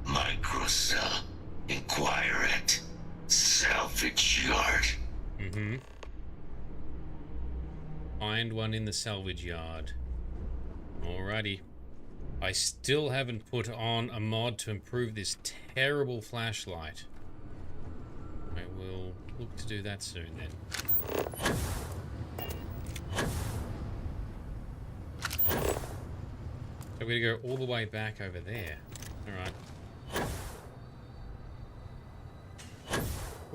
Microcell. Inquire at. Salvage yard. Mm-hmm. Find one in the salvage yard. Alrighty. I still haven't put on a mod to improve this terrible flashlight. I will look to do that soon then. So we're gonna go all the way back over there. Alright.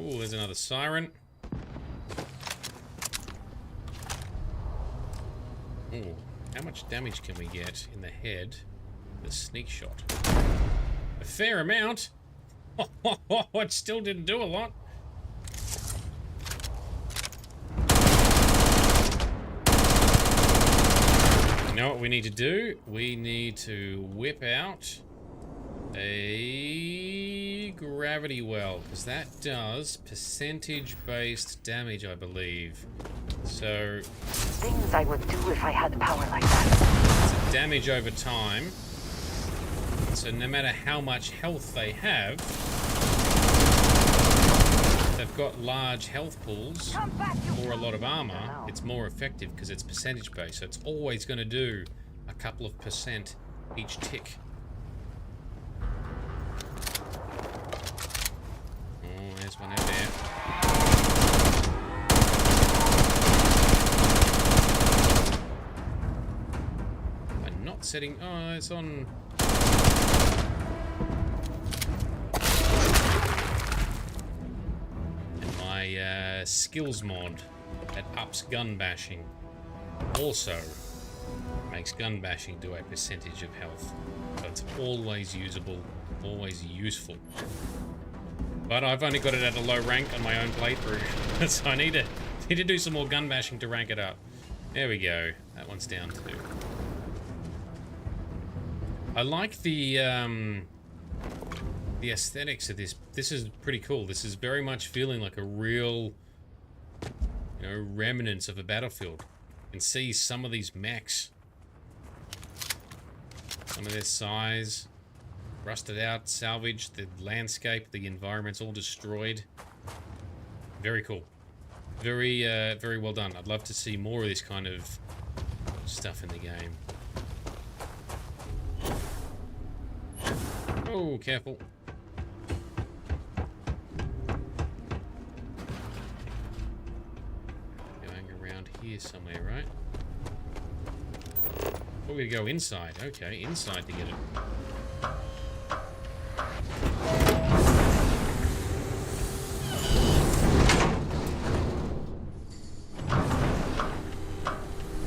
Oh, there's another siren. Oh, how much damage can we get in the head with a sneak shot? A fair amount. It still didn't do a lot. You know what we need to do? We need to whip out a gravity well, because that does percentage-based damage, I believe. So things I would do if I had power like that. It's damage over time. So no matter how much health they have, if they've got large health pools or a lot of armor, it's more effective because it's percentage-based. So it's always going to do a couple of % each tick. There's one out there. I'm not setting... Oh, it's on... And my skills mod that ups gun bashing also makes gun bashing do a percentage of health. So it's always usable, always useful. But I've only got it at a low rank on my own playthrough, so I need to do some more gun bashing to rank it up. There we go. That one's down too. I like the the aesthetics of this is pretty cool. This is very much feeling like a real, you know, remnants of a battlefield. You can see some of these mechs, some of their size, rusted out, salvaged, the landscape, the environment's all destroyed. Very cool. Very, very well done. I'd love to see more of this kind of stuff in the game. Oh, careful. Going around here somewhere, right? Oh, we go inside. Okay, inside to get it.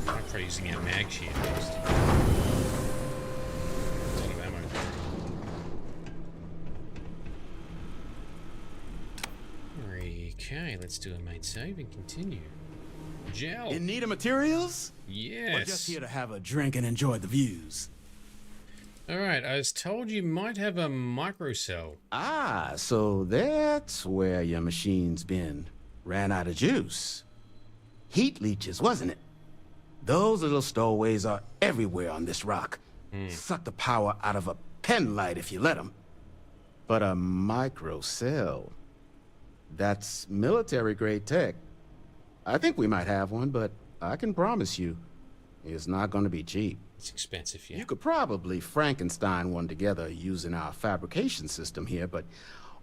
I'll try using our mag shield first. A lot of ammo. Okay, let's do a main save and continue. Gel. In need of materials? Yes. Or just here to have a drink and enjoy the views? Alright, I was told you might have a microcell. Ah, so that's where your machine's been. Ran out of juice. Heat leeches, wasn't it? Those little stowaways are everywhere on this rock. Suck the power out of a pen light if you let them. But a microcell, that's military-grade tech. I think we might have one, but I can promise you, it's not going to be cheap. It's expensive, yeah. You could probably Frankenstein one together using our fabrication system here, but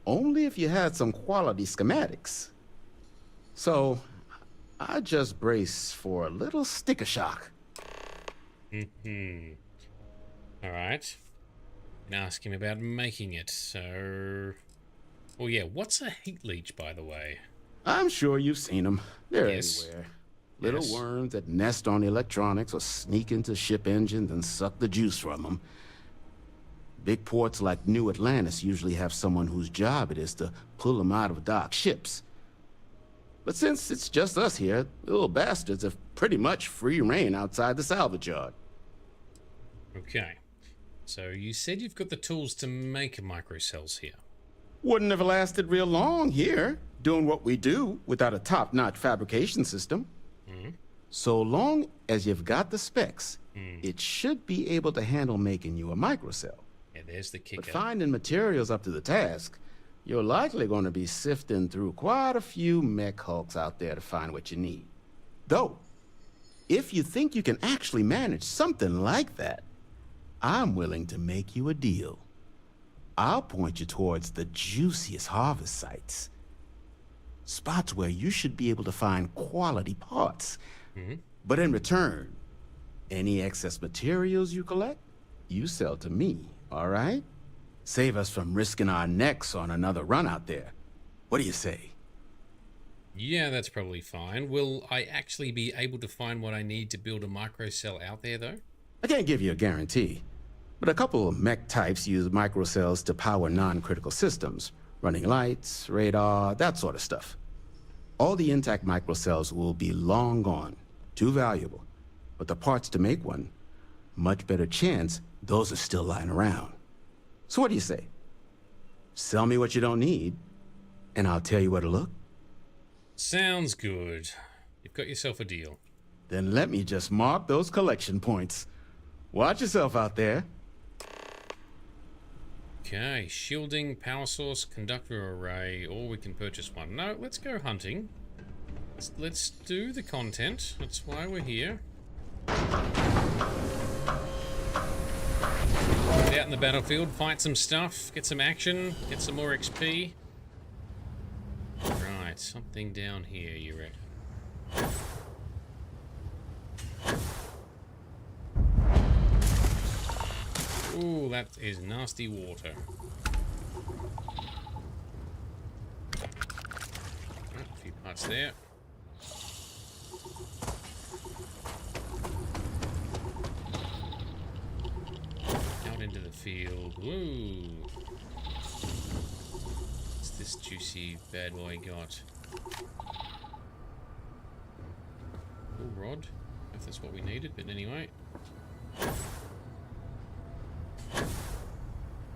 only if you had some quality schematics. So, I just brace for a little sticker shock. Alright. And ask him about making it, so... Oh yeah, what's a heat leech, by the way? I'm sure you've seen them. They're everywhere. Little worms that nest on electronics or sneak into ship engines and suck the juice from them. Big ports like New Atlantis usually have someone whose job it is to pull them out of docked ships. But since it's just us here, little bastards have pretty much free reign outside the salvage yard. Okay. So you said you've got the tools to make microcells here. Wouldn't have lasted real long here, doing what we do without a top-notch fabrication system. So long as you've got the specs, it should be able to handle making you a microcell. Yeah, there's the kicker. But finding materials up to the task, you're likely going to be sifting through quite a few mech hulks out there to find what you need. Though, if you think you can actually manage something like that, I'm willing to make you a deal. I'll point you towards the juiciest harvest sites. Spots where you should be able to find quality parts. But in return, any excess materials you collect, you sell to me, all right? Save us from risking our necks on another run out there. What do you say? Yeah, that's probably fine. Will I actually be able to find what I need to build a microcell out there, though? I can't give you a guarantee, but a couple of mech types use microcells to power non-critical systems, running lights, radar, that sort of stuff. All the intact microcells will be long gone, too valuable. But the parts to make one, much better chance those are still lying around. So what do you say? Sell me what you don't need, and I'll tell you where to look. Sounds good. You've got yourself a deal. Then let me just mark those collection points. Watch yourself out there. Okay, shielding, power source, conductor array, or we can purchase one. No, let's go hunting. Let's do the content. That's why we're here. Get out in the battlefield, fight some stuff, get some action, get some more XP. Right, something down here, you reckon? Ooh, that is nasty water. A few parts there. Out into the field. Woo! What's this juicy bad boy got? Cool rod. If that's what we needed, but anyway.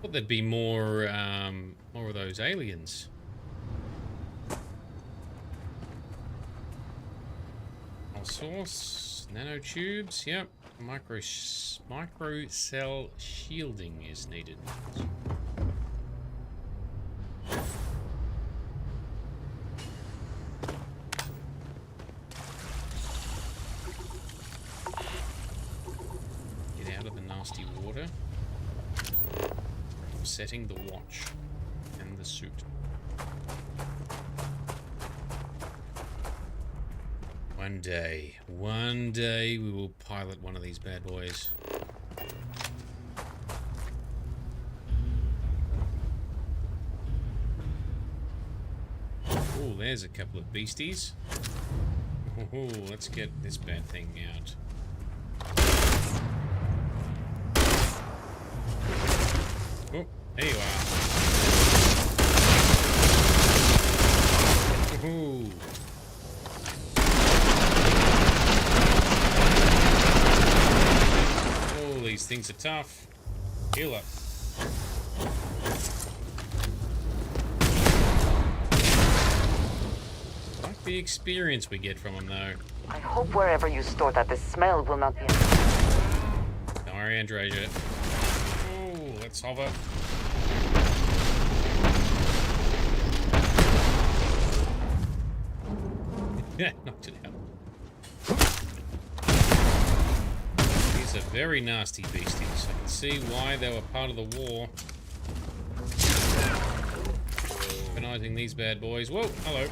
Thought there'd be more of those aliens. All source, nanotubes, yep. Micro cell shielding is needed. Get out of the nasty water. I'm setting the watch and the suit. One day we will pilot one of these bad boys. Oh, there's a couple of beasties. Oh, let's get this bad thing out. Oh, there you are. Ooh. These things are tough. Heal up. Like the experience we get from them, though. I hope wherever you store that, the smell will not be. Don't worry, Andreja. Oh, let's hover. Yeah, knocked it out. These are very nasty beasties. I can see why they were part of the war. Organizing these bad boys. Whoa, hello.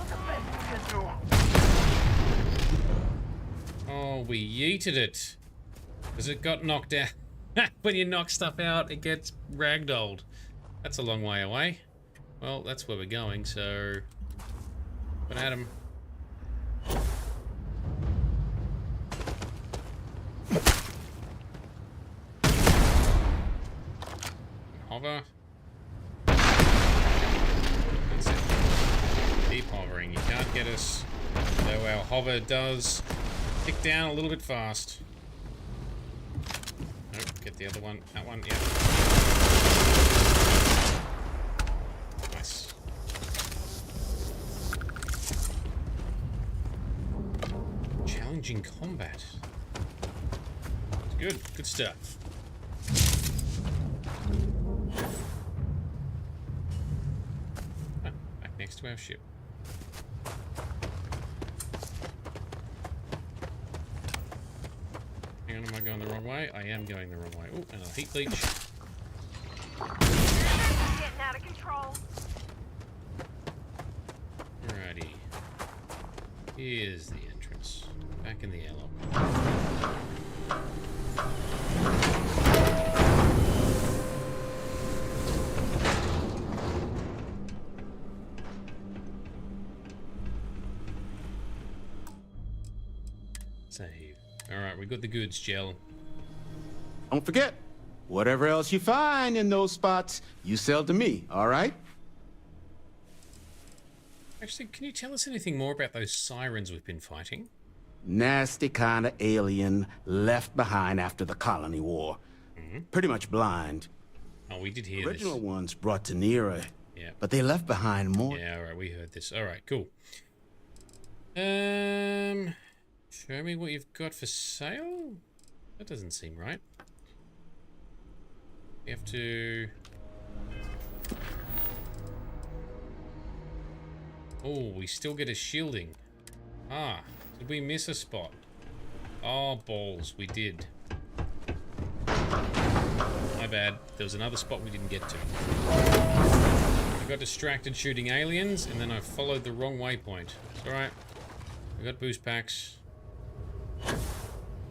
Oh, we yeeted it. Because it got knocked out. When you knock stuff out, it gets ragdolled. That's a long way away. Well, that's where we're going, so... But Adam. Hover. That's it. Keep hovering. You can't get us. Though our hover does tick down a little bit fast. Nope, get the other one. That one, yeah. Nice. Challenging combat. That's good. Good stuff. Back next to our ship. Hang on, am I going the wrong way? I am going the wrong way. Oh, and a heat leech. Getting out of control. Alrighty. Here's the entrance. Back in the airlock. Save. Alright, we got the goods, Gel. Don't forget, whatever else you find in those spots, you sell to me, all right? Actually, can you tell us anything more about those sirens we've been fighting? Nasty kind of alien left behind after the colony war. Pretty much blind. Oh, we did hear Original this. ones brought to Nera, Yeah. but they left behind more. Yeah, alright, we heard this. Alright, cool. Show me what you've got for sale? That doesn't seem right. We have to... Oh, we still get a shielding. Ah, did we miss a spot? Oh, balls, we did. My bad. There was another spot we didn't get to. I got distracted shooting aliens, and then I followed the wrong waypoint. It's alright. We got boost packs.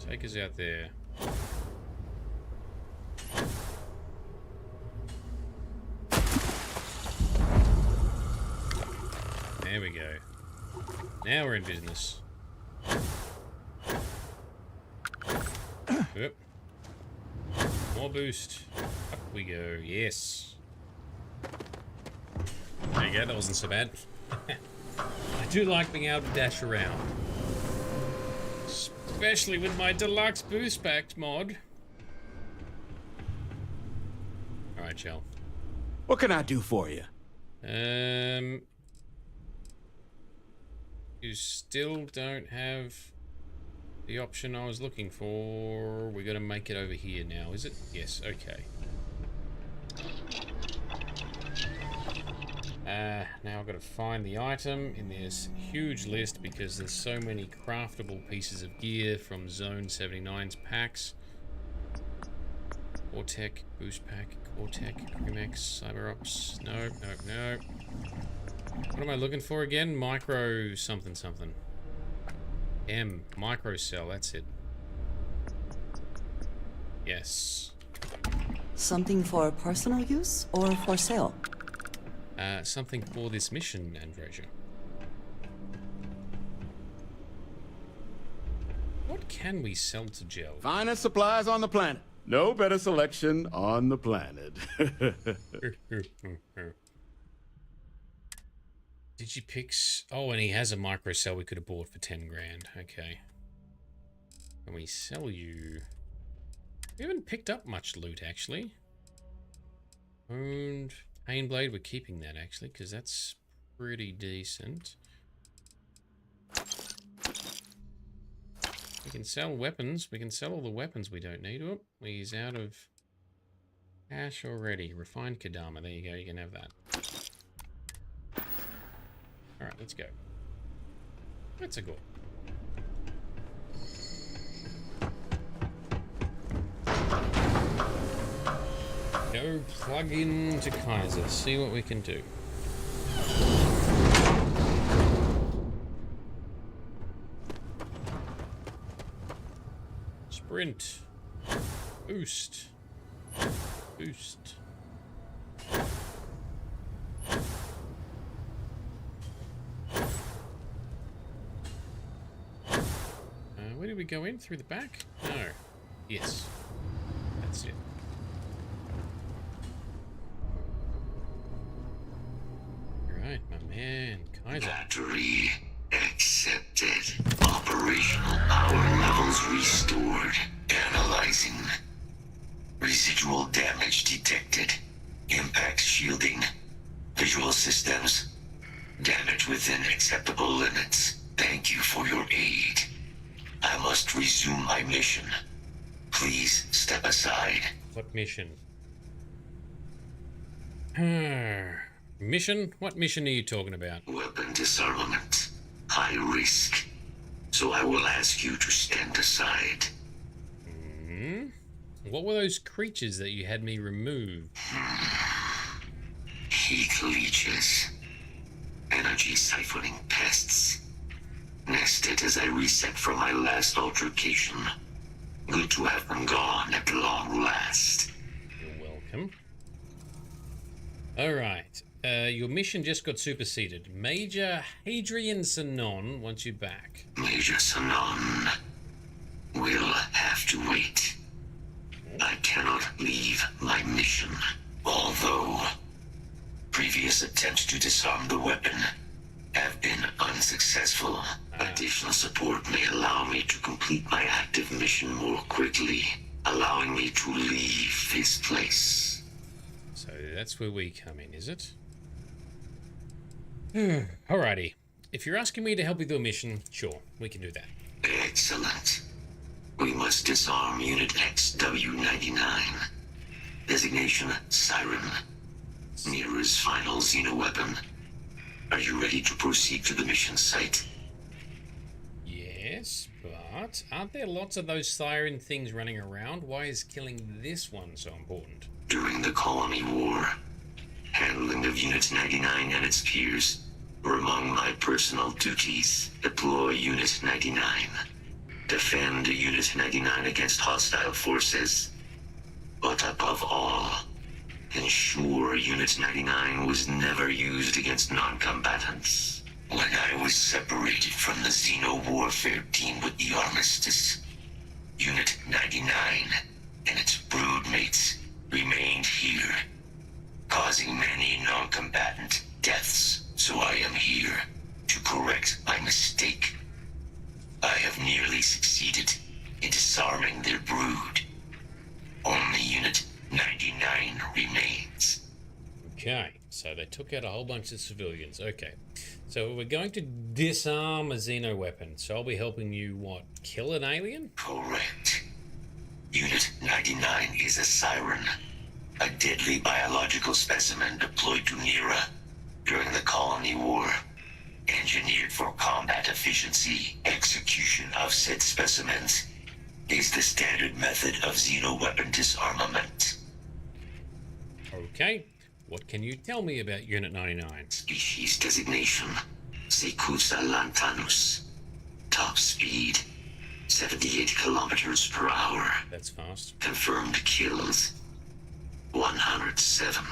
Take us out there. There we go. Now we're in business. Yep. More boost. Up we go. Yes. There you go. That wasn't so bad. I do like being able to dash around. Especially with my deluxe boost packs mod. Alright, Shell. What can I do for you? You still don't have the option I was looking for. We got to make it over here now, is it? Yes, okay. Now I've got to find the item in this huge list because there's so many craftable pieces of gear from Zone 79's packs. Cortec, Boost Pack, Cortec, Crimex, Cyber Ops. No. What am I looking for again? Micro something. Micro cell, that's it. Yes. Something for personal use or for sale? Something for this mission, Androsia. What can we sell to Gel? Finest supplies on the planet. No better selection on the planet. Digipix. Oh, and he has a micro cell we could have bought for 10 grand. Okay. Can we sell you? We haven't picked up much loot, actually. Owned Painblade, we're keeping that, actually, because that's pretty decent. We can sell weapons. We can sell all the weapons we don't need. Oh, he's out of cash already. Refined Kadama. There you go. You can have that. Alright, let's go. Let's go. Go plug into Kaiser. See what we can do. Sprint. Boost. Boost. Where did we go in? Through the back? No. Yes. That's it. Right, my man, Kaiser. Battery accepted. Operational power levels restored. Analyzing. Residual damage detected. Impact shielding. Visual systems. Damage within acceptable limits. Thank you for your aid. I must resume my mission. Please step aside. What mission? Mission? What mission are you talking about? Weapon disarmament. High risk. So I will ask you to stand aside. Hmm? What were those creatures that you had me remove? Heat leeches. Energy siphoning pests. Nested as I reset from my last altercation. Good to have them gone at long last. You're welcome. Alright. Your mission just got superseded. Major Hadrian Sanon wants you back. Major Sanon will have to wait. I cannot leave my mission. Although previous attempts to disarm the weapon have been unsuccessful. Additional support may allow me to complete my active mission more quickly, allowing me to leave this place. So that's where we come in, is it? Alrighty. If you're asking me to help with your mission, sure, we can do that. Excellent. We must disarm Unit XW-99. Designation Siren. Mirror's final xeno-weapon. Are you ready to proceed to the mission site? Yes, but aren't there lots of those siren things running around? Why is killing this one so important? During the Colony War, handling of Unit 99 and its peers were among my personal duties. Deploy Unit 99. Defend Unit 99 against hostile forces. But above all, ensure Unit 99 was never used against non-combatants. When I was separated from the Xeno Warfare team with the Armistice, Unit 99 and its broodmates remained here, causing many non-combatant deaths. So I am here to correct my mistake. I have nearly succeeded in disarming their brood. Only Unit 99 remains. Okay, so they took out a whole bunch of civilians. Okay, so we're going to disarm a Xeno weapon. So I'll be helping you, what, kill an alien? Correct. Unit 99 is a siren, a deadly biological specimen deployed to Nera during the Colony War. Engineered for combat efficiency, execution of said specimens is the standard method of Xeno-weapon disarmament. Okay, what can you tell me about Unit 99? Species designation, Secusa lantanus. Top speed, 78 kilometers per hour. That's fast. Confirmed kills, 107.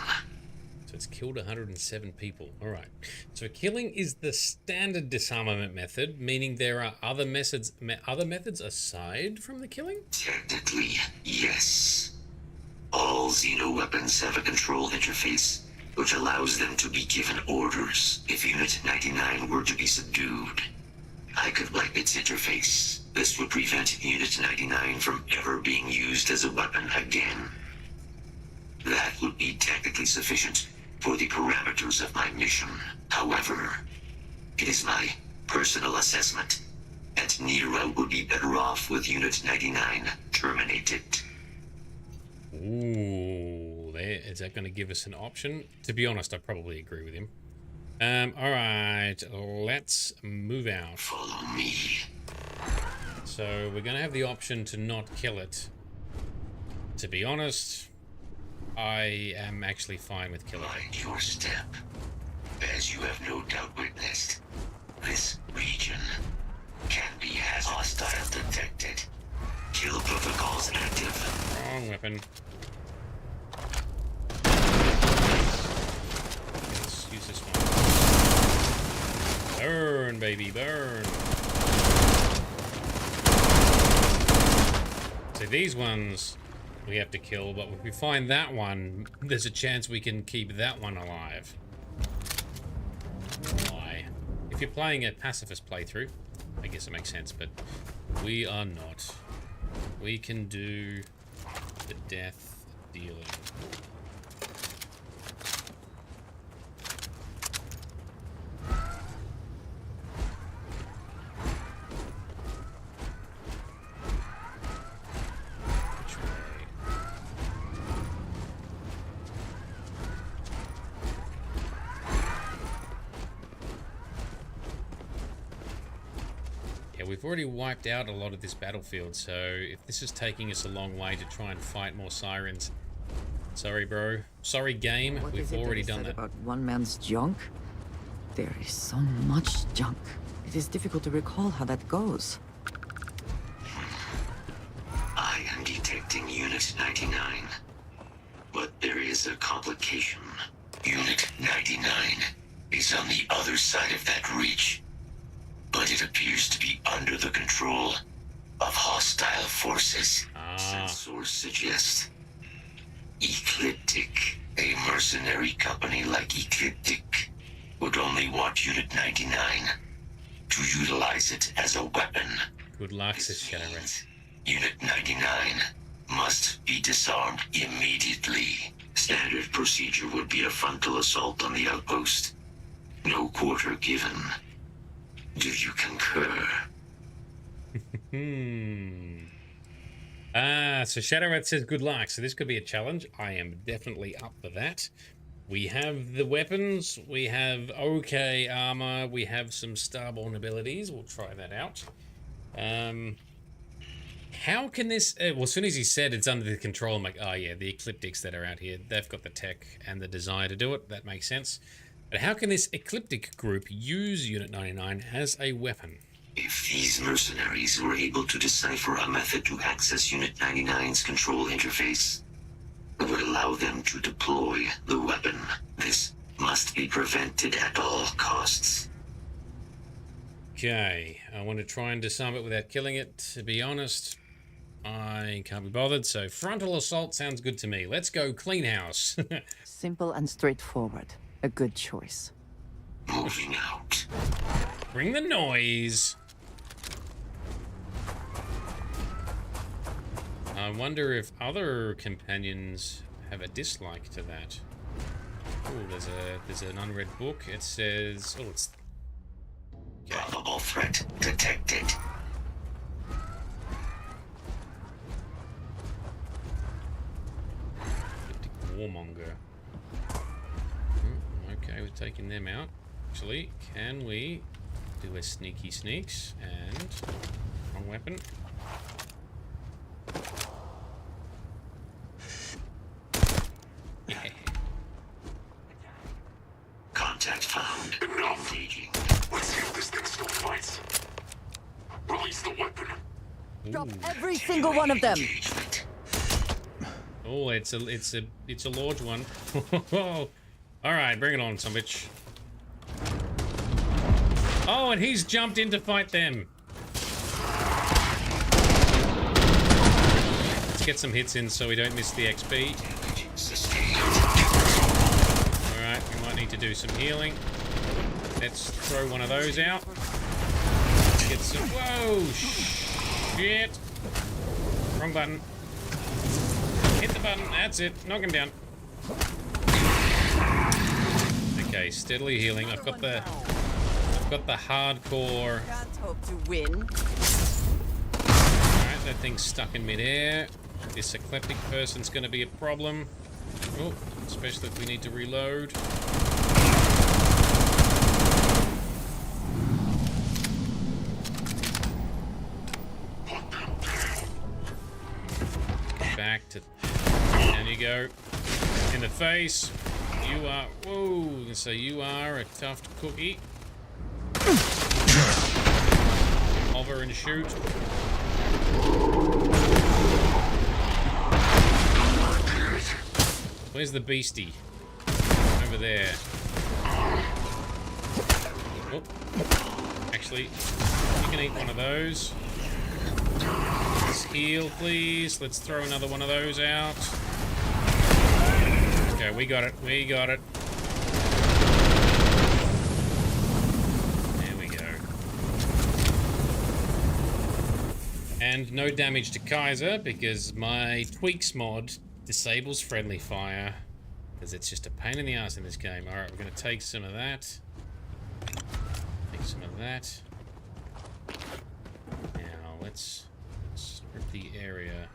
So it's killed 107 people. All right. So killing is the standard disarmament method, meaning there are other methods aside from the killing? Technically, yes. All Xeno weapons have a control interface, which allows them to be given orders if Unit 99 were to be subdued. I could wipe its interface. This would prevent Unit 99 from ever being used as a weapon again. That would be technically sufficient for the parameters of my mission. However, it is my personal assessment that Nero would be better off with Unit 99 terminated. Ooh, there. Is that going to give us an option? To be honest, I probably agree with him. All right, let's move out. Follow me. So we're going to have the option to not kill it. To be honest, I am actually fine with killing it. Mind your step. As you have no doubt witnessed, this region can be as hostile detected. Kill protocols active. Wrong weapon. Let's use this one. Burn, baby, burn. So these ones we have to kill, but if we find that one, there's a chance we can keep that one alive. Why? If you're playing a pacifist playthrough, I guess it makes sense, but we are not. We can do the death dealing. We've already wiped out a lot of this battlefield, so if this is taking us a long way to try and fight more sirens, sorry, bro. Sorry, game. We've already done that. About one man's junk? There is so much junk. It is difficult to recall how that goes. I am detecting Unit 99, but there is a complication. Unit 99 is on the other side of that reach. But it appears to be under the control of hostile forces. Sensors suggest Ecliptic, a mercenary company like Ecliptic, would only want Unit 99 to utilize it as a weapon. Good luck, Shadowrun. Unit 99 must be disarmed immediately. Standard procedure would be a frontal assault on the outpost. No quarter given. Do you concur? So Shadowrat says good luck. So this could be a challenge. I am definitely up for that. We have the weapons. We have okay armor. We have some starborn abilities. We'll try that out. How can this... well, as soon as he said it's under the control, I'm like, oh yeah, the Ecliptics that are out here, they've got the tech and the desire to do it. That makes sense. But how can this Ecliptic group use Unit 99 as a weapon? If these mercenaries were able to decipher a method to access Unit 99's control interface, it would allow them to deploy the weapon. This must be prevented at all costs. Okay, I want to try and disarm it without killing it. To be honest, I can't be bothered, so frontal assault sounds good to me. Let's go clean house. Simple and straightforward. A good choice. Moving out. Bring the noise. I wonder if other companions have a dislike to that. there's an unread book. It says, oh, it's Probable threat detected. Warmonger. Okay, we're taking them out. Actually, can we do a sneaky sneaks and wrong weapon? Yeah. Contact found. Enough. Let's see if this thing still fights. Release the weapon. Drop every single one of them. Oh, it's a large one. All right, bring it on, some bitch. Oh, and he's jumped in to fight them. Let's get some hits in so we don't miss the XP. All right, we might need to do some healing. Let's throw one of those out. Get some. Whoa! Shit! Wrong button. Hit the button. That's it. Knock him down. Okay, steadily healing. I've got the hardcore. Can't hope to win. Alright, that thing's stuck in midair. This eclectic person's gonna be a problem. Oh, especially if we need to reload. Back to. Down you go. In the face. You are. Whoa. So you are a tough cookie. Hover and shoot. Where's the beastie? Over there. Oh. Actually, you can eat one of those. Let's heal, please. Let's throw another one of those out. Okay, we got it. We got it. There we go. And no damage to Kaiser because my tweaks mod disables friendly fire because it's just a pain in the ass in this game. All right, we're going to take some of that. Take some of that. Now let's strip the area.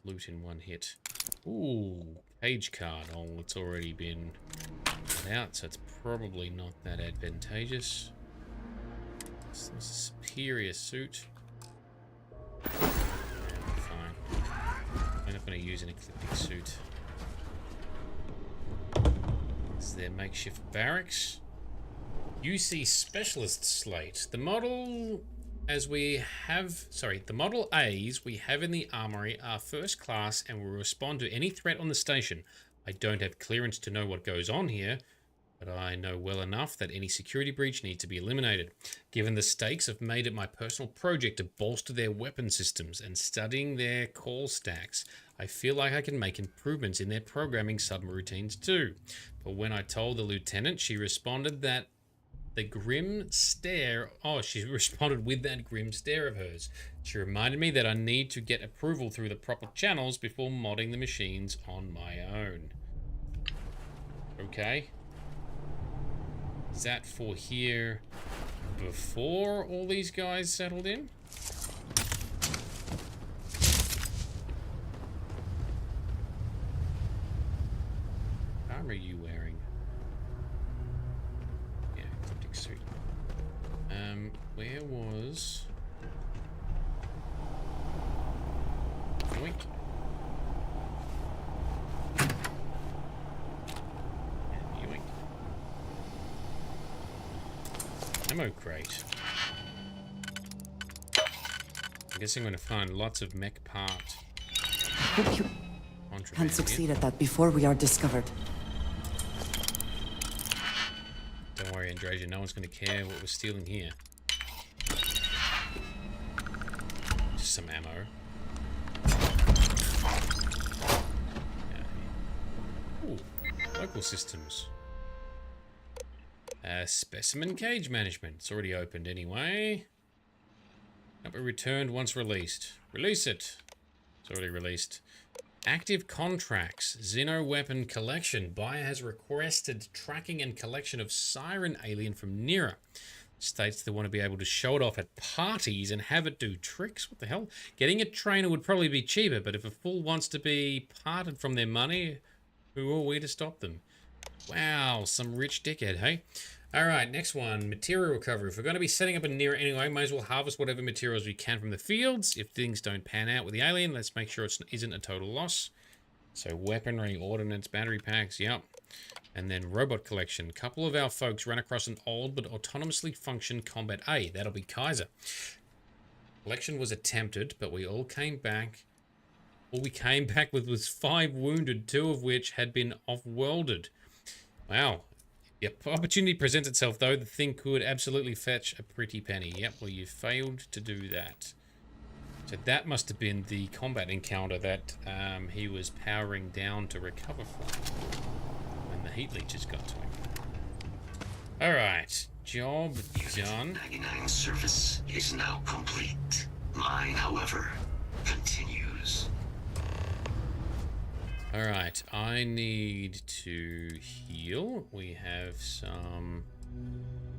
Loot in one hit. Ooh, page card. Oh, it's already been cut out, so it's probably not that advantageous. It's a superior suit. Fine. I'm not going to use an ecliptic suit. This is their makeshift barracks. UC Specialist Slate. The model the Model A's we have in the armory are first class and will respond to any threat on the station. I don't have clearance to know what goes on here, but I know well enough that any security breach needs to be eliminated. Given the stakes, I've made it my personal project to bolster their weapon systems and studying their call stacks. I feel like I can make improvements in their programming subroutines too. But when I told the lieutenant, she responded that the grim stare. Oh, she responded with that grim stare of hers. She reminded me that I need to get approval through the proper channels before modding the machines on my own. Okay. Is that for here before all these guys settled in? What armor are you wearing? Yeah, ecliptic suit. Where was... Yoink. And yoink. Ammo crate. I'm guessing I'm going to find lots of mech parts. Hope you can succeed at that before we are discovered. Don't worry, Andreja, no one's going to care what we're stealing here. Just some ammo. Ooh, local systems. Specimen cage management. It's already opened anyway. Can't be returned once released. Release it. It's already released. Active contracts. Xeno weapon collection. Buyer has requested tracking and collection of Siren alien from Nira. States they want to be able to show it off at parties and have it do tricks. What the hell? Getting a trainer would probably be cheaper, but if a fool wants to be parted from their money, who are we to stop them? Wow, some rich dickhead, hey? Alright, next one. Material recovery. If we're going to be setting up a Nira anyway, might as well harvest whatever materials we can from the fields. If things don't pan out with the alien, let's make sure it isn't a total loss. So weaponry, ordnance, battery packs, yep. And then robot collection. Couple of our folks ran across an old but autonomously functioned Combat A. That'll be Kaiser. Collection was attempted, but we all came back. All we came back with was 5 wounded, 2 of which had been off-worlded. Wow. If opportunity presents itself, though, the thing could absolutely fetch a pretty penny. Yep, well, you failed to do that. So that must have been the combat encounter that he was powering down to recover from. When the heat leeches got to him. Alright, job done. 99 service is now complete. Mine, however, continues. Alright, I need to heal. We have some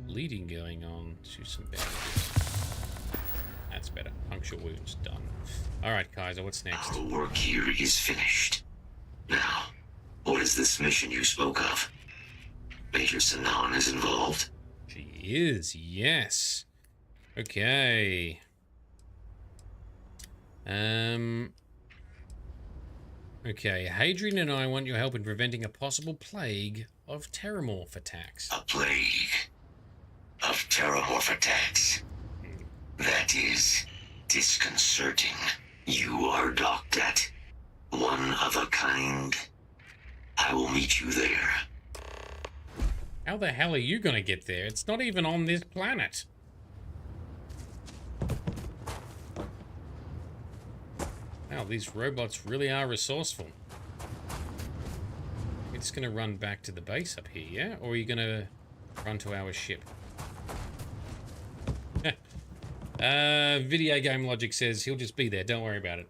bleeding going on to some bandages. That's better. Puncture wounds done. Alright, Kaiser, what's next? Our work here is finished. Now, what is this mission you spoke of? Major Sanan is involved? She is, yes. Okay. Okay, Hadrian and I want your help in preventing a possible plague of Terrormorph attacks. A plague of Terrormorph attacks? That is disconcerting. You are docked at one of a kind. I will meet you there. How the hell are you gonna get there? It's not even on this planet. Wow, these robots really are resourceful. You're just gonna run back to the base up here, yeah? Or are you gonna run to our ship? Video game logic says he'll just be there, don't worry about it.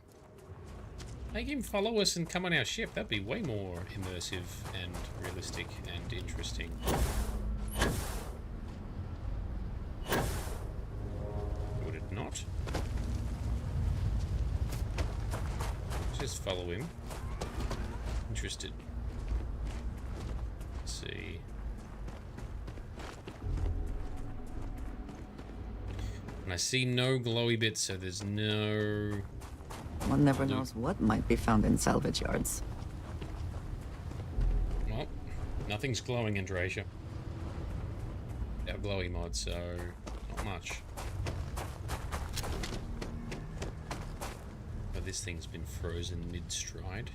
Make him follow us and come on our ship. That'd be way more immersive and realistic and interesting. Would it not? Just follow him. Interested. Let's see. And I see no glowy bits, so there's no... One never knows what might be found in salvage yards. Well, nothing's glowing in Dracia. Our glowy mod, so not much. But this thing's been frozen mid-stride.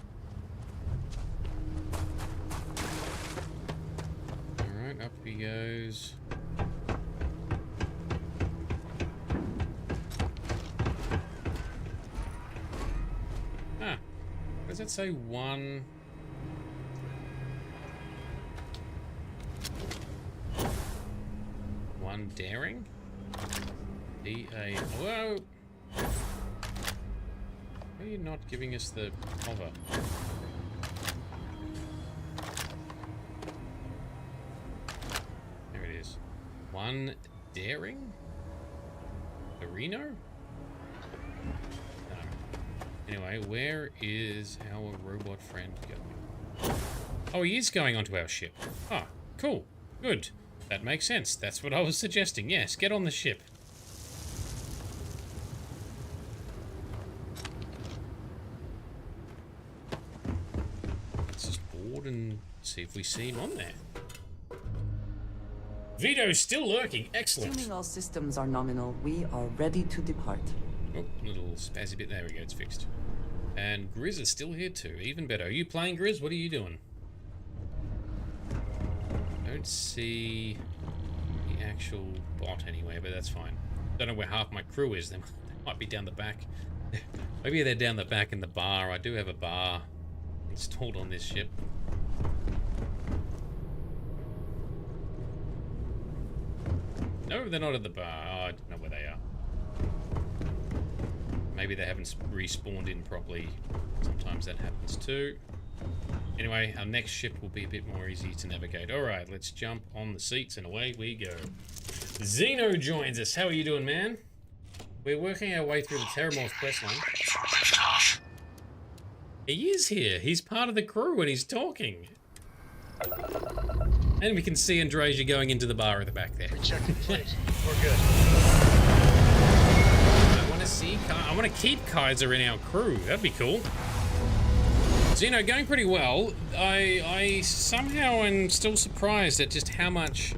Alright, up he goes. Does that say one? One daring? D-A... Whoa! Why are you not giving us the cover? There it is. One daring? Areno? Anyway, where is our robot friend going? Oh, he is going onto our ship. Ah, cool. Good. That makes sense. That's what I was suggesting. Yes, get on the ship. Let's just board and see if we see him on there. Vito's still lurking. Excellent. Assuming all systems are nominal, we are ready to depart. Oh, little spazzy bit. There we go. It's fixed. And Grizz is still here too. Even better. Are you playing, Grizz? What are you doing? Don't see the actual bot anyway, but that's fine. Don't know where half my crew is. They might be down the back. Maybe they're down the back in the bar. I do have a bar installed on this ship. No, they're not at the bar. Oh, I don't know where they are. Maybe they haven't respawned in properly. Sometimes that happens too. Anyway, our next ship will be a bit more easy to navigate. Alright, let's jump on the seats and away we go. Zeno joins us. How are you doing, man? We're working our way through the Terrormorph questline. He is here. He's part of the crew and he's talking. And we can see Andreja going into the bar at the back there. Rejected plate. We're good. I want to keep Kaiser in our crew. That'd be cool. Zeno, going pretty well. I somehow am still surprised at just how much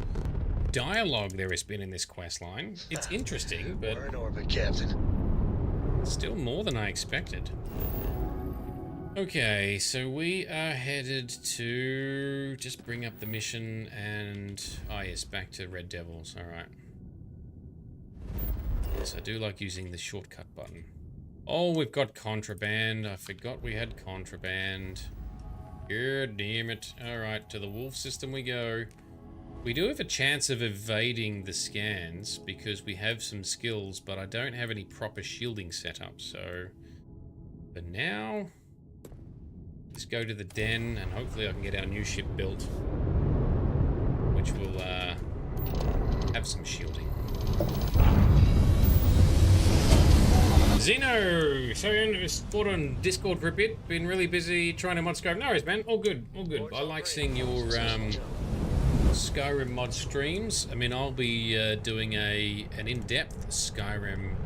dialogue there has been in this quest line. It's interesting, but we're in orbit, Captain. Still more than I expected. Okay, so we are headed to just bring up the mission and yes, back to Red Devils. All right. Yes, I do like using the shortcut button. Oh, we've got contraband. I forgot we had contraband. God damn it. Alright, to the wolf system we go. We do have a chance of evading the scans because we have some skills, but I don't have any proper shielding set up. So, for now, let's go to the den and hopefully I can get our new ship built, which will have some shielding. Zeno! Sorry, I fought on Discord for a bit. Been really busy trying to mod Skyrim. No worries, man. All good. All good. I like seeing your Skyrim mod streams. I mean, I'll be doing an in-depth Skyrim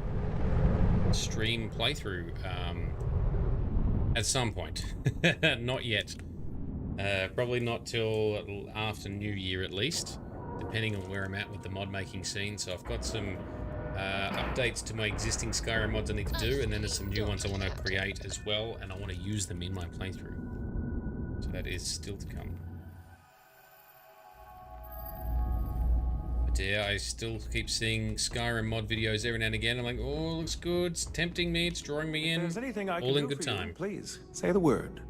stream playthrough at some point. Not yet. Probably not till after New Year at least, depending on where I'm at with the mod making scene. So I've got some updates to my existing Skyrim mods I need to do, and then there's some new ones I want to create as well, and I want to use them in my playthrough. So that is still to come. But yeah, I still keep seeing Skyrim mod videos every now and again. I'm like, oh, looks good, it's tempting me, it's drawing me in. If there's anything I can all in do good for time. You, please, say the word.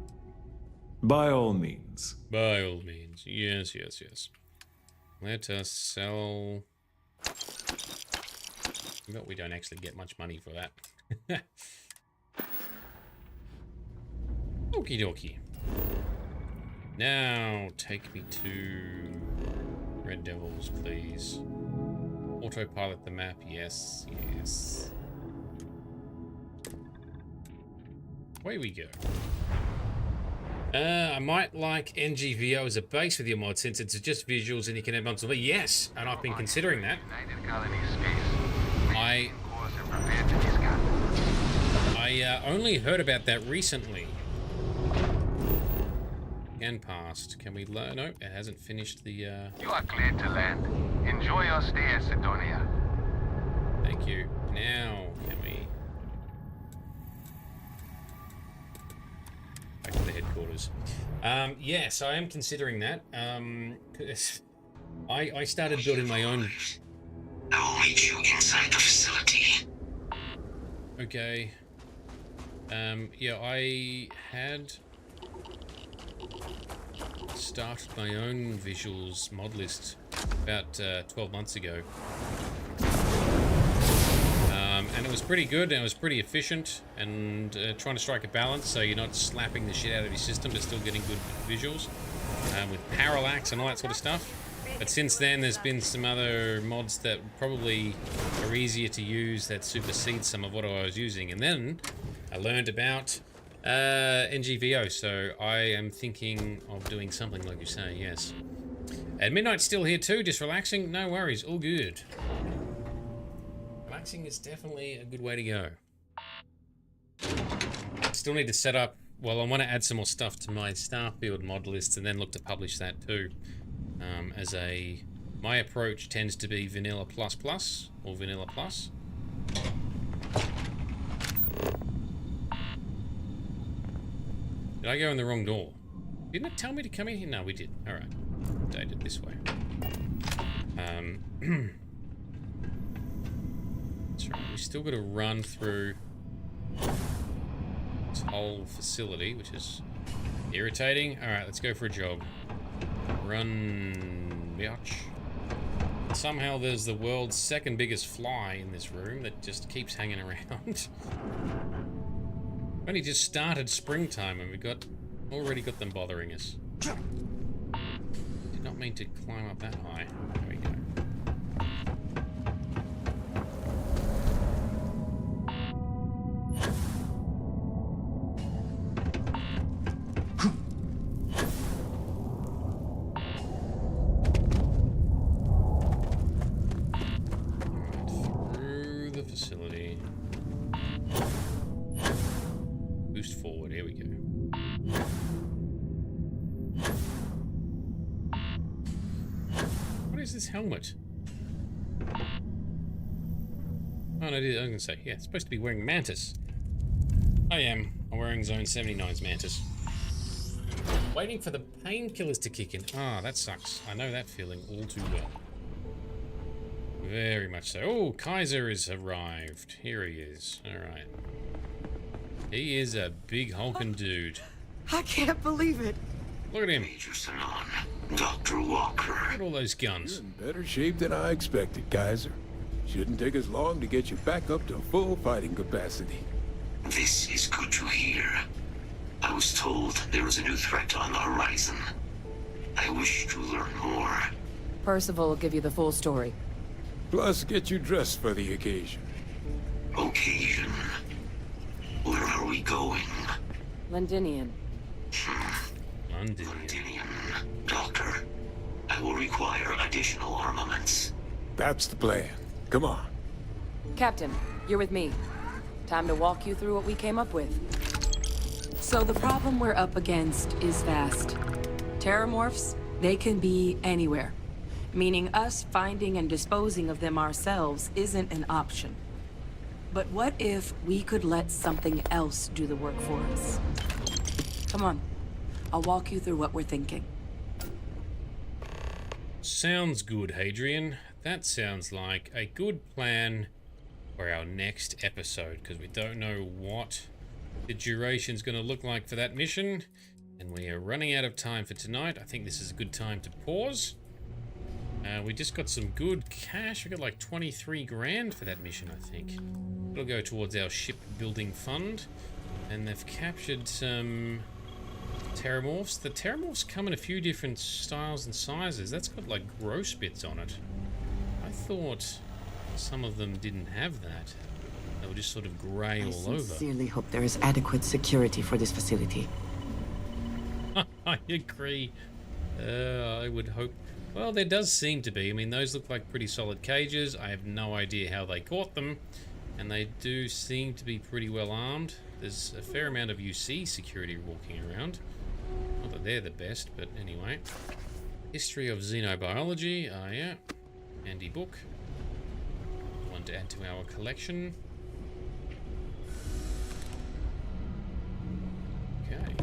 By all means. By all means. Yes, yes, yes. Let us sell... But we don't actually get much money for that. Okie dokie. Now, take me to Red Devils, please. Autopilot the map, yes, yes. Away we go. I might like NGVO as a base with your mod since it's just visuals and you can add mods. Yes, and I've been considering that. I only heard about that recently. And passed. Can we learn? No, it hasn't finished the. You are cleared to land. Enjoy your stay at Sidonia. Thank you. Now, can we? Back to the headquarters. Yes, I am considering that. I started building my own. I will meet you inside the facility. Okay. Yeah, I had started my own visuals mod list about 12 months ago. And it was pretty good, and it was pretty efficient, and trying to strike a balance so you're not slapping the shit out of your system but still getting good visuals with parallax and all that sort of stuff. But since then, there's been some other mods that probably are easier to use that supersede some of what I was using. And then I learned about NGVO, so I am thinking of doing something like you say, yes. And Midnight's still here too, just relaxing. No worries, all good. Relaxing is definitely a good way to go. Still need to set up, well, I want to add some more stuff to my Starfield mod list and then look to publish that too. My approach tends to be vanilla plus plus or vanilla plus. Did I go in the wrong door? Didn't it tell me to come in here? No, we did. All right, update it this way. That's right. We still got to run through this whole facility, which is irritating. All right, let's go for a jog. Run, bitch. Somehow there's the world's second biggest fly in this room that just keeps hanging around. Only just started springtime and we already got them bothering us. Did not mean to climb up that high. There we go. Facility. Boost forward, here we go. What is this helmet? Oh no, I was gonna say, yeah, it's supposed to be wearing Mantis. I am. I'm wearing Zone 79's Mantis. Waiting for the painkillers to kick in. Ah, that sucks. I know that feeling all too well. Very much so. Oh, Kaiser has arrived. Here he is. Alright. He is a big hulking dude. I can't believe it. Look at him. Major Sanon, Dr. Walker. Look at all those guns. You're in better shape than I expected, Kaiser. Shouldn't take us long to get you back up to full fighting capacity. This is good to hear. I was told there was a new threat on the horizon. I wish to learn more. Percival will give you the full story. Plus, get you dressed for the occasion. Occasion? Where are we going? Londinian. Londinian. Doctor, I will require additional armaments. That's the plan. Come on. Captain, you're with me. Time to walk you through what we came up with. So the problem we're up against is vast. Terrormorphs, they can be anywhere. Meaning us finding and disposing of them ourselves isn't an option. But what if we could let something else do the work for us? Come on. I'll walk you through what we're thinking. Sounds good, Hadrian. That sounds like a good plan for our next episode, because we don't know what the duration's going to look like for that mission, and we are running out of time for tonight. I think this is a good time to pause. We just got some good cash. We got like 23 grand for that mission, I think. It'll go towards our shipbuilding fund. And they've captured some Terrormorphs. The Terrormorphs come in a few different styles and sizes. That's got like gross bits on it. I thought some of them didn't have that. They were just sort of grey all over. I sincerely hope there is adequate security for this facility. I agree. I would hope. Well, there does seem to be. I mean, those look like pretty solid cages. I have no idea how they caught them. And they do seem to be pretty well armed. There's a fair amount of UC security walking around. Not that they're the best, but anyway. History of Xenobiology. Ah, yeah. Handy book. One to add to our collection. Okay.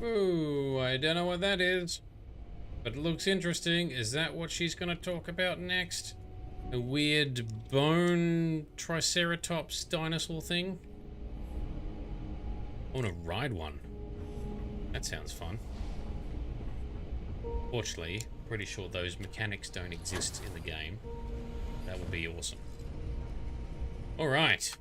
Ooh, I don't know what that is, but it looks interesting. Is that what she's going to talk about next? A weird bone triceratops dinosaur thing? I want to ride one. That sounds fun. Fortunately, pretty sure those mechanics don't exist in the game. That would be awesome. Alright.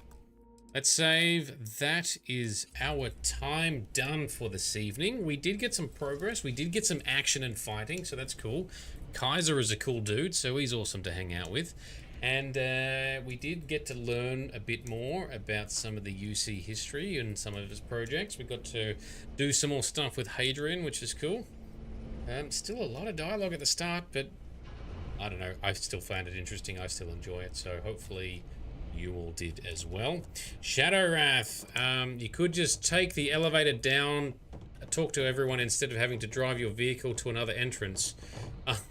Let's save. That is our time done for this evening. We did get some progress. We did get some action and fighting, so that's cool. Kaiser is a cool dude, so he's awesome to hang out with. And we did get to learn a bit more about some of the UC history and some of his projects. We got to do some more stuff with Hadrian, which is cool. Still a lot of dialogue at the start, but I don't know. I still found it interesting. I still enjoy it, so hopefully you all did as well. Shadow Wrath. You could just take the elevator down, talk to everyone instead of having to drive your vehicle to another entrance.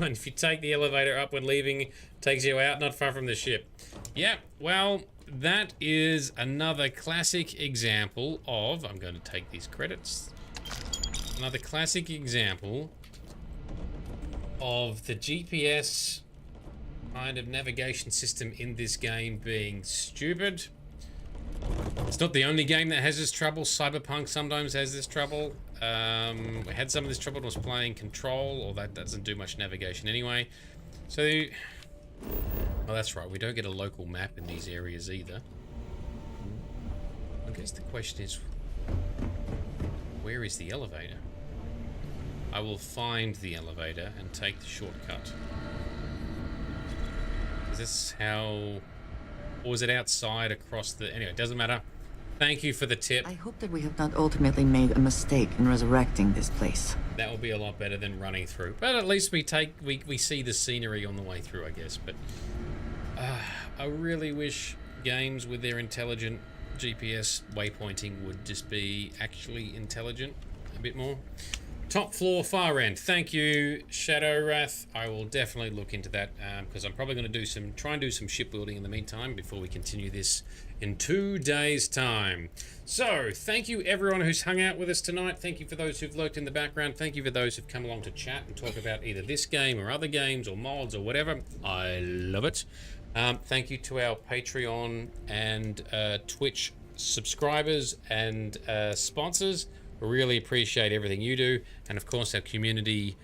And if you take the elevator up when leaving, it takes you out not far from the ship. Yeah, well, that is another classic example of... I'm going to take these credits. Another classic example of the GPS kind of navigation system in this game being stupid. It's not the only game that has this trouble. Cyberpunk sometimes has this trouble. We had some of this trouble when I was playing Control, or that doesn't do much navigation anyway. So, oh, that's right. We don't get a local map in these areas either. I guess the question is, where is the elevator? I will find the elevator and take the shortcut. Is this how... Or was it outside across the... Anyway, it doesn't matter. Thank you for the tip. I hope that we have not ultimately made a mistake in resurrecting this place. That will be a lot better than running through. But at least we see the scenery on the way through, I guess. But I really wish games with their intelligent GPS waypointing would just be actually intelligent a bit more. Top floor, far end. Thank you, Shadow Wrath. I will definitely look into that because I'm probably going to try and do some shipbuilding in the meantime before we continue this in 2 days' time. So, thank you everyone who's hung out with us tonight. Thank you for those who've lurked in the background. Thank you for those who've come along to chat and talk about either this game or other games or mods or whatever. I love it. Thank you to our Patreon and Twitch subscribers and sponsors. We really appreciate everything you do, and of course our community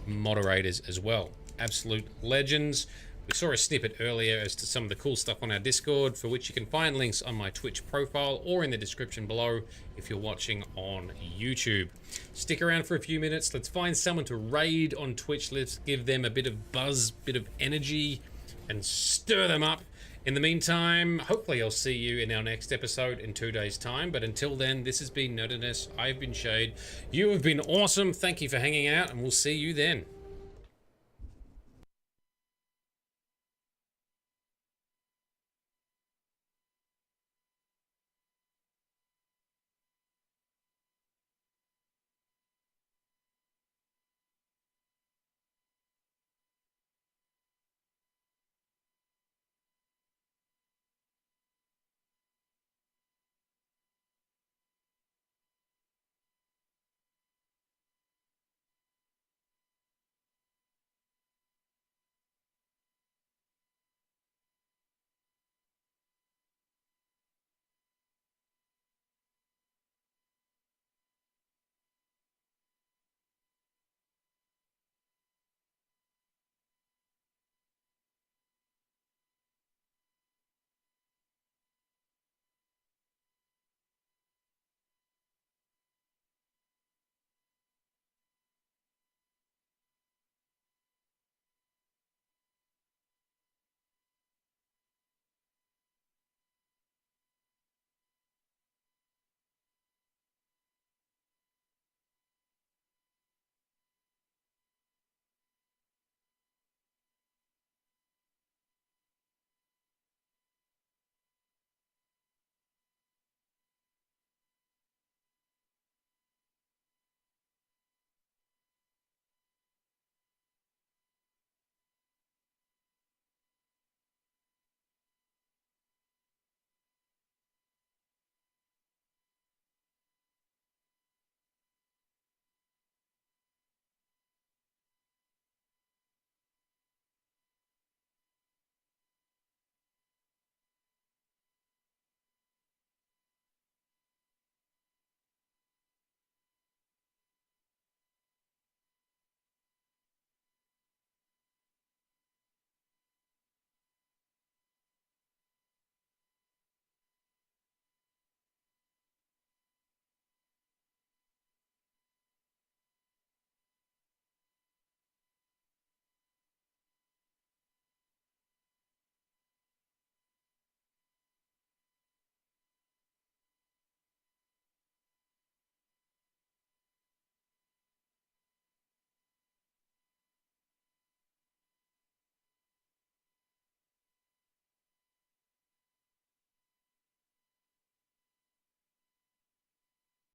moderators as well. Absolute legends. We saw a snippet earlier as to some of the cool stuff on our Discord, for which you can find links on my Twitch profile or in the description below if you're watching on YouTube. Stick around for a few minutes. Let's find someone to raid on Twitch. Let's give them a bit of buzz, bit of energy, and stir them up. In the meantime, hopefully I'll see you in our next episode in 2 days' time. But until then, this has been Nerdedness. I've been Shade. You have been awesome. Thank you for hanging out, and we'll see you then.